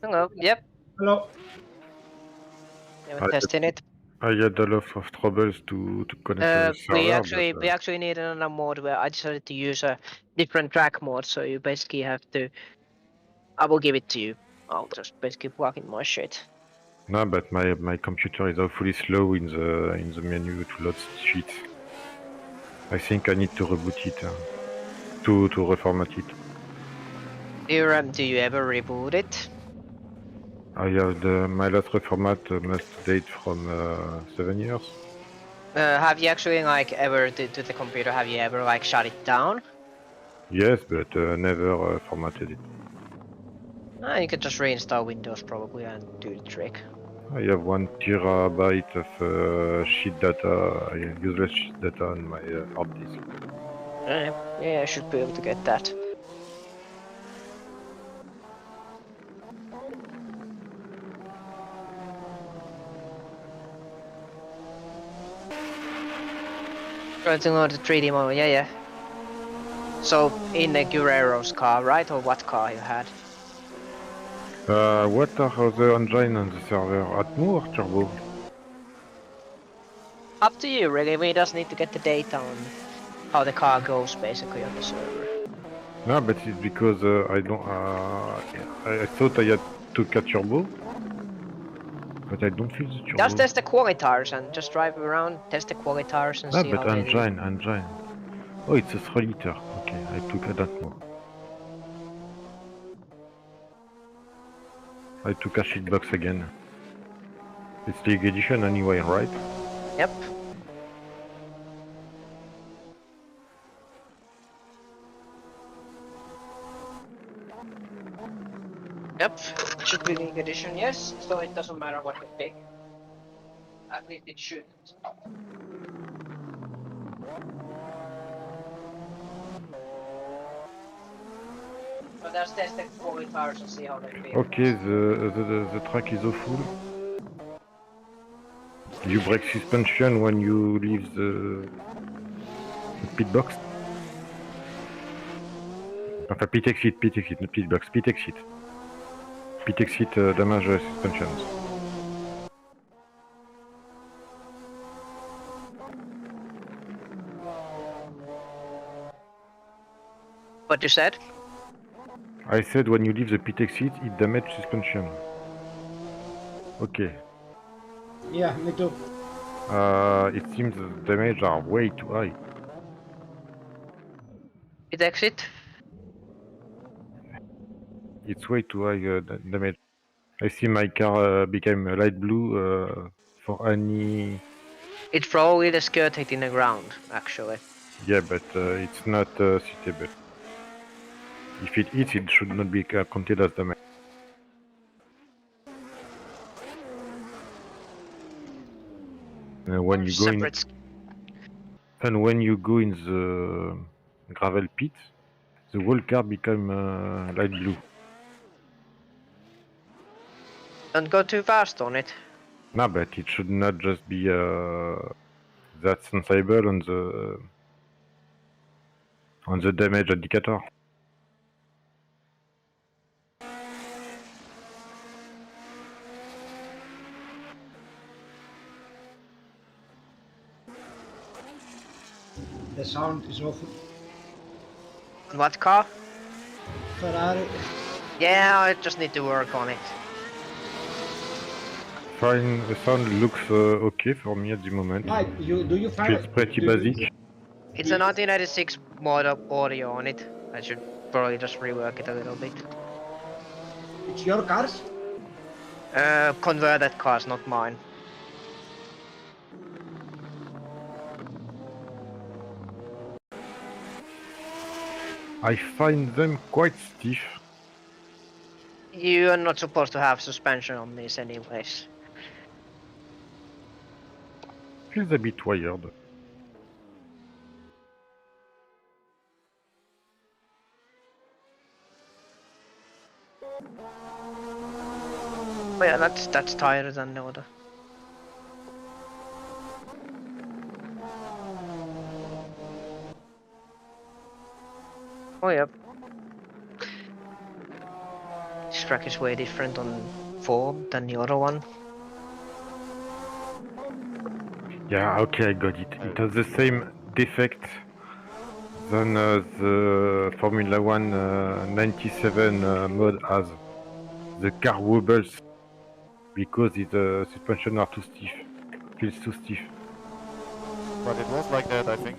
Hello. Yep. Hello. Yeah, I we're testing it. had a lot of troubles to connect the We server, but actually need another mode where I decided to use a different track mode. So you basically have to. I will give it to you. I'll just basically plug in my shit. no, but my computer is awfully slow in the menu to load sheets. I think I need to reboot it, to reformat it. Do you ever reboot it? I have my last reformat must date from 7 years. Have you actually like ever to the computer? Have you ever like shut it down? Yes, but never formatted it. You can just reinstall Windows probably and do the trick. I have 1 terabyte of sheet data, useless sheet data on my hard disk. Yeah, I should be able to get that. Trying to load the 3D model. Yeah. So in the Guerrero's car, right? Or what car you had? What are the engine on the server? Atmo or Turbo? Up to you, really. We just need to get the data on how the car goes basically on the server. No, but it's because I don't. I thought I had to cut Turbo, but I don't feel the Turbo. Just test the qualifiers and just drive around, test the qualifiers and No, see but how they do. engine. Oh, it's a 3 liter. Okay, I took that more. I took a sheet box again. It's League Edition anyway, right? Yep. Yep. Should be League Edition, yes. So it doesn't matter what you pick. At least it shouldn't. But just test the qualifiers and see how they feel. Okay, the track is awful. You break suspension when you leave the pit box. Enfin, pit exit, not pit box, pit exit. Pit exit damage suspensions. What you said? I said when you leave the pit exit, it damages suspension. Okay. Yeah, me too. It seems the damage are way too high. It exit? It's way too high damage. I see my car became light blue for any... It's probably the skirt hitting the ground, actually. Yeah, but it's not suitable. If it hits, it should not be counted as damage. When you go in... Separate. And when you go in the gravel pit, the whole car become light blue. Don't go too fast on it. No, but it should not just be that sensible on the damage indicator. The sound is awful. What car? Ferrari. Yeah, I just need to work on it. Fine, the sound looks okay for me at the moment. Mike, do you find Feels pretty basic. It's a 1996 model audio on it. I should probably just rework it a little bit. It's your cars? Converted cars, not mine. I find them quite stiff. You are not supposed to have suspension on these anyways. Feels a bit wired. Oh yeah, that's tighter than the other. Oh yeah. track is way different on form than the other one. Yeah, okay, I got it. It has the same defect than the Formula One 97 mod has. The car wobbles because the suspension are too stiff. Feels too stiff. But it was like that, I think.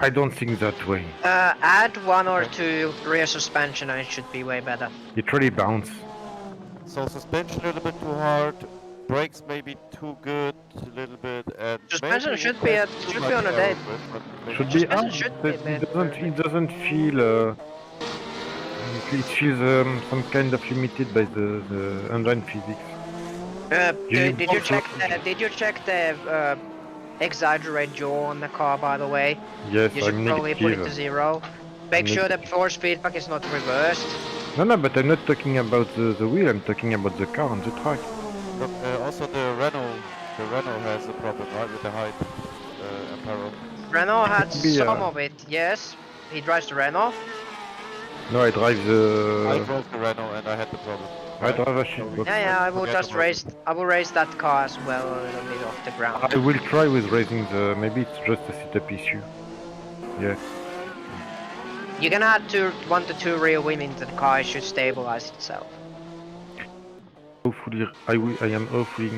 I don't think that way. Add one or Okay. two rear suspension and it should be way better. It really bounces. So suspension a little bit too hard, brakes maybe too good a little bit, and Suspension maybe should it be has at, too should much be on a aero day. grip, but maybe Should be Suspension up, should but be it doesn't feel. It feels some kind of limited by the engine physics. Did you check the exaggerate yaw on the car, by the way? Yes, You should I'm probably put it to negative. 0. Make sure the force feedback is not reversed. No, but I'm not talking about the wheel. I'm talking about the car on the track. Look, also the Renault has a problem, right, with the height apparel. Renault had Maybe, some of it, yes. He drives the Renault. No, I drive I the. drove the Renault and I had the problem. I Right? drive a shitbox. Yeah, I will Forget just about raise. I will raise that car as well a little bit off the ground. I will try with raising the. Maybe it's just a setup issue. Yeah. You can add 1 to 2 rear wheel into the car. It should stabilize itself. Hopefully, I am hoping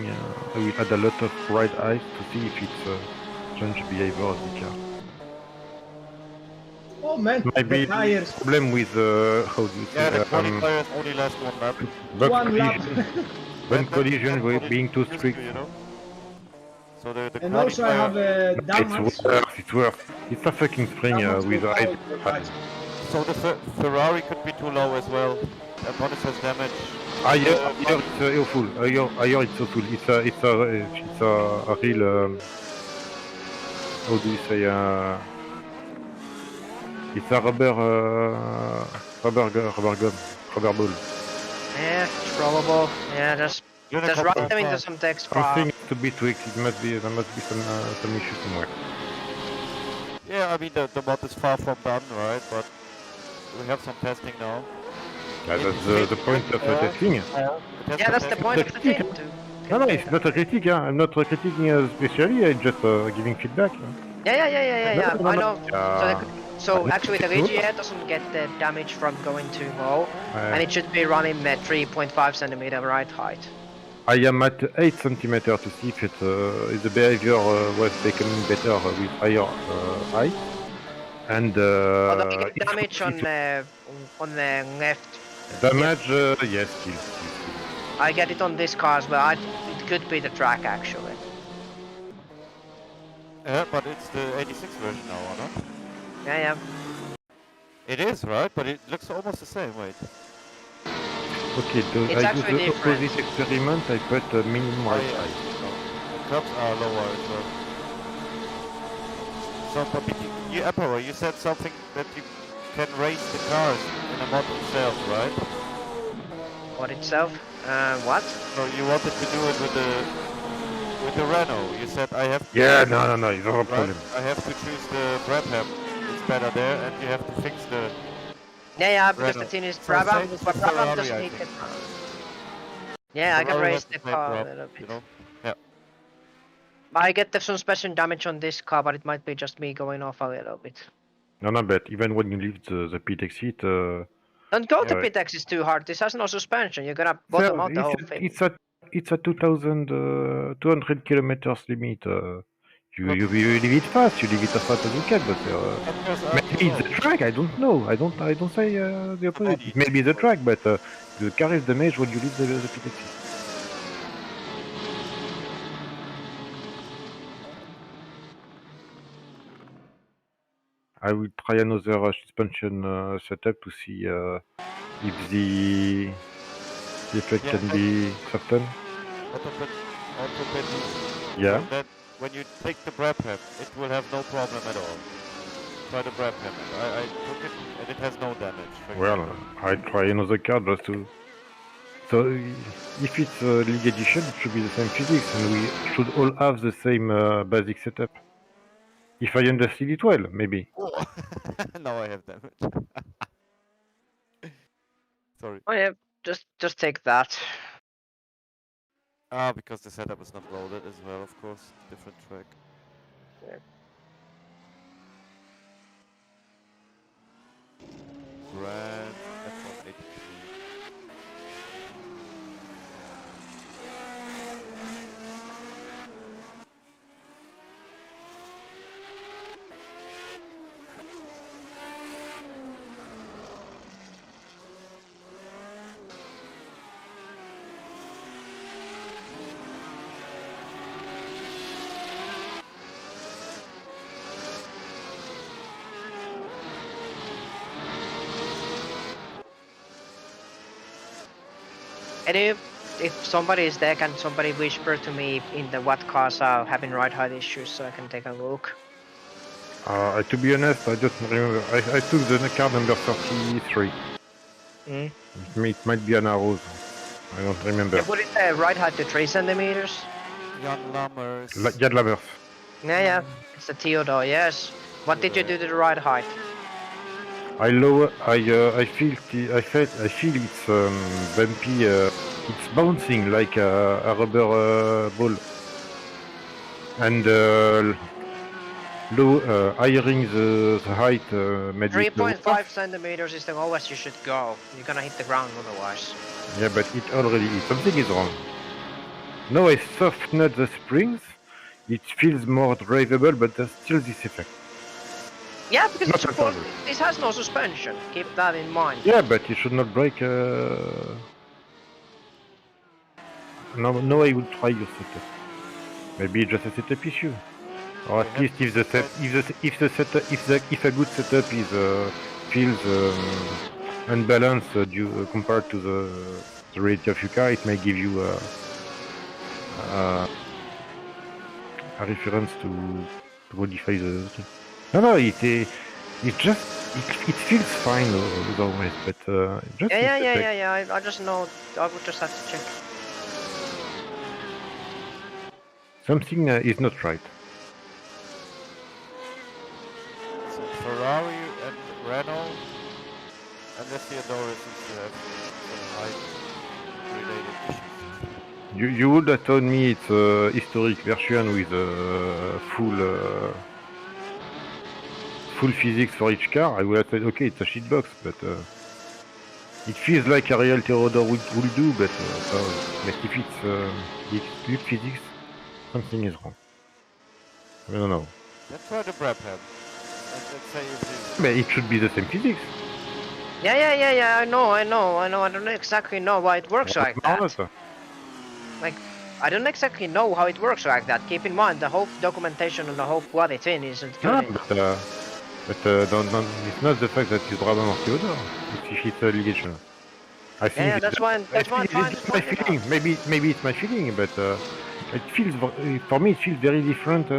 I will add a lot of ride ice to see if it's change behavior of the car. Oh man, Maybe the tires. problem with how do you say Yeah, the qualifiers only last one lap. box One lap. collision. When collision with being too Used to, strict. you know? So the And also I have qualifier. a damage. It's worse. It's a fucking spring Damage with for ice. power. So the Ferrari could be too low as well. Upon it says damage. Higher it's awful. Higher it's awful. It's a real. How do you say? It's a rubber ball. Yeah, it's probable. Yeah, just write them into some text file. Something has to be tweaked. There must be some issue somewhere. Yeah, I mean the mod is far from done, right? But we have some testing now. Yeah, that's the point of the testing. Yeah, that's the point of the thing. No, it's not a critique. Huh? I'm not critiquing especially. I'm just giving feedback. Yeah. I know. Uh, So actually, the VGA doesn't get the damage from going too low, and it should be running at 3.5 centimeter ride height. I am at 8 centimeters to see if if the behavior was becoming better with higher height. And Although you get damage on the left. damage, yes, still. I get it on this car as well. It could be the track actually. Yeah, but it's the 86 version now, or not? Yeah. It is, right? But it looks almost the same. Wait. Okay, It's I do actually the different. opposite experiment. I put minimum ride yeah. height. The curbs are lower as well. So, but you, Apollo, you said something that you can race the cars in a mod itself, right? What itself? What? So you wanted to do it with the Renault. You said I have. Yeah, no, it's not a Right? problem. I have to choose the Brabham. It's better there, and you have to fix the. Yeah, because Renault. the thing is, So Brabham, same as but with Brabham Ferrari, doesn't I need think. it. Yeah, I can Ferrari raise has the same car a problem, little bit. you know? Yeah. I get the suspension damage on this car, but it might be just me going off a little bit. No, but even when you leave the pit exit, Don't go to Yeah. pit X, it's too hard. This has no suspension. You're gonna bottom out the whole thing. it's a 2,200 kilometers limit. You leave it fast. You leave it as fast as you can. But maybe it's the track. I don't know. I don't say the opposite. It may be the track, but the car is damaged when you leave the pit exit. I will try another suspension setup to see if the effect can be softened. Yeah. So that when you take the Brabham, it will have no problem at all. Try the Brabham. I took it and it has no damage. Well, I'll try another card just to. So, if it's League Edition, it should be the same physics, and we should all have the same basic setup. If I understood it well, maybe. now I have damage. Sorry. Oh yeah, just take that. Ah, because the setup is not loaded as well, of course. Different track. Yeah. Grand F183. And if somebody is there, can somebody whisper to me in the what cars are having ride height issues so I can take a look? To be honest, I don't remember. I took the car number 33. Mm. It might be an Arrows. I don't remember. You put it ride height to 3 centimeters. Jan Lammers. Jan Lammers. Yeah, it's the Theodore. Yes. What did you do to the ride height? I feel it's bumpy. It's bouncing like a rubber ball, and hiring the height maybe. 3.5 centimeters is the lowest you should go. You're gonna hit the ground otherwise. Yeah, but something is wrong. Now I softened the springs. It feels more drivable, but there's still this effect. Yeah, because Not it's supposed, at all. this has no suspension. Keep that in mind. Yeah, but it should not break. No, I will try your setup. Maybe just a setup issue, or at least if a good setup is feels unbalanced compared to the reality of your car, it may give you a reference to modify the. No, it feels fine otherwise, but just Yeah. I just know. I would just have to check. something is not right. So Ferrari and Renault and the Theodore seems to have some height-related issues. You would have told me it's a historic version with full physics for each car. I would have said, okay, it's a shitbox, but it feels like a real Theodore would do, but if it's good physics, something is wrong. I don't know. Let's try the Brabham. Let's say if But it should be the same physics. Yeah. I know. I don't exactly know why it works like that. Like, I don't exactly know how it works like that. Keep in mind, the whole documentation and the whole quality thing isn't good enough. But don't, it's not the fact that it's Brabham or Theodore. It's a litigation. I think. Yeah, that's why I'm trying to my point it feeling. out. Maybe it's my feeling, but it feels for me. It feels very different.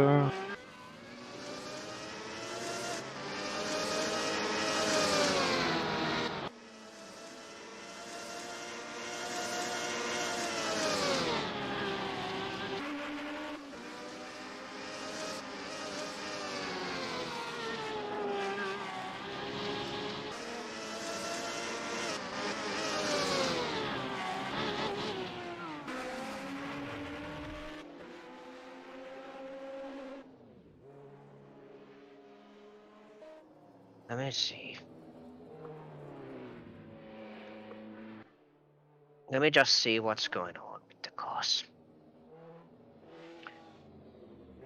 Let me see. Let me just see what's going on with the cars.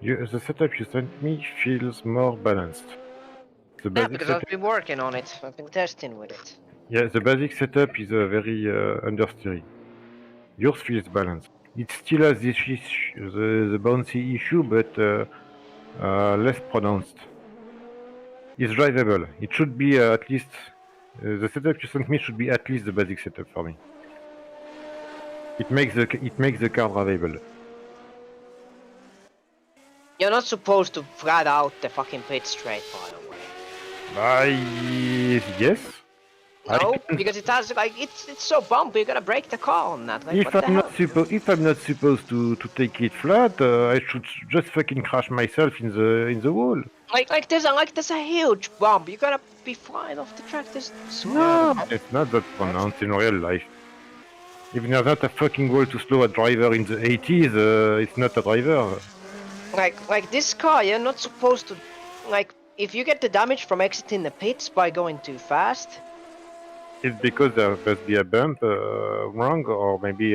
The setup you sent me feels more balanced. The Yeah, basic because setup, I've been working on it. I've been testing with it. yeah, the basic setup is very understeering. Yours feels balanced. It still has this the bouncy issue, but less pronounced. It's drivable. It should be at least the setup you sent me should be at least the basic setup for me. It makes the car drivable. You're not supposed to flat out the fucking pit straight, by the way. Yes. No, because it has like it's so bumpy. You're gonna break the car on that. Like, If I'm not supposed to take it flat, I should just fucking crash myself in the wall. Like there's a huge bump. You're gonna be flying off the track. There's No, it's not that pronounced in real life. If there's not a fucking wall to slow a driver in the 80s, it's not a driver. like this car. You're not supposed to. Like if you get the damage from exiting the pits by going too fast. It's because there must be a bump wrong, or maybe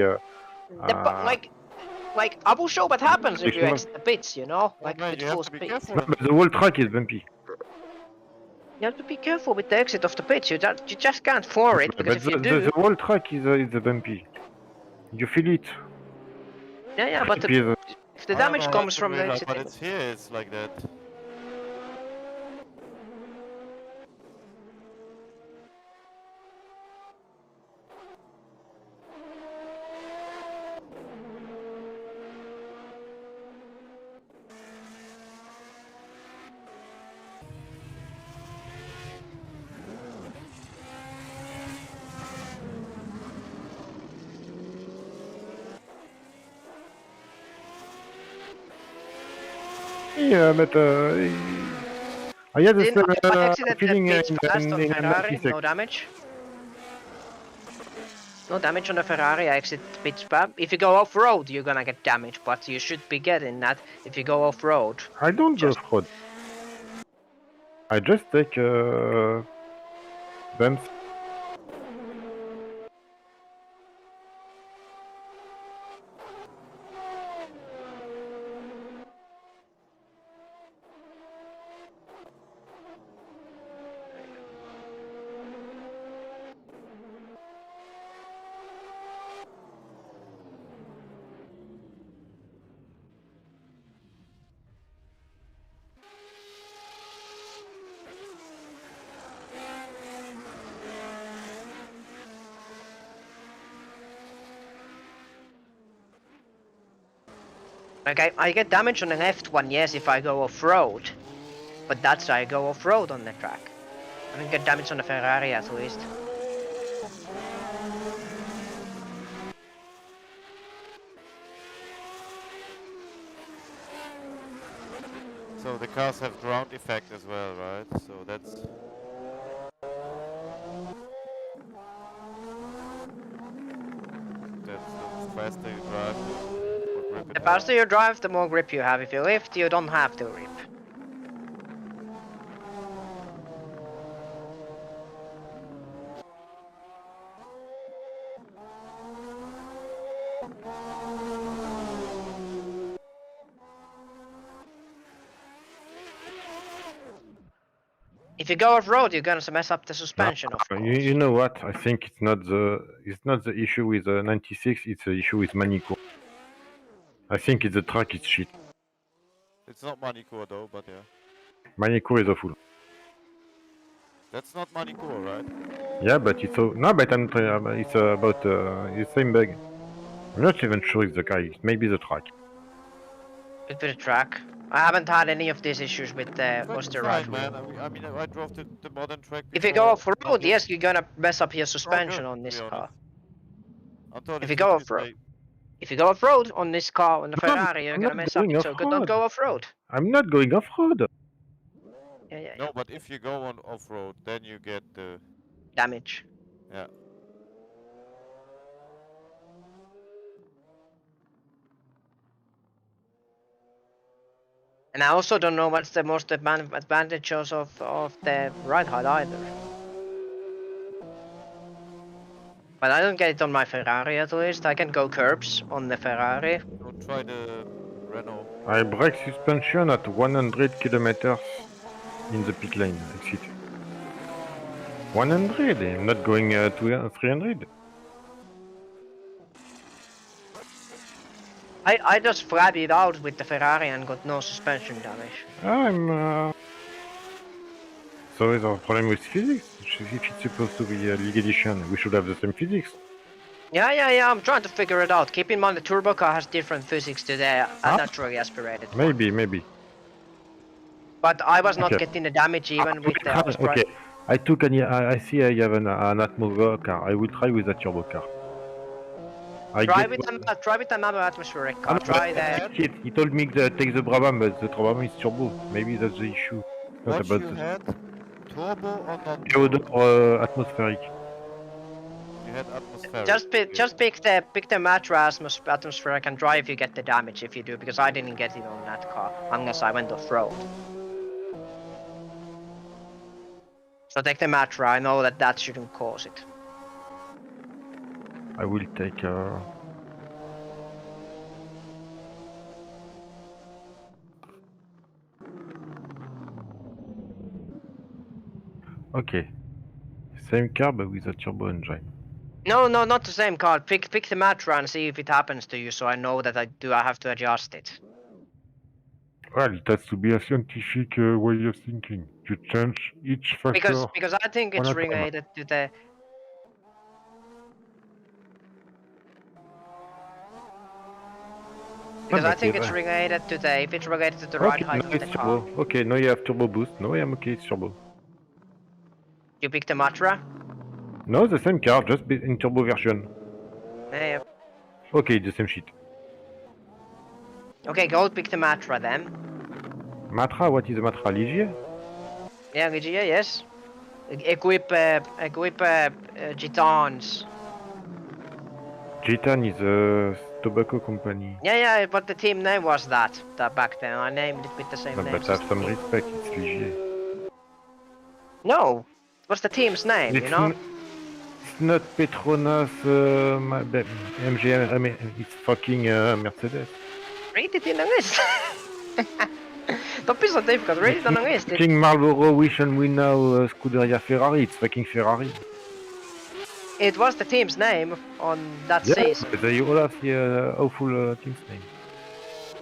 Like I will show what happens if you Sure. exit the pits. You know, like man, with you have full to be speed. careful. no, but the whole track is bumpy. You have to be careful with the exit of the pits. You just can't for it because But if you the do, whole track is bumpy. You feel it. yeah, but It if the I don't damage know comes how to from the realize, but exiting. it's here. It's like that. yeah, but I had the Didn't same I exited the feeling pits fast on in Ferrari? 96. No damage. No damage on the Ferrari. I exit the pits fast. If you go off road, you're gonna get damage, but you should be getting that if you go off road. I don't go Just- fraud. I just take bumps. Okay, I get damage on the left one, yes, if I go off road, but that's I go off road on the track. I don't get damage on the Ferrari at least. So the cars have ground effect as well, right? So that's. The faster you drive, the more grip it The has. faster you drive, the more grip you have. If you lift, you don't have to grip. If you go off road, you're gonna mess up the suspension, of course. You know what? I think it's not the issue with 96. It's the issue with Manico. I think the track is shit. It's not Manicourt though, but yeah. Manico is awful. That's not Manicourt, right? Yeah, but it's no, but it's about the same bug. I'm not even sure it's the guy. Maybe the track. Could be the track. I haven't had any of these issues with the Fucking Buster fine, right man. wheel. I mean, I drove the modern track If you before. go off I'll road, get- yes, you're gonna mess up your it's all suspension good, on to this be car. honest. Until If the you go future off road, say- if you go off road on this car, on the No, Ferrari, you're I'm gonna not mess up. going So good, don't off-road. go off road. I'm not going off road. Yeah. No, but if you go on off-road, then you get the... Damage. Yeah. And I also don't know what's the most advantages of the ride height either. But I don't get it on my Ferrari at least. I can go curbs on the Ferrari. So try the Renault. I brake suspension at 100 kilometers in the pit lane. Exit. 100. I'm not going to 300. I just flapped it out with the Ferrari and got no suspension damage. So is our problem with physics? If it's supposed to be a league edition, we should have the same physics. Yeah, I'm trying to figure it out. Keep in mind the turbo car has different physics to the naturally aspirated one. Maybe. But I was not Okay. getting the damage even with the Okay, I took I see I have an Atmo car. I will try with a turbo car. I Try get with what- another atmospheric Ah, car. no, Try but the. shit, he told me to take the Brabham, but the Brabham is turbo. Maybe that's the issue. It's not What about you the had? Turbo or Theodore non-turbo? atmospheric. You had atmospheric. Just pick, okay. just pick the Matra atmospheric and try if you get the damage. If you do, because I didn't get it on that car unless I went off road. So take the Matra. I know that shouldn't cause it. I will take. Okay. Same car but with a turbo engine. No, not the same car. Pick the Matra and see if it happens to you, so I know that I have to adjust it. Well, it has to be a scientific way of thinking. You change each factor. Because I think one it's at a time. related to the. Because I think it's related to the. If it's related to the ride Okay, height now of the it's car. turbo. Okay, now you have turbo boost. No, I am okay, it's turbo. You pick the Matra. No, the same car, just in turbo version. Yeah. Okay, the same shit. Okay, go pick the Matra then. Matra, what is a Matra? Ligier? Yeah, Ligia, yes. Equip Gitans. Gitan is a tobacco company. Yeah, but the team name was that back then. I named it with the same No, name but as have the some team. respect, it's Ligier. No, what's the team's name? You know. It's not Petronas, MGM, I mean, it's fucking Mercedes. Read it in English. Don't be so difficult. Read it in English. Fucking Marlboro, Wish and We Now, Scuderia Ferrari, it's fucking Ferrari. It was the team's name on that season. But they all have the awful team's name.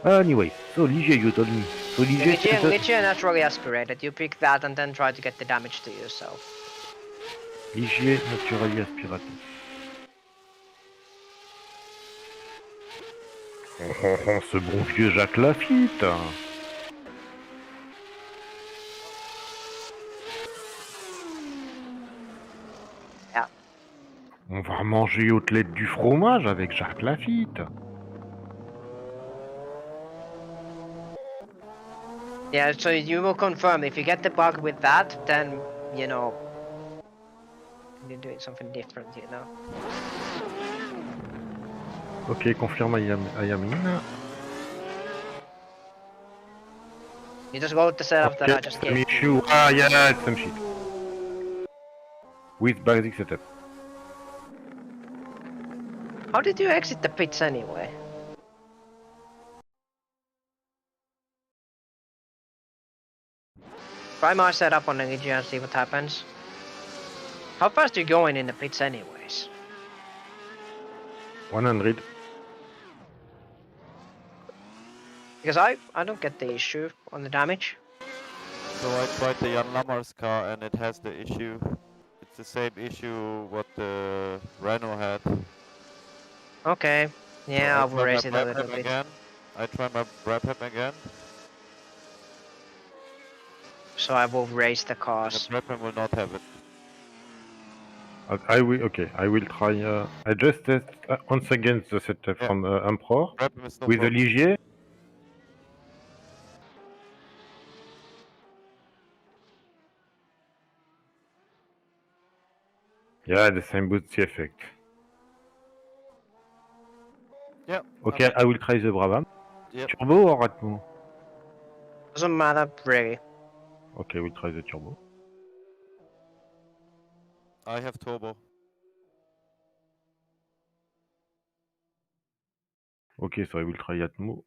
Anyway, so Ligier, you told me. So Ligia naturally aspirated. You pick that and then try to get the damage to yourself. Ligier naturally aspirated. Oh, ce bon vieux Jacques Lafitte. Yeah. On va manger côtelette du fromage avec Jacques Lafitte. Yeah, so you will confirm if you get the bug with that, then you know you're doing something different, you know. Ok, confirme I am in. You just go with the setup that I just Some gave. issue. Ah, yeah, it's some shit. With basic setup. How did you exit the pits anyway? Try my setup on the Ligia and see what happens. How fast are you going in the pits anyways? 100. Because I don't get the issue on the damage. So I tried the Jan Lammer's car and it has the issue. It's the same issue what the Renault had. Okay. Yeah, I'll raise it a little bit. Again. I try my Brabham again. So I will raise the The cars. Brabham will not have it. I will try. I just test once again the setup Yeah. from Emperor Brabham is no with the problem. Ligier. Yeah, the same boost effect. Yeah. Okay, I will try the Brabham. Yep. Turbo or Atmo? Doesn't matter really. Okay, we'll try the turbo. I have turbo. Okay, so I will try Atmo.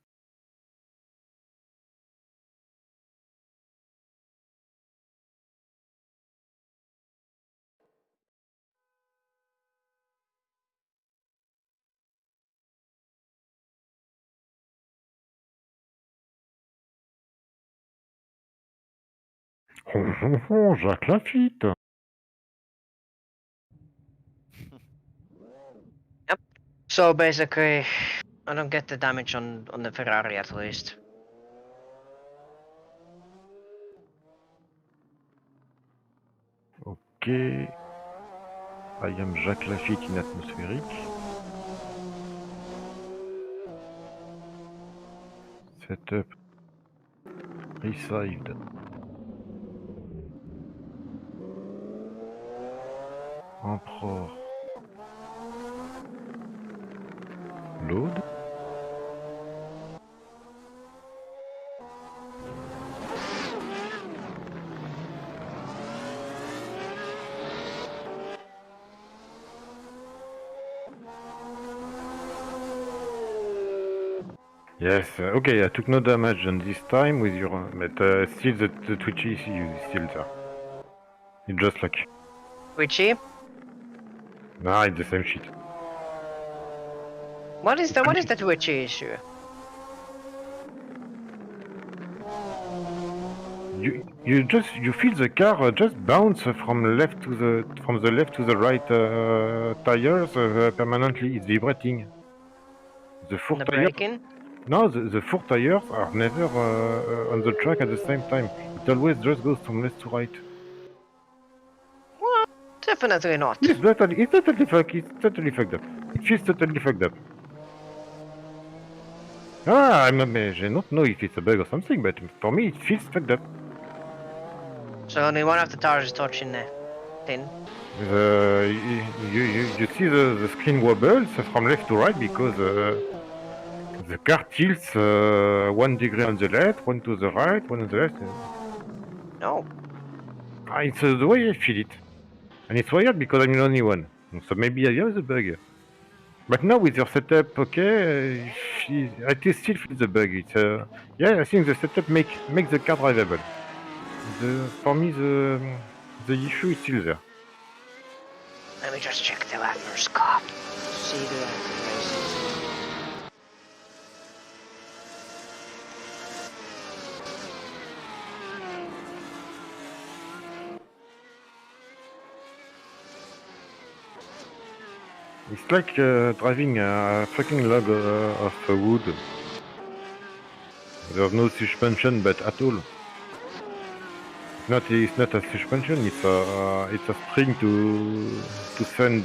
Oh, Jacques Lafitte. So basically, I don't get the damage on the Ferrari at least. Okay. I am Jacques Lafitte in atmospheric. Setup. Received. Emperor. Load. Yes, okay, I took no damage on this time with your... but still the twitchy is still there. It's just like... Richie, Nah, it's the same shit. what is the Richie issue? You feel the car just bounce from the left to the right tires permanently. It's vibrating. The four The tires... braking? No, the four tires are never on the track at the same time. It always just goes from left to right. Well, definitely not. It's totally fucked up. It feels totally fucked up. I don't know if it's a bug or something, but for me it feels fucked up. So only one of the tires is touching the thing. You see the screen wobbles from left to right because the car tilts 1 degree on the left, 1 to the right, 1 on the left. No. It's the way I feel it. And it's weird because I'm the only one. So maybe I have the bug. But now with your setup, okay, I still feel the bug. It's yeah, I think the setup makes the car drivable. For me, the issue is still there. Let me just check the first car. See the races. It's like driving a fucking log of wood. There's no suspension, but at all. It's not a suspension. It's a spring to send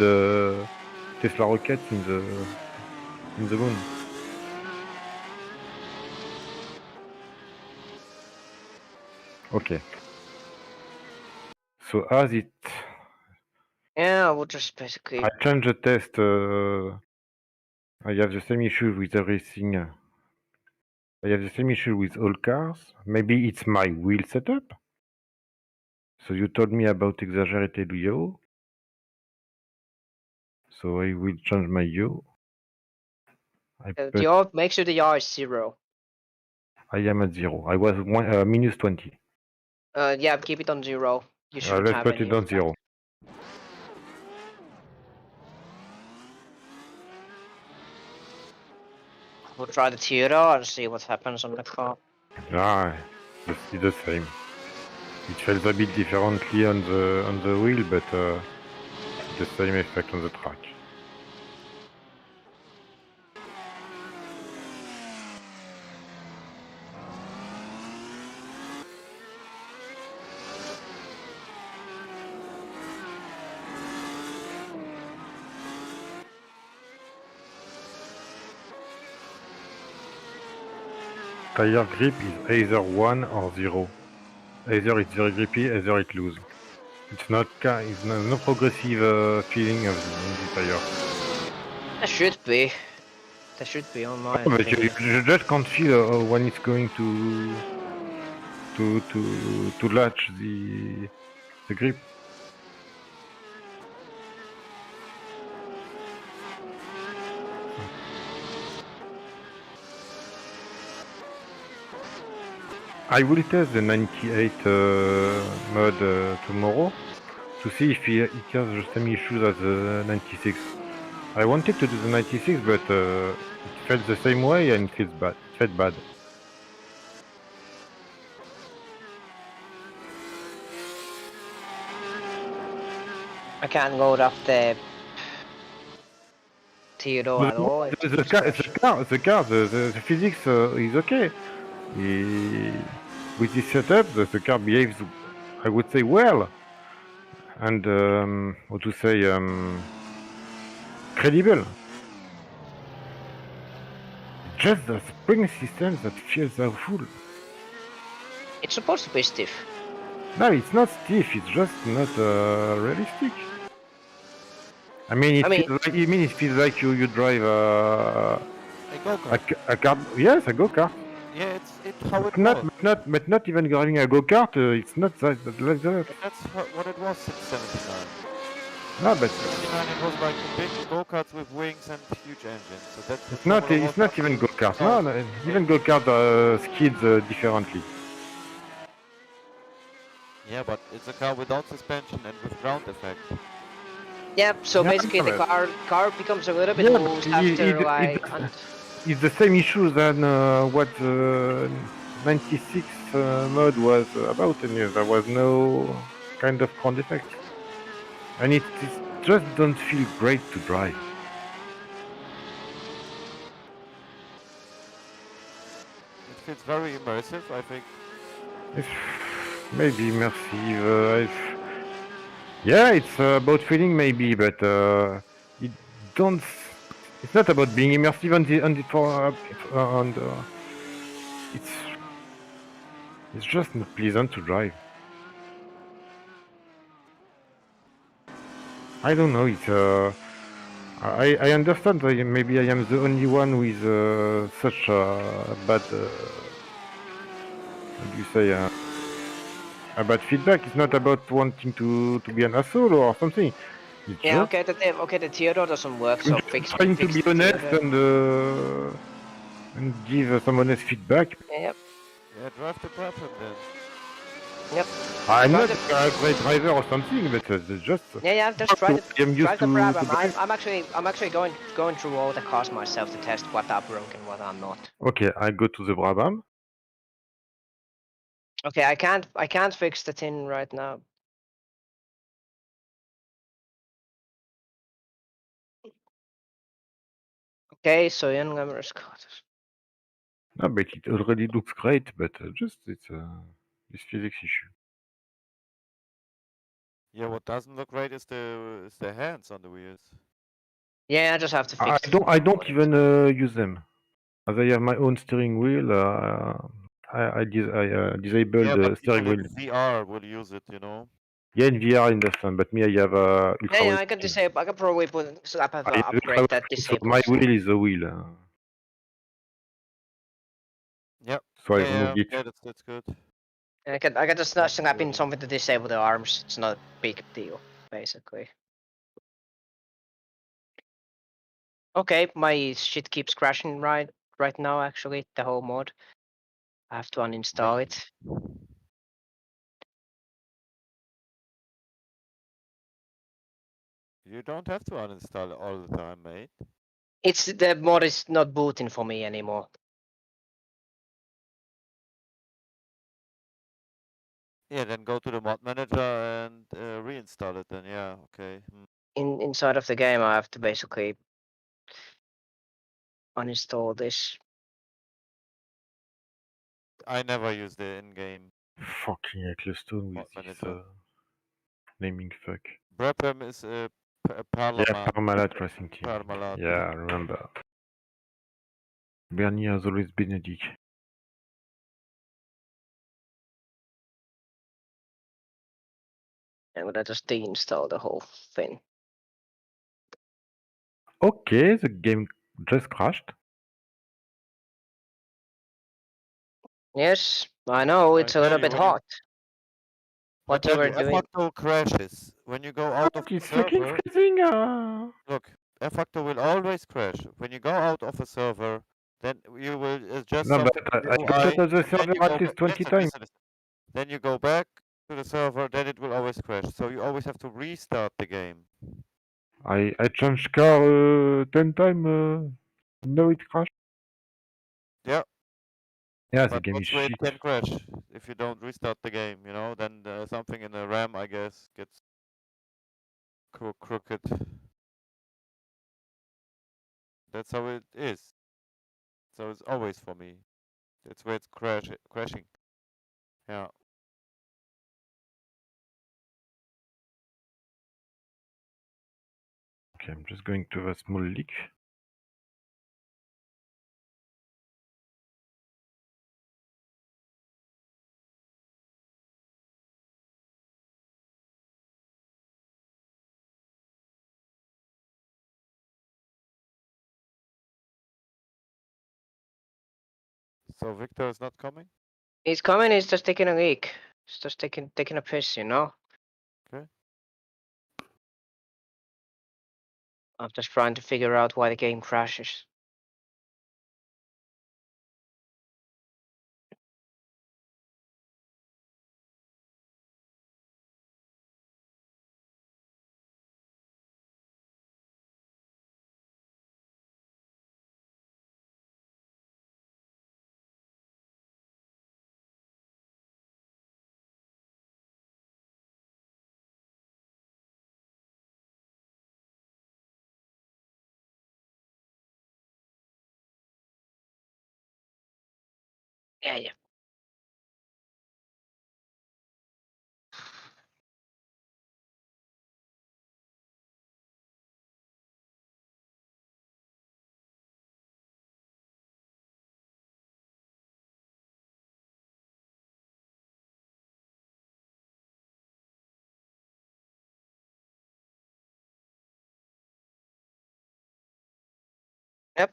Tesla rockets in the moon. Okay. So as it... Yeah, we'll just basically... I changed the test. I have the same issue with everything. I have the same issue with all cars. Maybe it's my wheel setup. So you told me about exaggerated yaw. So I will change my yaw. The yaw, make sure the yaw is 0. I am at 0. I was minus 20. Yeah, keep it on 0. You shouldn't Let's have put any it on of that. 0. We'll try the Tiro and see what happens on the car. Ah, it's the same. It feels a bit differently on the wheel, but the same effect on the track. Tire grip is either 1 or 0. Either it's very grippy, either it loose. It's not no progressive feeling of the tire. There should be. There should be on my But opinion. you just can't feel when it's going to latch the grip. I will test the 98 mod tomorrow to see if it has the same issues as the 96. I wanted to do the 96, but it felt the same way and it felt bad. I can't load up the Tiro at all. The car, the physics is okay. With this setup, the car behaves, I would say, well, and how to say, credible. just the spring system that feels awful. It's supposed to be stiff. No, it's not stiff. It's just not realistic. I mean, it feels like you drive A go-kart. a car. Yes, a go-kart. Yeah, it's how it Not, was. not even driving a go-kart. It's not like that. But that's what it was since 79. No, but 79 it was like the big go-karts with wings and huge engines. So that's what it's not. Formula It's was not even until go-kart. 2000. No, even go-kart skids differently. Yeah, but it's a car without suspension and with ground effect. Yeah, so Yeah, basically the but- car becomes a little bit Yeah, but loose after like it's the same issue than what 96 mode was about, and there was no kind of ground effect, and it just don't feel great to drive. It feels very immersive, I think. It's maybe immersive. Yeah, it's about feeling maybe, but it don't. It's not about being immersive it's just not pleasant to drive. I don't know. It's I understand that maybe I am the only one with such bad how do you say a bad feedback. It's not about wanting to be an asshole or something. It's yeah, just okay, the Theodore doesn't work, I'm so just fix trying to be the honest Theodore. and give some honest feedback. Yep, Yeah, drive the Brabham then. yep. I'm Drive not a great driver or something, but it's just Yeah, just try what I'm used drive the to Brabham. drive. I'm actually going through all the cars myself to test what are broken, what are not. Okay, I go to the Brabham. Okay, I can't fix the tin right now. Okay, so young numbers. No, but it already looks great, but just it's this physics issue. Yeah, what doesn't look right is the hands on the wheels. Yeah, I just have to I fix. don't even use them. As I have my own steering wheel, I disable Yeah, but the steering people in wheel. VR will use it, you know. Yeah, in VR, I understand, but me, I have ultra Yeah, wide I can vision. disable. I can probably put so I have I an have ultra upgrade wide that vision, so my disables. wheel is the wheel. Yep. So I Yeah, removed it. yeah, that's good. I can just That's snap in really- something to disable the arms. It's not a big deal, basically. Okay, my shit keeps crashing right now. Actually, the whole mod. I have to uninstall Really? it. You don't have to uninstall it all the time, mate. It's the mod is not booting for me anymore. Yeah, then go to the mod manager and reinstall it then, yeah, okay. Inside of the game, I have to basically uninstall this. I never use the in-game Fucking Ecclestone mod with this manager. naming fuck. Brabham is a Yeah, Parliament. Parmalat Racing Team. Parmalat. Yeah, I remember. Bernie has always been a dick. I'm gonna just deinstall the whole thing. Okay, the game just crashed. Yes, I know it's a tell little you, bit hot. I What you tell were you, doing? F-Factor crashes. When you go out of the It's fucking server, freezing. look, F-Factor will always crash. When you go out of a server, then you will adjust No, but something in the I got UI, out of the and then server you at go least 20 listen, times. listen, listen. Then you go back to the server, then it will always crash. So you always have to restart the game. I changed car 10 times. No, it crashed. Yeah, Yeah, the but game is that's where it shit. can crash if you don't restart the game. You know, then something in the RAM, I guess, gets crooked. That's how it is. So it's always for me. That's where it's crashing. Yeah. Okay, I'm just going to have a small leak. So Victor is not coming? He's coming, he's just taking a leak. He's just taking a piss, you know? Okay. I'm just trying to figure out why the game crashes. Yeah. Yep.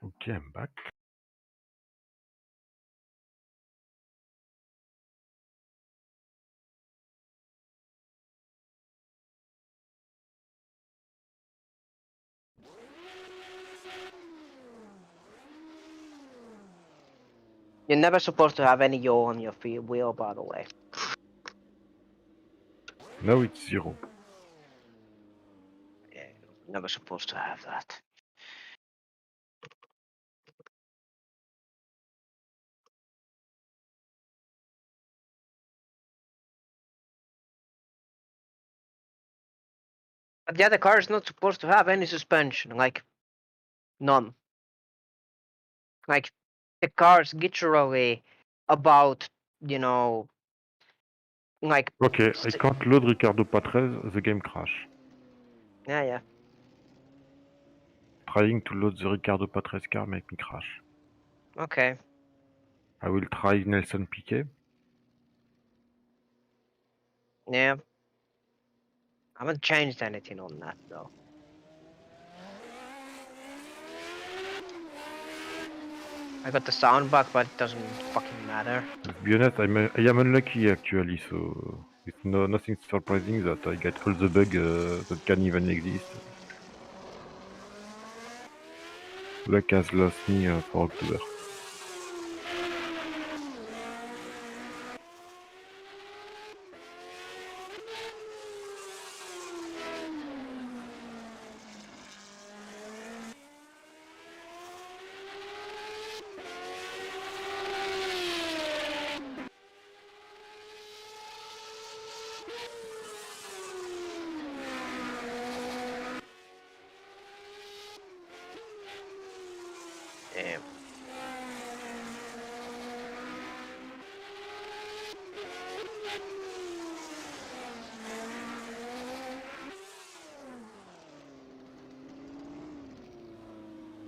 Okay, I'm back. You're never supposed to have any yaw on your wheel, by the way. Now it's 0. Yeah, you're never supposed to have that. But yeah, the car is not supposed to have any suspension, like none. Like the car's literally about, you know, like Okay, I can't load Ricardo Patrese, the game crash. yeah. Trying to load the Ricardo Patrese car make me crash. Okay. I will try Nelson Piquet. Yeah. I haven't changed anything on that though. I got the sound back, but it doesn't fucking matter. To be honest, I am unlucky actually, so it's nothing surprising that I get all the bugs that can even exist. Luck has lost me for October. Damn.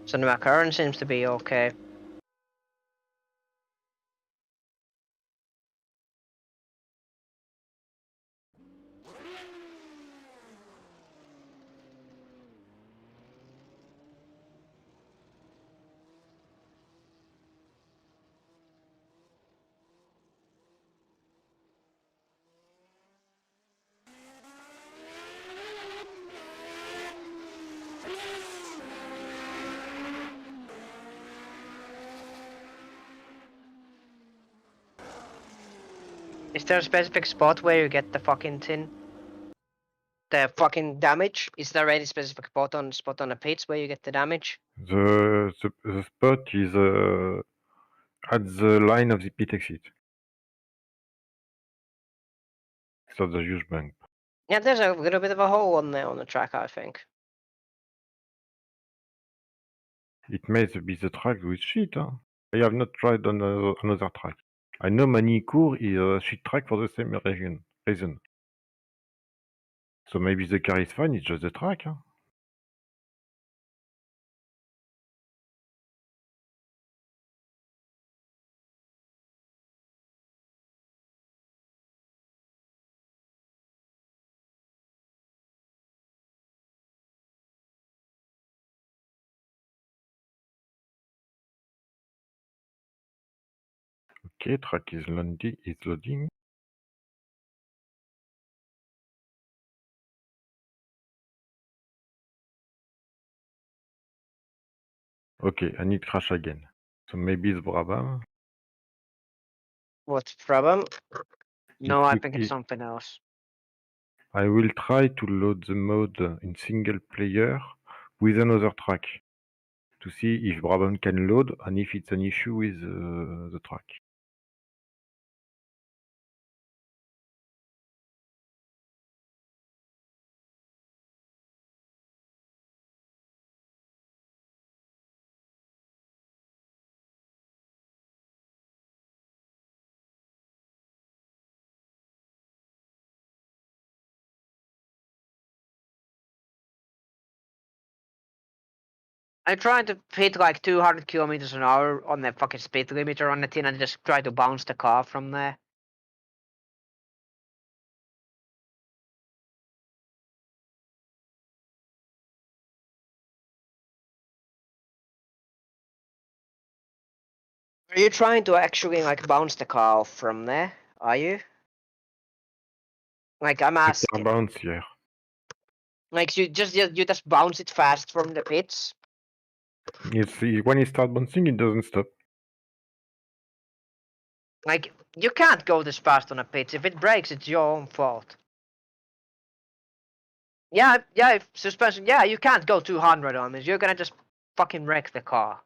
So the McLaren seems to be okay. Is there a specific spot where you get the fucking tin? The fucking damage? Is there any specific spot on the pits where you get the damage? The spot is at the line of the pit exit. So the huge bank. Yeah, there's a little bit of a hole on there on the track, I think. It may be the track with shit. Huh? I have not tried on another track. I know Manicourt is a shit track for the same reason. So maybe the car is fine, it's just the track. Huh? Okay, track is loading. Okay, and it crash again. So maybe it's Brabham. What's the problem? No, I you- think it's something else. I will try to load the mode in single player with another track to see if Brabham can load and if it's an issue with the track. I tried to hit like 200 kilometers an hour on the fucking speed limiter on the tin and just tried to bounce the car from there. Are you trying to actually like bounce the car off from there? Are you? Like I'm The asking. car bounce here. Like you just bounce it fast from the pits. When it starts bouncing, it doesn't stop. Like you can't go this fast on a pits. If it breaks, it's your own fault. Yeah, if suspension. Yeah, you can't go 200 on this. You're gonna just fucking wreck the car.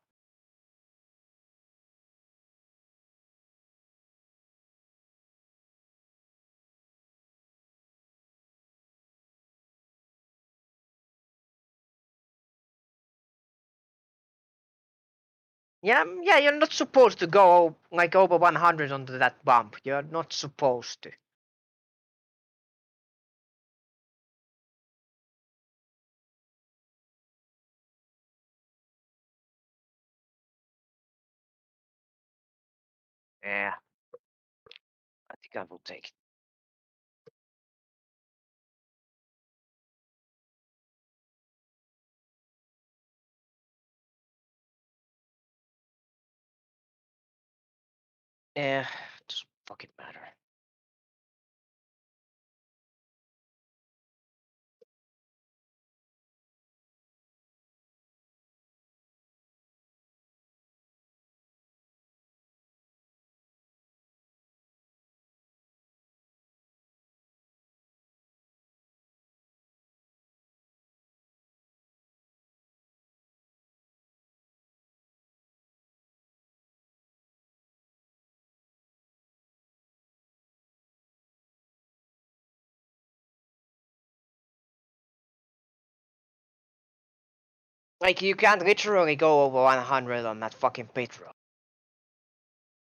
Yeah, you're not supposed to go like over 100 onto that bump. You're not supposed to. Yeah. I think I will take it. Yeah, it doesn't fucking matter. Like you can't literally go over 100 on that fucking pit road.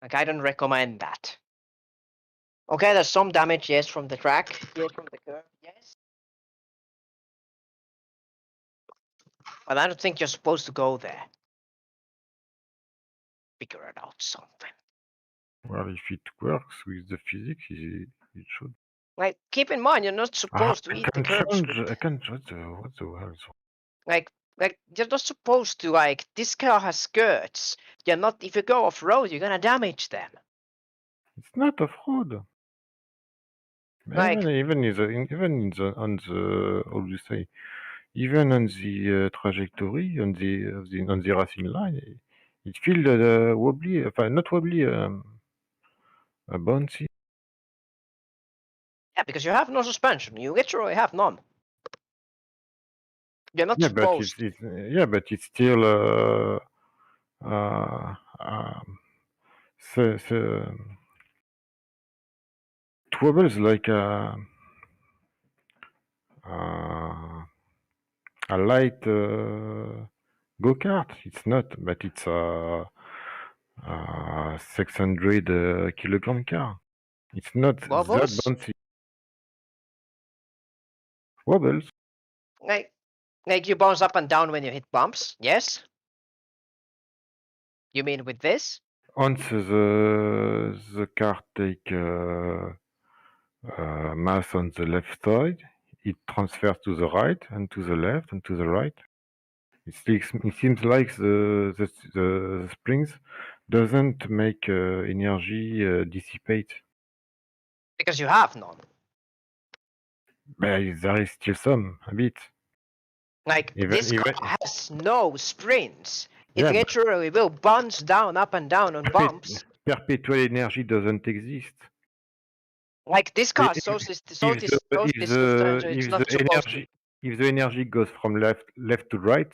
Like I don't recommend that. Okay, there's some damage, yes, from the track, yes, from the curve, yes. But I don't think you're supposed to go there. Figure it out something. Well, if it works with the physics, it should. Like keep in mind, you're not supposed to eat the curves. I can't change what the hell. Like you're not supposed to like. This car has skirts. You're not. If you go off road, you're gonna damage them. It's not off road. Like Even in the on the how do you say? Even on the trajectory on the racing line, it feels wobbly. Not wobbly. Bouncy. yeah, because you have no suspension. You literally have none. You're not supposed. But it's still it wobbles like a light go-kart. It's not, but it's a 600 kilogram car. It's not Wobbles? that bouncy. Wobbles. Like you bounce up and down when you hit bumps. Yes. You mean with this? Once the car take mass on the left side, it transfers to the right and to the left and to the right. It seems like the springs doesn't make energy dissipate. Because you have none. But there is still some, a bit. Like, this car has no sprints. It Yeah, literally will bounce down, up and down on bumps. perpetual energy doesn't exist. Like, this car is so If suspension, it's the not supposed to. energy if the energy goes from left to right,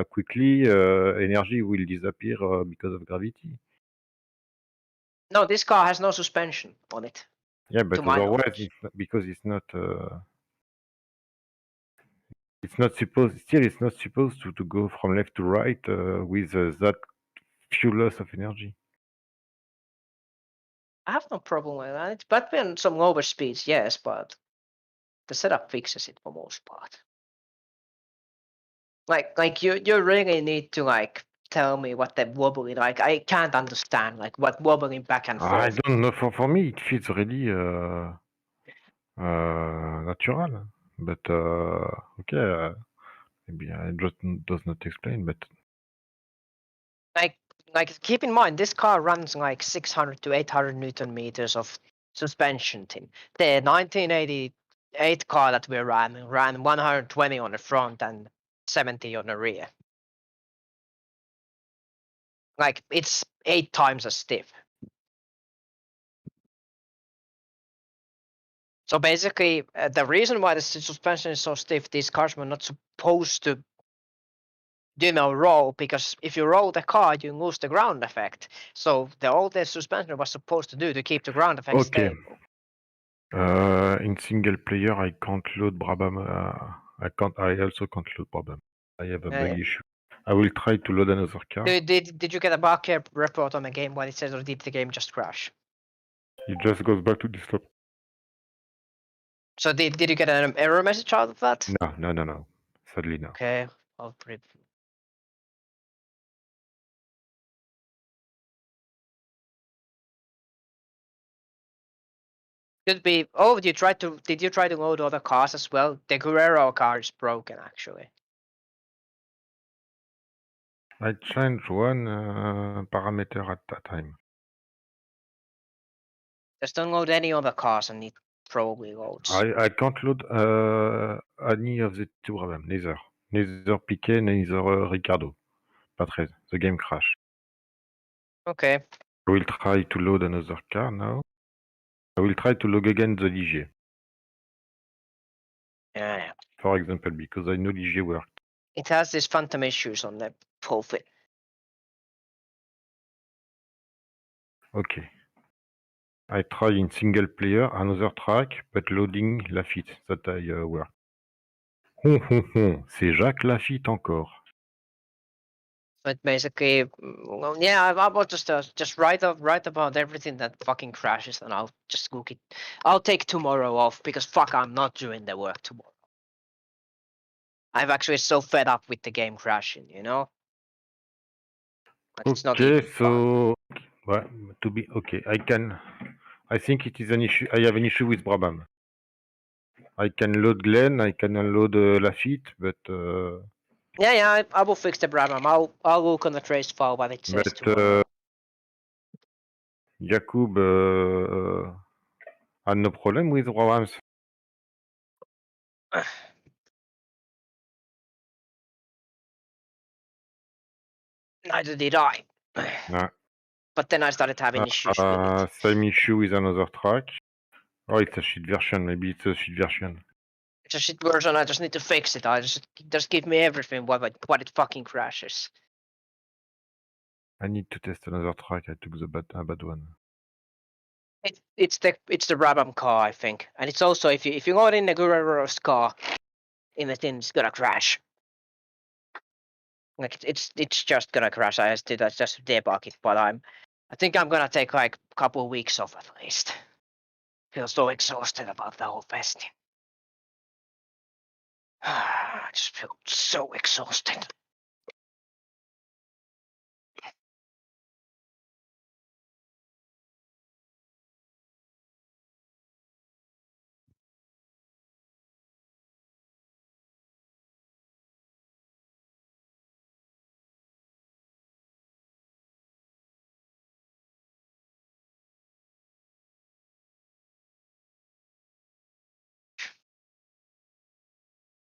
quickly energy will disappear because of gravity. No, this car has no suspension on it. Yeah, but To my otherwise, knowledge. because it's not supposed. Still, it's not supposed to go from left to right with that few loss of energy. I have no problem with that. But when some lower speeds, yes, but the setup fixes it for most part. Like you really need to like tell me what the wobbling like. I can't understand like what wobbling back and I forth. don't know. For me, it feels really natural. But okay, maybe I just does not explain. But Like keep in mind this car runs like 600 to 800 Newton meters of suspension tin. The 1988 car that we ran 120 on the front and 70 on the rear. Like it's 8 times as stiff. So basically, the reason why the suspension is so stiff, these cars were not supposed to, roll, because if you roll the car, you lose the ground effect. So all the suspension was supposed to do to keep the ground effect okay. stable. In single player, I can't load Brabham. I also can't load Brabham. I have a bug issue. I will try to load another car. Did you get a bug report on the game what it says, or did the game just crash? It just goes back to the stop. So did you get an error message out of that? No. Sadly, no. Okay, I'll put it. Could be. Oh, did you try to load other cars as well? The Guerrero car is broken actually. I changed one parameter at that time. Just don't load any other cars and it probably loads. I can't load any of the two Brabham. Neither Piquet, neither Ricardo. Patrese. The game crashed. Okay. I will try to load another car now. I will try to log again the Ligier. Yeah. For example, because I know Ligier worked. It has these phantom issues on the profile. Okay. I try in single player another track, but loading Lafitte that I work. C'est Jacques Lafitte encore. But basically, yeah, I will just write about everything that fucking crashes, and I'll just cook it. I'll take tomorrow off because fuck, I'm not doing the work tomorrow. I'm actually so fed up with the game crashing, you know. Like, it's not Okay, even so well, to be okay, I think it is an issue. I have an issue with Brabham. I can load Glen, I can load Lafitte, but Yeah, I will fix the Brabham. I'll look on the trace file what it says tomorrow. Jakub had no problem with Brabhams. Neither did I. No. But then I started having issues with it. Same issue with another track. Oh, it's a shit version. Maybe it's a shit version. It's a shit version. I just need to fix it. I just give me everything what it fucking crashes. I need to test another track. I took a bad one. It's the Brabham car, I think, and it's also if you go in the Guerrero's car, in the thing, it's gonna crash. Like it's just gonna crash. I just debug it, but I think I'm gonna take like a couple of weeks off at least. Feel so exhausted about the whole fest. I just feel so exhausted.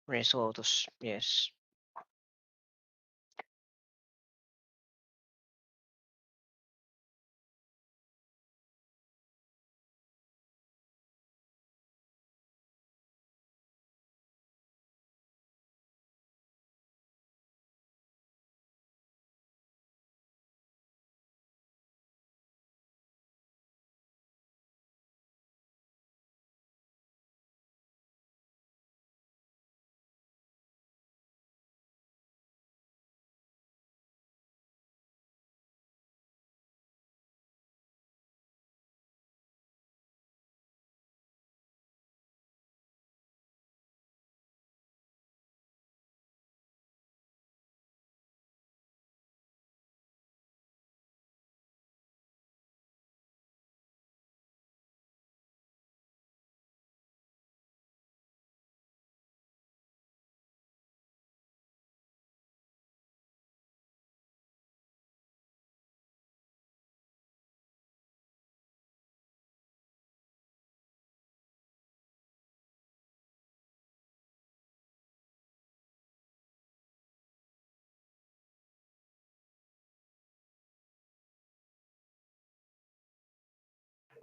Race Lotus, yes.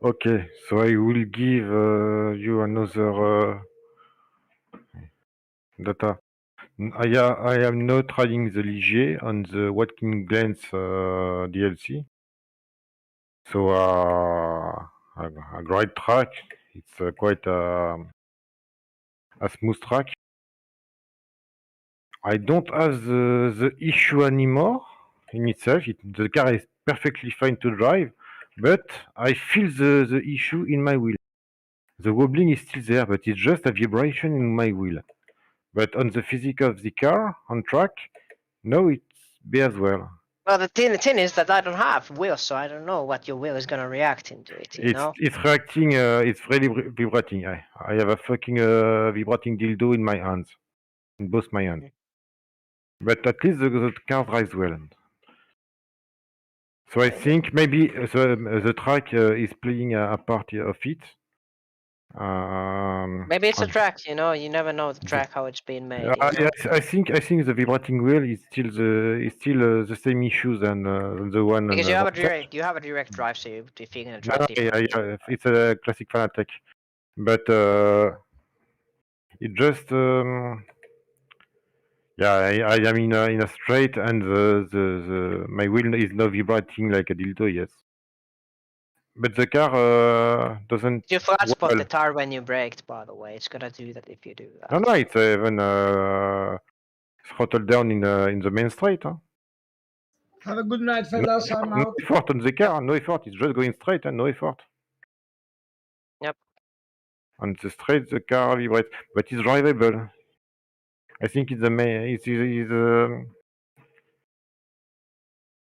Okay, so I will give you another data. I am now trying the Ligier on the Watkins Glen DLC. So a great track. It's quite a smooth track. I don't have the issue anymore in itself. The car is perfectly fine to drive, but I feel the issue in my wheel. The wobbling is still there, but it's just a vibration in my wheel. But on the physics of the car, on track, no, it's bad as well. Well, the thing is that I don't have wheels, so I don't know what your wheel is gonna react into it. You know. It's reacting. It's really vibrating. I have a fucking vibrating dildo in my hands, in both my hands. But at least the car drives well. So I think maybe the track is playing a part of it. Maybe it's a track. You know, you never know the track how it's being made. You know? Yes, I think the vibrating wheel is still the same issue than the one. Because on, you have a direct drive, so if you're gonna no, drive different. it's a classic Fanatec, but it just yeah, I am in a straight, and my wheel is not vibrating like a dildo. Yes, but the car doesn't. You flat spot well. the tire when you braked, by the way. It's gonna do that if you do that. No, it's even throttle down in the main straight. Huh? Have a good night, fellas. I'm No out. effort on the car, no effort. It's just going straight and no effort. Yep. On the straight, the car vibrates, but it's drivable. I think it's the main.